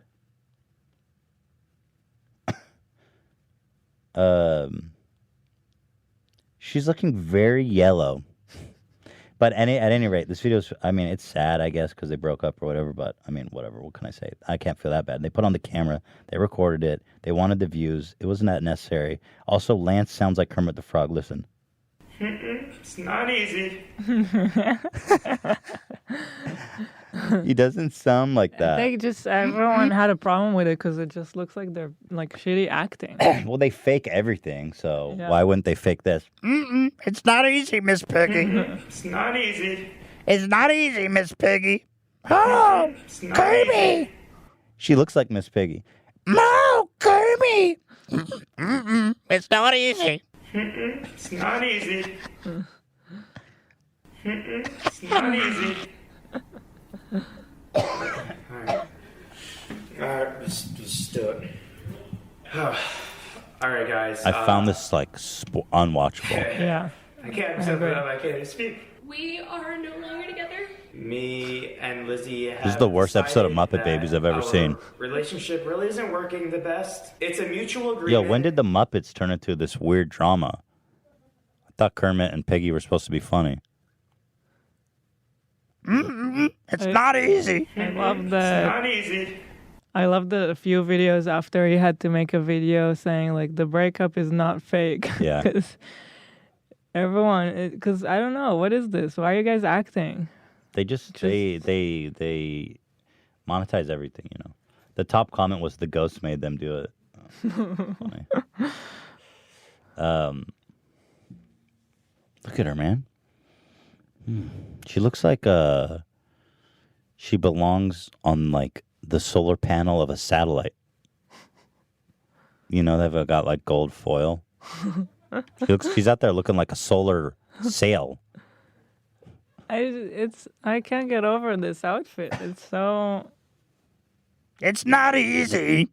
she's looking very yellow. But at any rate, this video's, I mean, it's sad, I guess, because they broke up or whatever, but, I mean, whatever, what can I say? I can't feel that bad. They put on the camera, they recorded it, they wanted the views, it wasn't that necessary. Also, Lance sounds like Kermit the Frog, listen. It's not easy. He doesn't sound like that. Everyone had a problem with it because it just looks like they're like shitty acting. Well, they fake everything, so why wouldn't they fake this? It's not easy, Miss Piggy. It's not easy. It's not easy, Miss Piggy. Oh, Kirby. She looks like Miss Piggy. No, Kirby. It's not easy. It's not easy. It's not easy. Alright, just do it. Alright, guys. I found this like unwatchable. Yeah. I can't step it up. I can't speak. We are no longer together. Me and Lizzie have This is the worst episode of decided Muppet Babies I've ever our seen. Relationship really isn't working the best. It's a mutual agreement. Yo, when did the Muppets turn into this weird drama? I thought Kermit and Piggy were supposed to be funny. It's not easy. I love It's that. not easy. I love the few videos after he had to make a video saying like the breakup is not fake. Yeah. Because because I don't know, what is this? Why are you guys acting? They they monetize everything, you know. The top comment was the ghost made them do it. Funny. Look at her, man. She looks like she belongs on like the solar panel of a satellite. You know, they've got like gold foil. She's out there looking like a solar sail. I can't get over this outfit. It's not easy.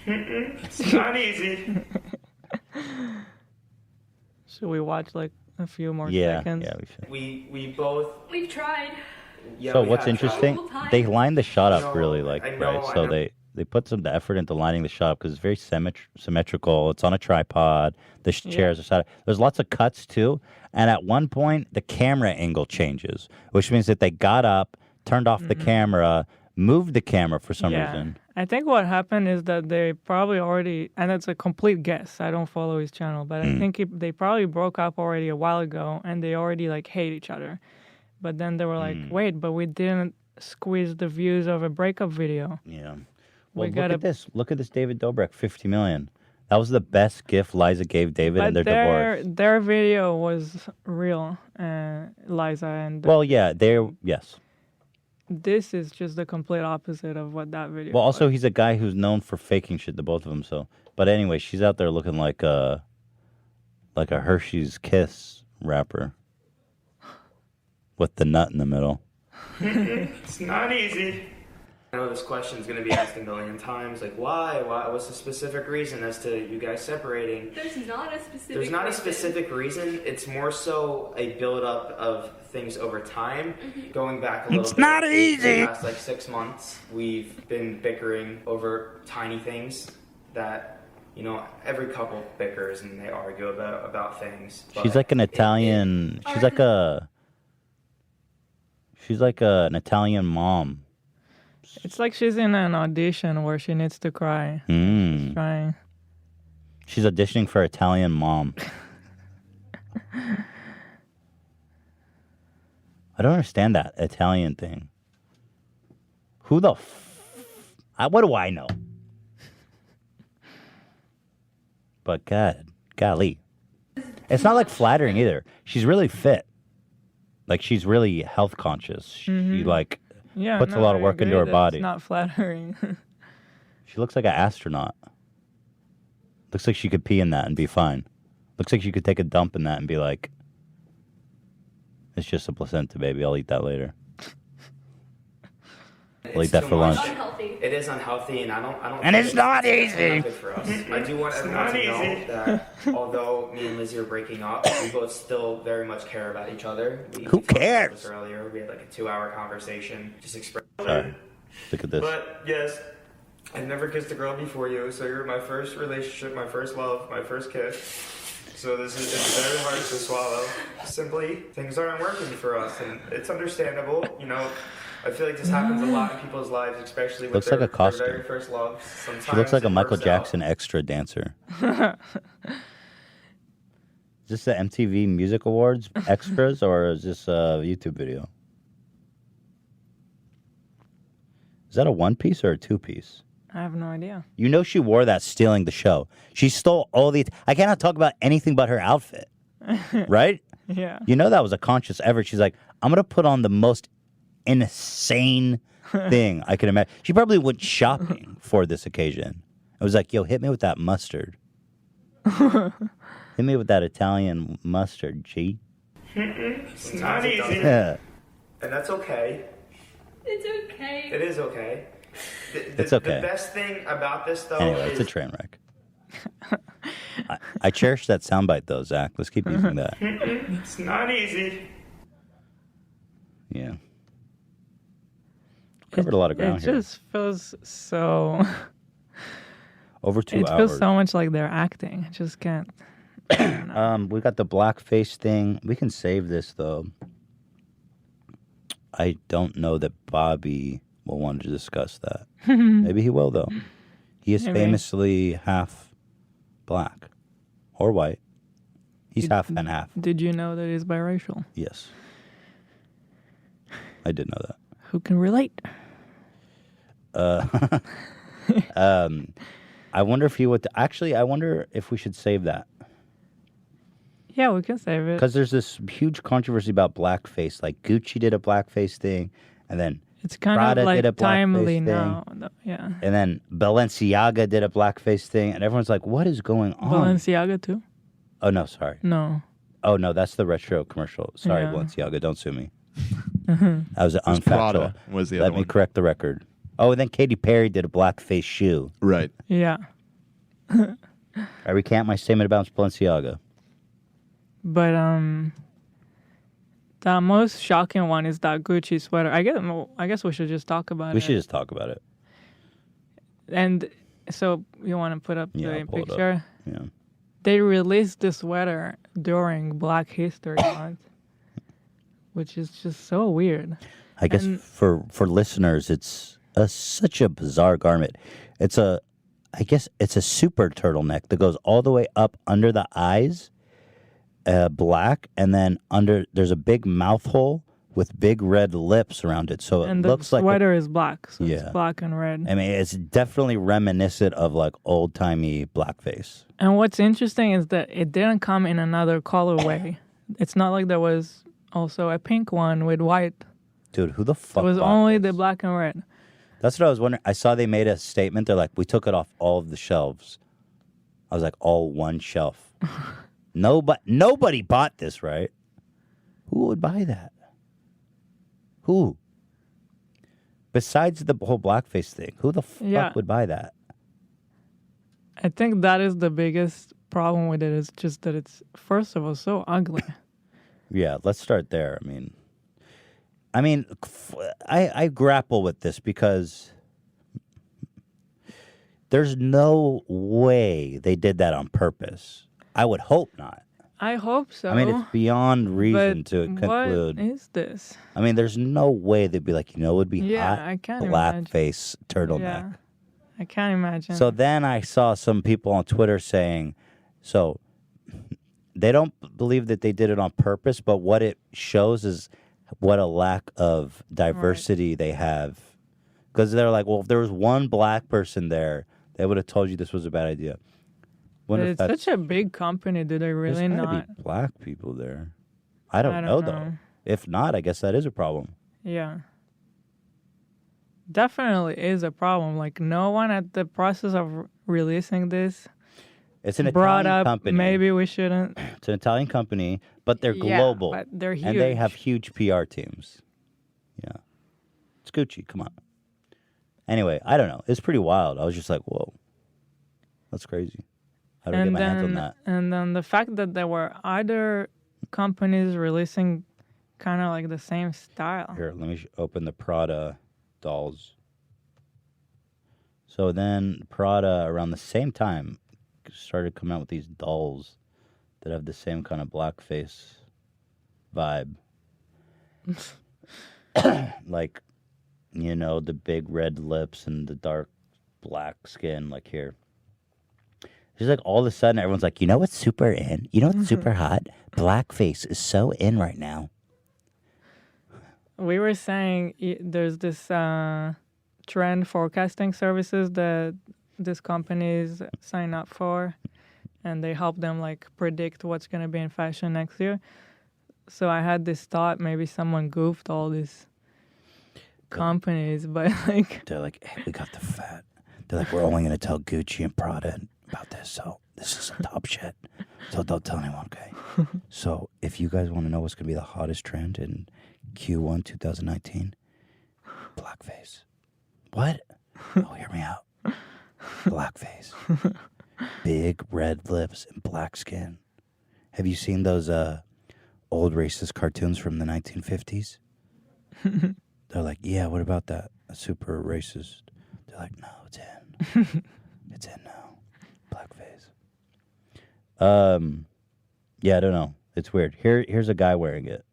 It's not easy. Should we watch like a few more Yeah, seconds? yeah, we should. We've tried. Yeah, So we what's have interesting, tried. they lined the shot up No, really like, I know, right? I So know. they put some effort into lining the shot up because it's very symmetrical. It's on a tripod. The chairs are set up. There's lots of cuts too. And at one point, the camera angle changes, which means that they got up, turned off the camera, moved the camera for some reason. I think what happened is that they probably already, and it's a complete guess. I don't follow his channel, but I think they probably broke up already a while ago, and they already like hate each other. But then they were like, wait, but we didn't squeeze the views of a breakup video. Yeah. We Well, look gotta- at this. Look at this David Dobrik, 50 million. That was the best gift Liza gave David in their divorce. Their video was real, Liza and. Well, yeah, yes. This is just the complete opposite of what that video. Well, also he's a guy who's known for faking shit. The both of them. So, but anyway, she's out there looking like a Hershey's Kiss wrapper with the nut in the middle. It's not easy. I know this question is going to be asked a million times, like why? What's the specific reason as to you guys separating? There's not a specific There's not reason. a specific reason. It's more so a build-up of things over time. Going back a little bit. It's not easy. The past 6 months, we've been bickering over tiny things that, every couple bickers and they argue about things. She's like an Italian. She's like an Italian mom. It's like she's in an audition where she needs to cry. She's trying. She's auditioning for Italian mom. I don't understand that Italian thing. Who the what do I know? But golly. It's not like flattering either. She's really fit. Like she's really health conscious. She puts a lot of work into her body. It's not flattering. She looks like an astronaut. Looks like she could pee in that and be fine. Looks like she could take a dump in that and be like, it's just a placenta, baby. I'll eat that later. I'll eat that for lunch. It is unhealthy, and I don't. And it's not easy. Good for us. I do want everyone to know that although me and Lizzie are breaking up, we both still very much care about each other. Who cares? This earlier, we had like a 2-hour conversation, just expressing. Sorry. Look at this. But yes, I've never kissed a girl before you, so you're my first relationship, my first love, my first kiss. So it's very hard to swallow. Simply, things aren't working for us, and it's understandable. I feel like this happens a lot in people's lives, especially with Looks like a costume. their very first love. Sometimes She looks like a it Michael works Jackson extra dancer. Is this the MTV Music Awards extras, or is this a YouTube video? Is that a one-piece or a two-piece? I have no idea. You know she wore that stealing the show. She stole all the... I cannot talk about anything but her outfit. Right? Yeah. You know that was a conscious effort. She's like, I'm going to put on the most insane thing I can imagine. She probably went shopping for this occasion. It was like, yo, hit me with that mustard. Hit me with that Italian mustard, G. It's not easy. Yeah. And that's okay. It's okay. It is okay. It's okay. The best thing about this, though, Anyway, is... it's a train wreck. I cherish that soundbite, though, Zach. Let's keep using that. It's not easy. Yeah. Covered a lot of ground here. It just feels so... Over 2 hours. It feels so much like they're acting. I just can't... We got the blackface thing. We can save this, though. I don't know that Bobby will want to discuss that. Maybe he will, though. He is famously half black or white. He's half and half. Did you know that he's biracial? Yes. I did know that. Who can relate? I wonder if he would... Actually, I wonder if we should save that. Yeah, we can save it. Because there's this huge controversy about blackface. Like, Gucci did a blackface thing, and then it's kind Prada of like did a timely blackface now. thing. Yeah. And then Balenciaga did a blackface thing, and everyone's like, what is going on? Balenciaga, too? Oh, no, sorry. No. Oh, no, that's the retro commercial. Sorry, Yeah. Balenciaga, don't sue me. Mhm. That was unfactual. Prada was the Let other me one. correct the record. Oh, and then Katy Perry did a blackface shoe. Right. Yeah. I recant my statement about Balenciaga. But the most shocking one is that Gucci sweater. I guess we should just talk about it. We should just talk about it. And so you want to put up Yeah, the I'll pull it up. picture? Yeah. They released the sweater during Black History Month, which is just so weird. I guess for listeners, it's such a bizarre garment. I guess it's a super turtleneck that goes all the way up under the eyes, black, and then there's a big mouth hole with big red lips around it. So And it the looks like sweater is black, so Yeah. it's black and red. I mean, it's definitely reminiscent of like old timey blackface. And what's interesting is that it didn't come in another colorway. It's not like there was also a pink one with white. Dude, who the fuck? It was bought only this? the black and red. That's what I was wondering. I saw they made a statement. They're like, we took it off all of the shelves. I was like, all one shelf. Nobody bought this, right? Who would buy that? Who? Besides the whole blackface thing, who the fuck would buy that? I think that is the biggest problem with it. Is just that it's, first of all, so ugly. Yeah, let's start there. I mean, I grapple with this because there's no way they did that on purpose. I would hope not. I hope so. I mean, it's beyond reason to conclude. What is this? I mean, there's no way they'd be like, it would be hot I can't imagine. blackface turtleneck. Yeah, I can't imagine. So then I saw some people on Twitter saying, so they don't believe that they did it on purpose, but what it shows is what a lack of diversity they have. Because they're like, well, if there was one black person there, they would have told you this was a bad idea. But it's such a big company. Do they really There's gotta not? be black people there. I don't know, though. If not, I guess that is a problem. Yeah. Definitely is a problem. Like, no one at the process of releasing this It's an brought Italian up company. maybe we shouldn't. It's an Italian company, but they're Yeah, global. but they're And they huge. have huge PR teams. Yeah. It's Gucci. Come on. Anyway, I don't know. It's pretty wild. I was just like, whoa. That's crazy. How do I get my hands on that? And then the fact that there were other companies releasing kind of like the same style. Here, let me open the Prada dolls. So then Prada, around the same time, started coming out with these dolls that have the same kind of blackface vibe. Like, the big red lips and the dark black skin, like here. Just like all of a sudden, everyone's like, what's super in? You know what's super hot? Blackface is so in right now. We were saying there's this trend forecasting services that these companies sign up for, and they help them like predict what's going to be in fashion next year. So I had this thought, maybe someone goofed all these companies, but like... They're like, hey, we got the fat. They're like, we're only going to tell Gucci and Prada about this, so this is some top shit. So don't tell anyone, okay? So if you guys want to know what's going to be the hottest trend in Q1 2019, blackface. What? Oh, hear me out. Blackface. Big red lips and black skin. Have you seen those old racist cartoons from the 1950s? They're like, yeah, what about that? That's super racist. They're like, no, it's in. It's in now. Blackface. Yeah, I don't know. It's weird. Here's a guy wearing it.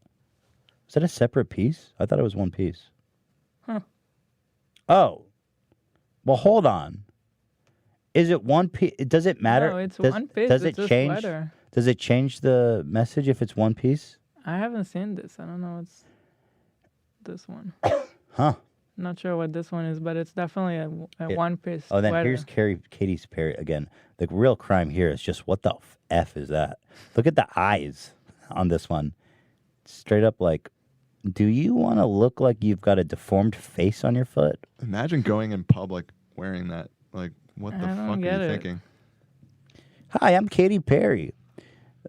Is that a separate piece? I thought it was one piece. Huh. Oh. Well, hold on. Is it one piece? Does it matter? No, it's one piece. Does It's it a change? sweater. Does it change the message if it's one piece? I haven't seen this. I don't know what's this one. Huh. Not sure what this one is, but it's definitely a one-piece Oh, then sweater. here's Katy Perry again. The real crime here is just what the F is that? Look at the eyes on this one. Straight up like, do you want to look like you've got a deformed face on your foot? Imagine going in public wearing that. Like, what the I don't fuck get are you it. thinking? Hi, I'm Katy Perry,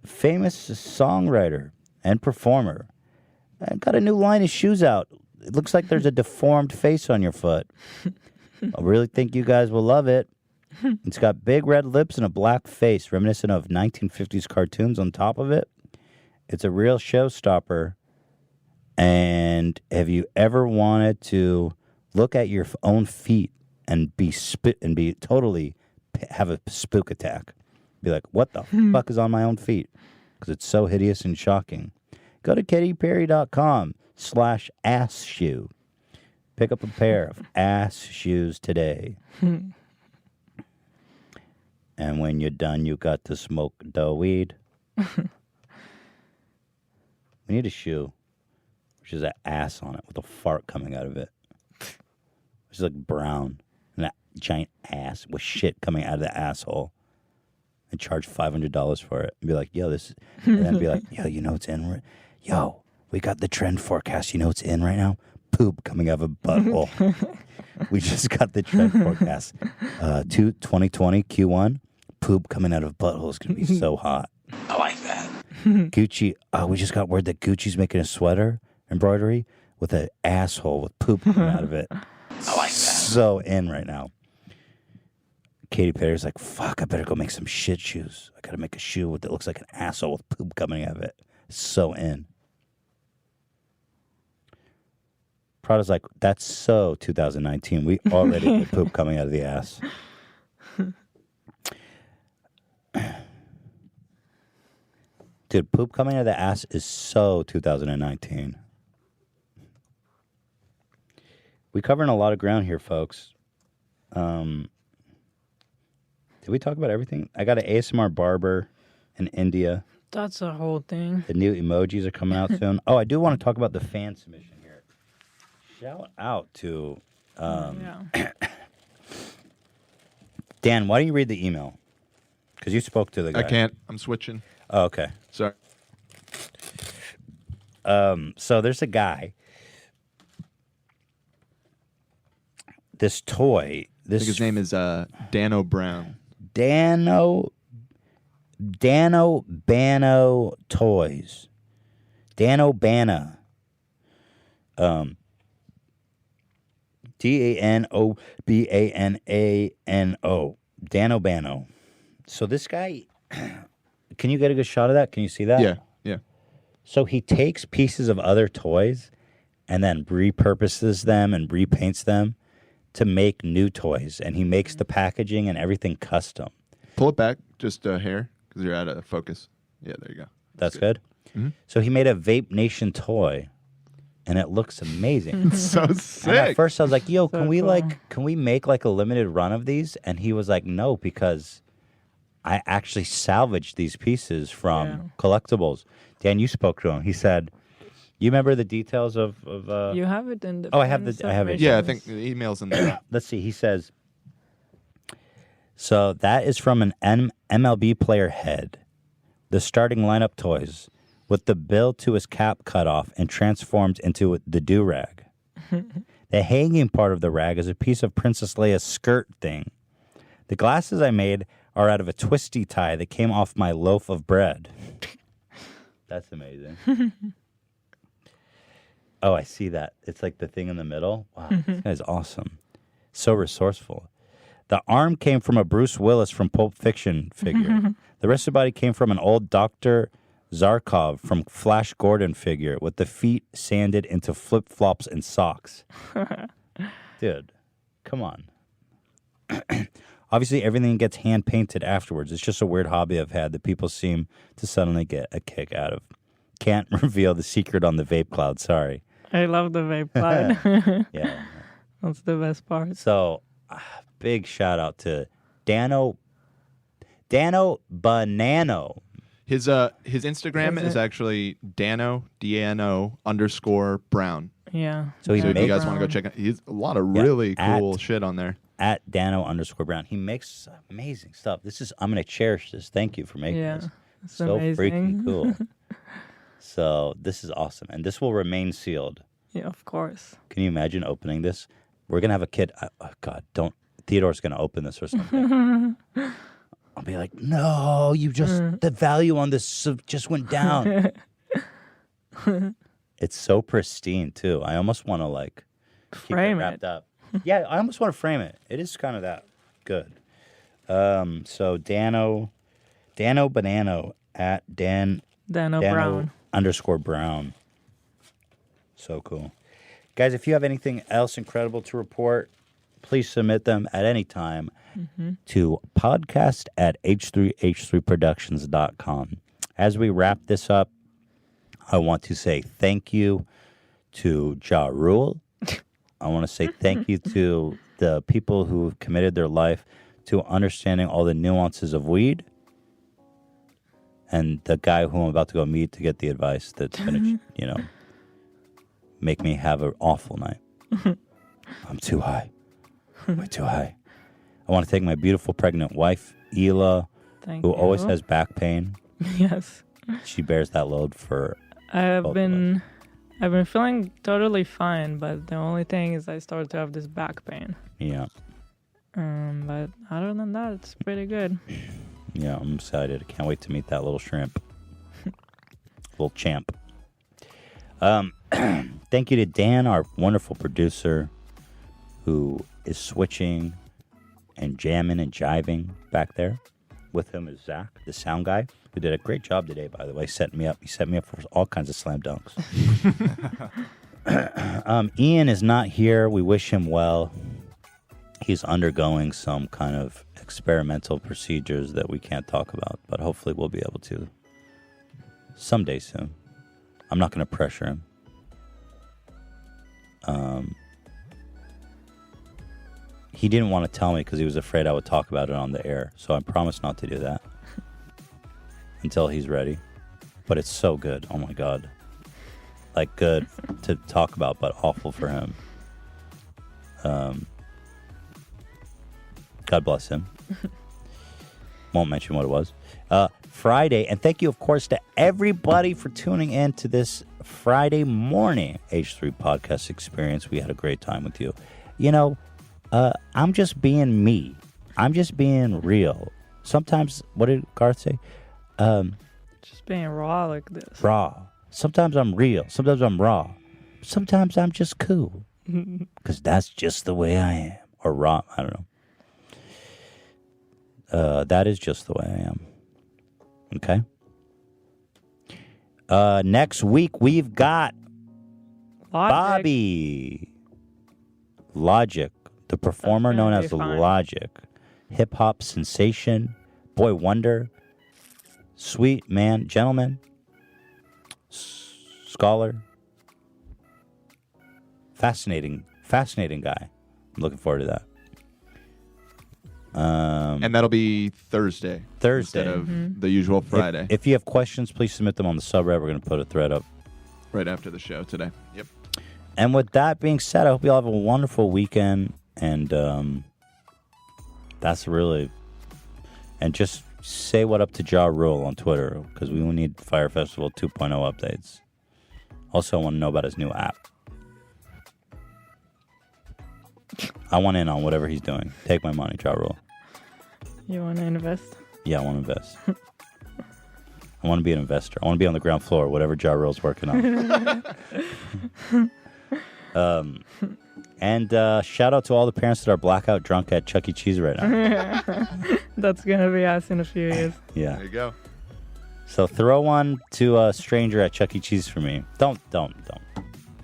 famous songwriter and performer. I got a new line of shoes out. It looks like there's a deformed face on your foot. I really think you guys will love it. It's got big red lips and a black face, reminiscent of 1950s cartoons on top of it. It's a real showstopper. And have you ever wanted to look at your own feet and be totally have a spook attack? Be like, what the fuck is on my own feet? Because it's so hideous and shocking. Go to katyperry.com/ass shoe. Pick up a pair of ass shoes today. And when you're done, you got to smoke the weed. We need a shoe. which is an ass on it with a fart coming out of it. It's like brown and that giant ass with shit coming out of the asshole. And charge $500 for it. And be like, yo, this. And then be like, yo, you know what's in? Yo, we got the trend forecast. You know what's in right now? Poop coming out of a butthole. We just got the trend forecast. 2020 Q1. Poop coming out of butthole is going to be so hot. I like that. Gucci. We just got word that Gucci's making a sweater embroidery with an asshole with poop coming out of it. I like that. So in right now. Katy Perry's like, fuck, I better go make some shit shoes. I gotta make a shoe that looks like an asshole with poop coming out of it. So in. Prada's like, that's so 2019. We already had poop coming out of the ass. Dude, poop coming out of the ass is so 2019. We're covering a lot of ground here, folks. Did we talk about everything? I got an ASMR barber in India. That's a whole thing. The new emojis are coming out soon. Oh, I do want to talk about the fan submission here. Shout out to Dan. Why don't you read the email? Because you spoke to the guy. I can't. I'm switching. Oh, okay. Sorry. So there's a guy. This toy. I think his name is Dano Brown. Dano Bano Toys. Dano Bana. DANOBANANO. Dano Bano. So this guy, can you get a good shot of that? Can you see that? Yeah. So he takes pieces of other toys and then repurposes them and repaints them to make new toys, and he makes the packaging and everything custom. Pull it back just a hair, because you're out of focus. Yeah, there you go. That's good. Mm-hmm. So he made a Vape Nation toy, and it looks amazing. It's so sick. And at first I was like, yo, So can we cool. can we make like a limited run of these? And he was like, no, because I actually salvaged these pieces from collectibles. Dan, you spoke to him. He said, you remember the details of You have it in the. Oh, I have it. Yeah, I think the email's in there. Let's see. He says, so that is from an MLB player head. The starting lineup toys with the bill to his cap cut off and transformed into the do-rag. The hanging part of the rag is a piece of Princess Leia's skirt thing. The glasses I made are out of a twisty tie that came off my loaf of bread. That's amazing. Oh, I see that. It's like the thing in the middle. Wow, this guy's awesome. So resourceful. The arm came from a Bruce Willis from Pulp Fiction figure. The rest of the body came from an old Dr. Zarkov from Flash Gordon figure with the feet sanded into flip-flops and socks. Dude, come on. Obviously, everything gets hand-painted afterwards. It's just a weird hobby I've had that people seem to suddenly get a kick out of. Can't reveal the secret on the vape cloud, sorry. I love the vape cloud. Yeah. That's the best part. So, big shout out to Dano Banano. His Instagram is actually Dano DANO _Brown. Yeah. So if you guys want to go check it, he's a lot of really cool shit on there. At Dano _Brown. He makes amazing stuff. I'm gonna cherish this. Thank you for making this. It's So amazing. freaking cool. So this is awesome, and this will remain sealed. Yeah, of course. Can you imagine opening this? We're gonna have a kid. Oh God, don't. Theodore's gonna open this or something. I'll be like, no, the value on this just went down. It's so pristine too. I almost want to keep Frame it wrapped it. up. Yeah, I almost want to frame it. It is kind of that good. So Dano Banano at Dano Brown. _Brown. So cool. Guys, if you have anything else incredible to report, please submit them at any time to podcast@h3h3productions.com. As we wrap this up, I want to say thank you to Ja Rule. I want to say thank you to the people who have committed their life to understanding all the nuances of weed, and the guy who I'm about to go meet to get the advice that's going to, make me have an awful night. I'm too high. Way too high. I want to thank my beautiful pregnant wife, Ela, who always has back pain. Yes. She bears that load for I've both been feeling totally fine, but the only thing is I started to have this back pain. Yeah. But other than that, it's pretty good. Yeah, I'm excited. I can't wait to meet that little shrimp. Little champ. Thank you to Dan, our wonderful producer, who is switching and jamming and jiving back there. With him is Zach, the sound guy, who did a great job today, by the way, setting me up. He set me up for all kinds of slam dunks. Ian is not here. We wish him well. He's undergoing some kind of experimental procedures that we can't talk about, but hopefully we'll be able to someday soon. I'm not going to pressure him. He didn't want to tell me because he was afraid I would talk about it on the air, so I promised not to do that until he's ready. But it's so good. Oh, my God. Like, good to talk about, but awful for him. God bless him. Won't mention what it was. Friday, and thank you, of course, to everybody for tuning in to this Friday morning H3 podcast experience. We had a great time with you. You know, I'm just being me. I'm just being real. Sometimes, what did Garth say? Just being raw like this. Raw. Sometimes I'm real. Sometimes I'm raw. Sometimes I'm just cool. Because that's just the way I am. Or raw. I don't know. That is just the way I am. Okay? Next week, we've got Bobby Logic, the performer known as Logic, hip-hop sensation, boy wonder, sweet man, gentleman, scholar, fascinating guy. I'm looking forward to that. And that'll be Thursday. Instead of the usual Friday. If you have questions, please submit them on the subreddit. We're going to put a thread up right after the show today. Yep. And with that being said, I hope you all have a wonderful weekend. And that's really... And just say what up to Ja Rule on Twitter, because we will need Fire Festival 2.0 updates. Also, I want to know about his new app. I want in on whatever he's doing. Take my money, Ja Rule. You want to invest? Yeah, I want to invest. I want to be an investor. I want to be on the ground floor, whatever Ja Rule's working on. And shout out to all the parents that are blackout drunk at Chuck E. Cheese right now. That's going to be us in a few years. Yeah. There you go. So throw one to a stranger at Chuck E. Cheese for me. Don't.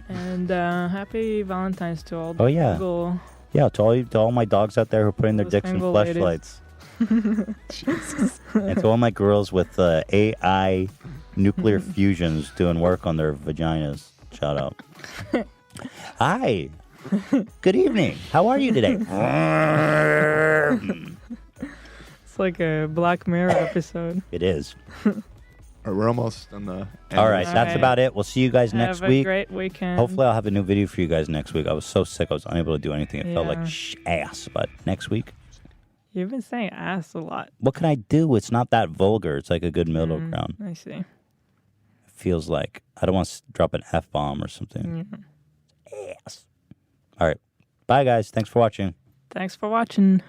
And happy Valentine's to all the Oh, yeah. single... Yeah, to all my dogs out there who are putting their dicks in single fleshlights. Jesus. And to all my girls with AI nuclear fusions doing work on their vaginas. Shout out. Hi. Good evening. How are you today? It's like a Black Mirror episode. It is. We're almost on the end. All right, that's about it. We'll see you guys next Have week. a great weekend. Hopefully, I'll have a new video for you guys next week. I was so sick, I was unable to do anything. It felt like Yeah. ass. But next week, You've been saying ass a lot. what can I do? It's not that vulgar. It's like a good middle ground. I see. It feels like I don't want to drop an F-bomb or something. Ass. All right. Bye, guys. Thanks for watching. Thanks for watching.